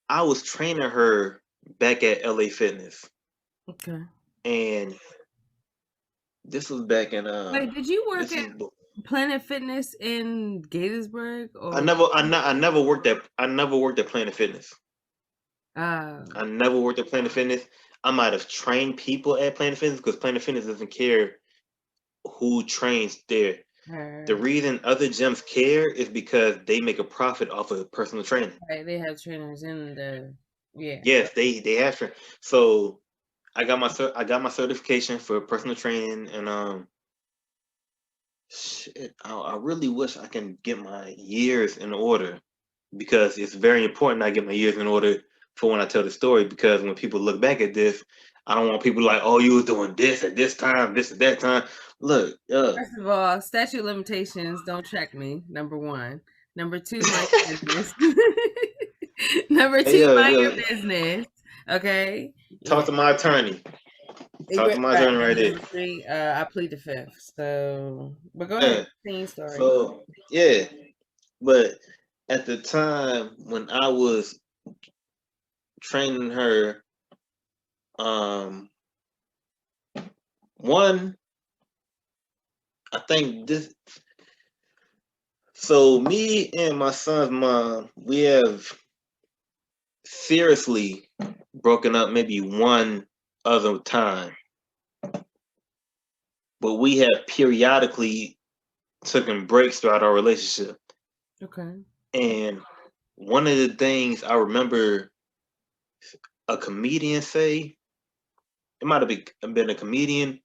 I was training her back at LA Fitness, Okay. and this was back in Wait, did you work this at was Planet Fitness in Gaithersburg or? I never worked at Planet Fitness. Uh, I never worked at Planet Fitness. I might have trained people at Planet Fitness because Planet Fitness doesn't care who trains there. The right. reason other gyms care is because they make a profit off of personal training. Right, they have trainers in the yeah. Yes, they have to. So I got my certification for personal training, and shit, I really wish I can get my years in order because it's very important I get my years in order for when I tell the story. Because when people look back at this, I don't want people like, oh, you was doing this at this time, this at that time. Look, First of all, statute of limitations don't check me. Number one. Number two, mind your business. Number hey, two, mind your business. Okay. talk Yeah. to my attorney. Talk to my Right. attorney right And there. number three, I plead the fifth. So, but go ahead. Yeah. Same story. So yeah, but at the time when I was training her, um, one, I think this. So me and my son's mom, we have seriously broken up maybe one other time, but we have periodically taken breaks throughout our relationship. Okay. And one of the things I remember a comedian say, it might have been a comedian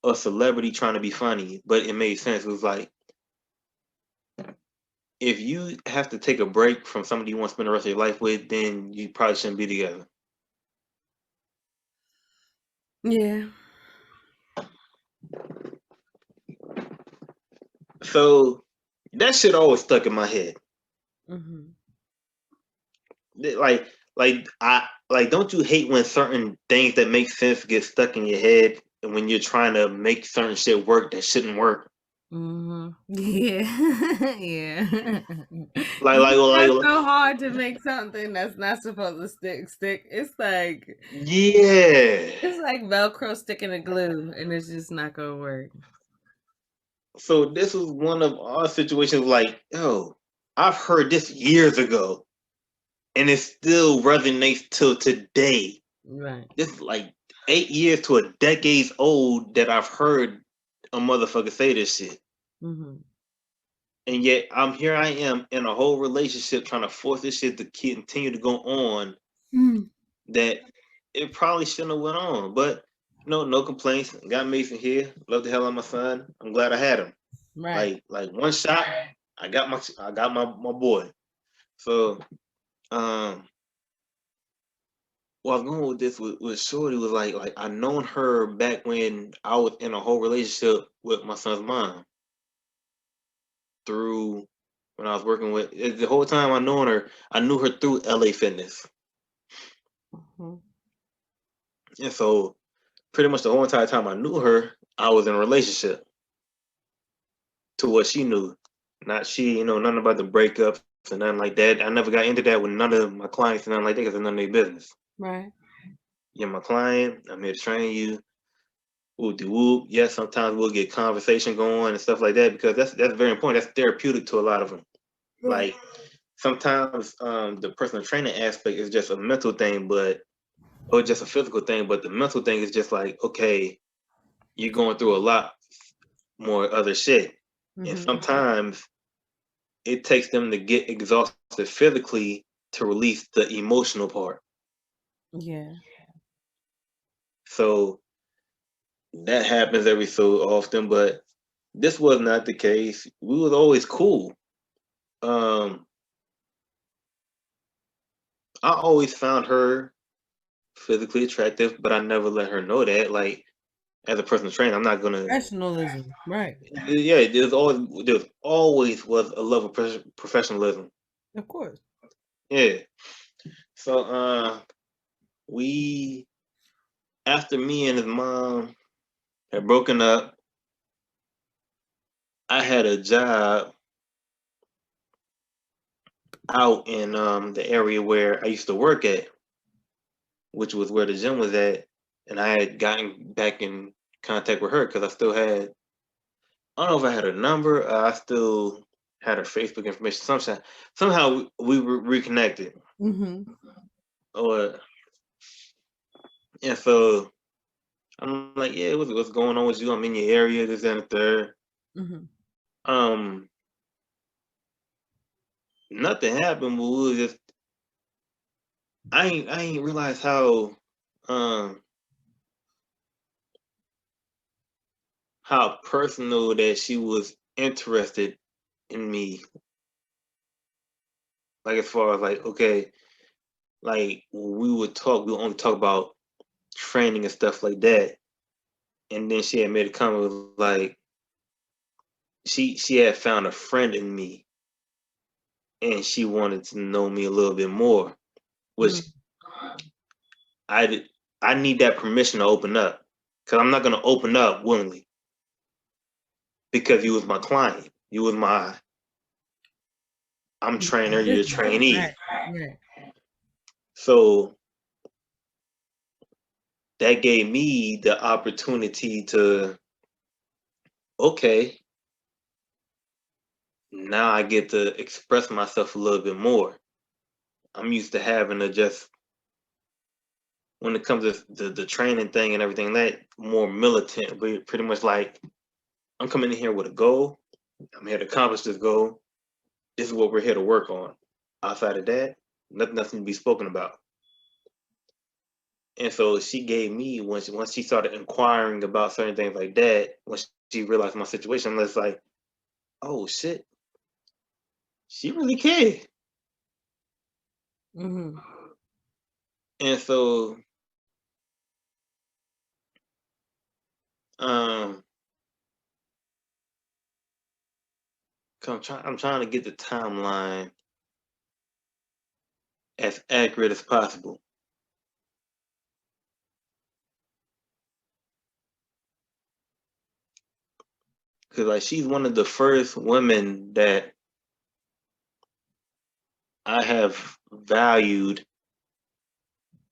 or celebrity trying to be funny, but it made sense. It was like, if you have to take a break from somebody you want to spend the rest of your life with, then you probably shouldn't be together. Yeah. So that shit always stuck in my head. Hmm. like don't you hate when certain things that make sense get stuck in your head and when you're trying to make certain shit work that shouldn't work? Mhm. Yeah. Yeah. Like You like try like so hard to make something that's not supposed to stick. yeah. It's like Velcro sticking to glue, and it's just not gonna work. So this was one of our situations like, yo, I've heard this years ago and it still resonates till today. Right. This is like 8 years to a decades old that I've heard a motherfucker say this shit. Mhm. And yet I'm here I am in a whole relationship trying to force this shit to continue to go on Mm. that it probably shouldn't have went on. But no complaints. Got Mason here. Love the hell out of my son. I'm glad I had him. Right. Like one shot, I got my boy. So well, I was going with this with Shorty was like I known her back when I was in a whole relationship with my son's mom through when I was working with the whole time I knew her through LA Fitness. Mhm. And so pretty much the whole entire time I knew her, I was in a relationship to what she knew. Not she, nothing about the breakups and nothing like that. I never got into that with none of my clients and nothing like that because it's none of their business. Right. You're my client, I'm here to train you. Whoop de whoop. Yes, sometimes we'll get conversation going and stuff like that because that's very important. That's therapeutic to a lot of them. Right. Like sometimes the personal training aspect is just a mental thing, or just a physical thing, but the mental thing is just like, okay, you're going through a lot more other shit. And Mhm. sometimes it takes them to get exhausted physically to release the emotional part. Yeah. So that happens every so often, but this was not the case. We was always cool. Um, I always found her physically attractive, but I never let her know that. Like as a personal trainer, I'm not gonna. Professionalism. Right. Yeah, there's always was a level of professionalism. Of course. Yeah. So we after me and his mom had broken up, I had a job out in the area where I used to work at, which was where the gym was at, and I had gotten back in contact with her because I still had I don't know if I had her number. I still had her Facebook information. Somehow we were reconnected. Mhm. Or and so I'm like, yeah, what's going on with you? I'm in your area, this and the third. Mhm. Um, Nothing happened, but we was just I ain't realized um how personal that she was interested in me. Like as far as like, okay, like when we would only talk about training and stuff like that. And then she had made a comment like she had found a friend in me and she wanted to know me a little bit more, which Mm. I did, I need that permission to open up because I'm not gonna open up willingly because you was my client, you was my I'm trainer, you're a Assistant. trainee, Right. Right. so that gave me the opportunity to okay, now I get to express myself a little bit more. I'm used to having to just when it comes to the training thing and everything that more militant, but pretty much like I'm coming in here with a goal. I'm here to accomplish this goal. This is what we're here to work on. Outside of that, nothing to be spoken about. And so she gave me once she started inquiring about certain things like that, when she realized my situation, I was like, oh shit, she really cared. Mhm. And so um I'm trying to get the timeline. as accurate as possible. Cause like she's one of the first women that I have valued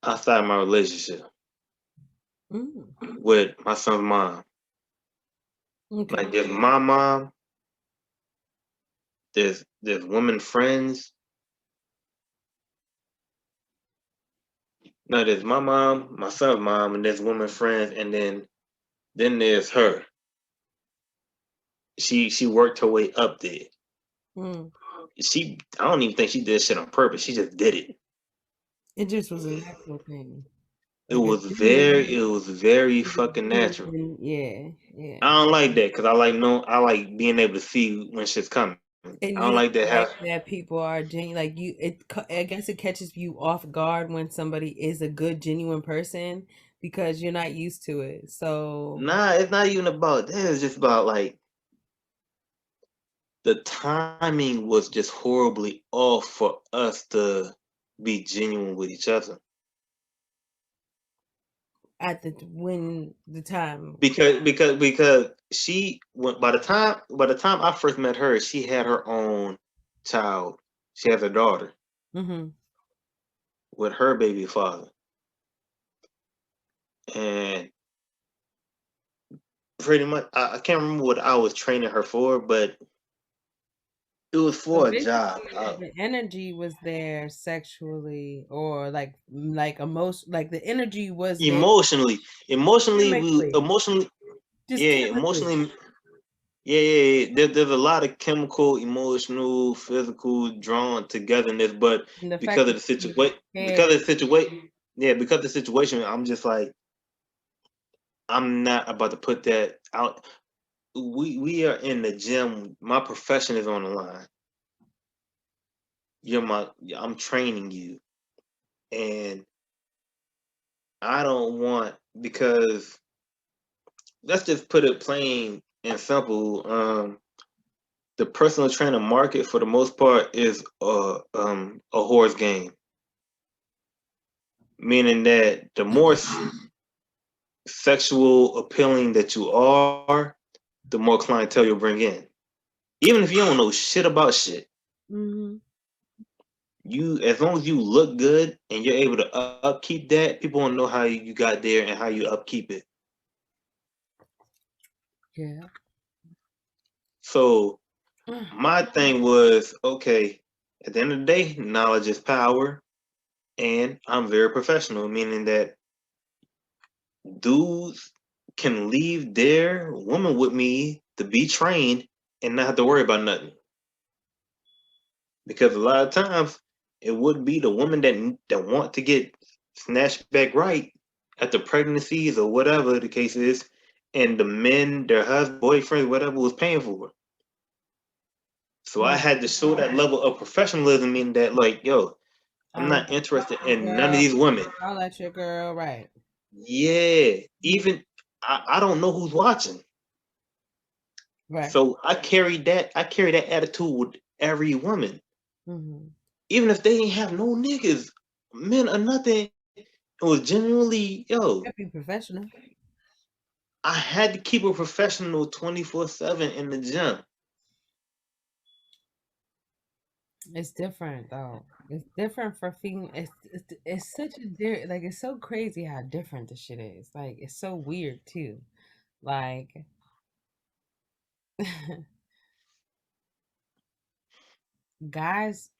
outside my relationship Mm. with my son's mom. Okay. Like there's my mom, there's women friends. No, there's my mom, my son's mom, and there's women friends, and then there's her. She worked her way up there. Mm. I don't even think she did shit on purpose. She just did it. It just was a natural thing. It Like a was very, genuine, it was very like a fucking natural. genuine, yeah, yeah. I don't like that because I like no, I like being able to see when shit's coming. I And don't you like that. don't How like that people are genuine. Like you, I guess it catches you off guard when somebody is a good, genuine person because you're not used to it. So nah, it's not even about that. It's just about like the timing was just horribly off for us to be genuine with each other. at the when the time, Because she went by the time I first met her, she had her own child. She has a daughter mm-hmm. with her baby father, and pretty much I can't remember what I was training her for, but it was So for a job. basically, the energy was there sexually, or like emotion, like the energy was there Emotionally, emotionally, chemically, just yeah, chemically, emotionally, yeah. There's a lot of chemical, emotional, physical drawn togetherness, but and the fact because of that the you situation, because cared. of the situation, yeah, because of the situation, I'm just like, I'm not about to put that out. We are in the gym. My profession is on the line. I'm training you, and I don't want because let's just put it plain and simple. The personal trainer market for the most part is a horse game, meaning that the more sexual appealing that you are, the more clientele you'll bring in. Even if you don't know shit about shit, Mm-hmm. you as long as you look good and you're able to upkeep that, people want to know how you got there and how you upkeep it. Yeah. So my thing was okay. At the end of the day, knowledge is power, and I'm very professional, meaning that dudes can leave their woman with me to be trained and not have to worry about nothing. Because a lot of times it would be the woman that want to get snatched back right after pregnancies or whatever the case is, and the men, their husband, boyfriend, whatever, was paying for it. So I Right. had to show that level of professionalism in that, like, yo, I'm I'm not interested your in none of girl. these women. I'll let your girl. Right. Yeah, even I don't know who's watching. Right. So I carry that attitude with every woman. Mm-hmm. Even if they ain't have no niggas, men or nothing, it was genuinely, yo, Be professional. I had to keep a professional 24/7 in the gym. It's different though. It's different for female. It's such a like it's so crazy how different the shit is. Like it's so weird too. Like guys,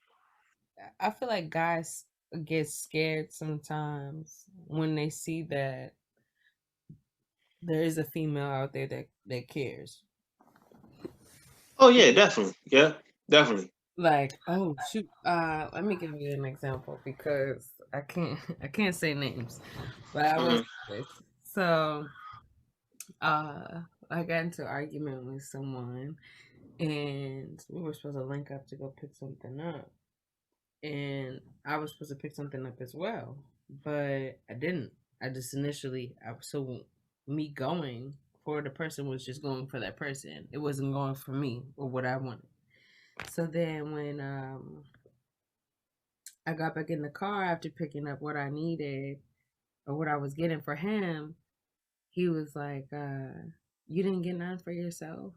I feel like guys get scared sometimes when they see that there is a female out there that cares. Oh yeah, definitely. Yeah, definitely. Like, oh shoot, let me give you an example because I can't I can't say names, but I will Hmm. say this. So, I got into an argument with someone, and we were supposed to link up to go pick something up, and I was supposed to pick something up as well, but I didn't. I just initially, so me going for the person was just going for that person. It wasn't going for me or what I wanted. So then when I got back in the car after picking up what I needed or what I was getting for him. He was like, you didn't get none for yourself?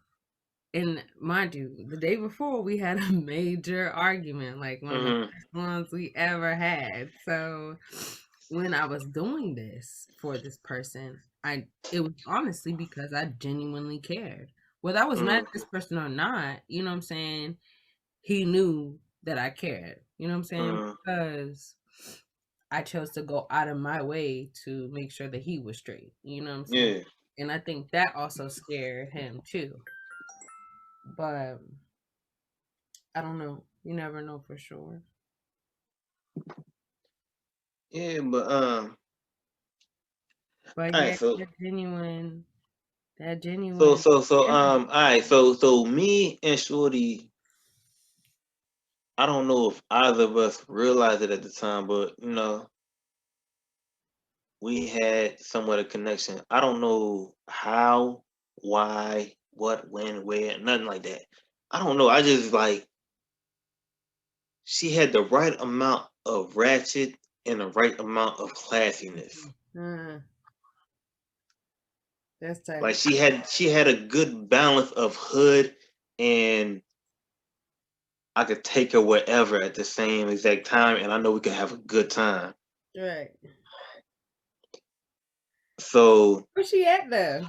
And mind you, the day before we had a major argument, like one of the Mm-hmm. first ones we ever had. So when I was doing this for this person, I it was honestly because I genuinely cared. Whether I was mad Mm-hmm. at this person or not, you know what I'm saying? He knew that I cared. You know what I'm saying? Mm-hmm. Because I chose to go out of my way to make sure that he was straight. You know what I'm saying? Yeah. And I think that also scared him too. But I don't know. You never know for sure. Yeah, but But all yeah, right, so that so genuine so so energy. all right, so me and Shorty, I don't know if either of us realized it at the time, but we had somewhat of connection. I don't know how, why, what, when, where, nothing like that. I don't know. I just like she had the right amount of ratchet and the right amount of classiness. Uh, that's type Like of she had a good balance of hood and I could take her wherever at the same exact time, and I know we could have a good time. right. So Where's she at though?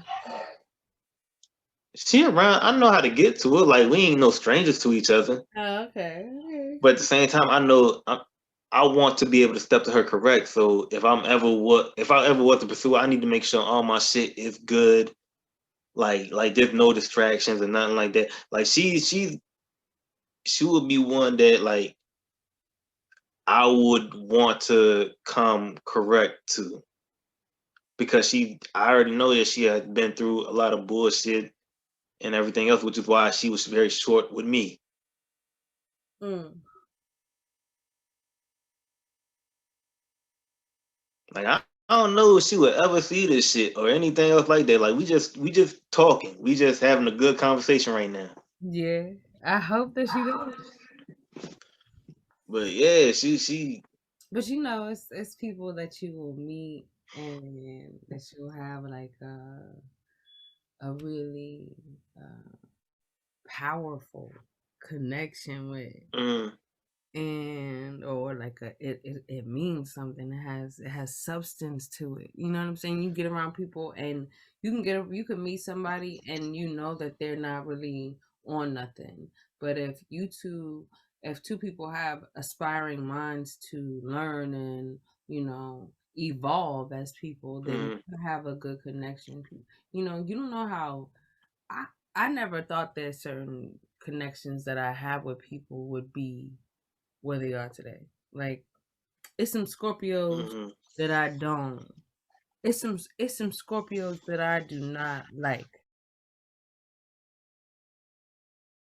she around. I know how to get to her. Like we ain't no strangers to each other, Oh, okay. Okay. but at the same time, I know I want to be able to step to her correct. So if I ever was to pursue her, I need to make sure all my shit is good. Like there's no distractions and nothing like that. Like she would be one that like I would want to come correct to because I already know that she had been through a lot of bullshit and everything else, which is why she was very short with me. Mm. Like I don't know if she would ever see this shit or anything else like that. Like we just talking. We just having a good conversation right now. Yeah. I hope that she does. But yeah, she But you know, it's people that you will meet and that you'll have like a really powerful connection with. mm, And or like it means something. It has substance to it, you know what I'm saying? You get around people and you can meet somebody and you know that they're not really on nothing, but if two people have aspiring minds to learn and evolve as people, then mm, you have a good connection. You don't know how I I never thought that certain connections that I have with people would be where they are today. Like it's some Scorpios mm, that I don't. It's some Scorpios that I do not like.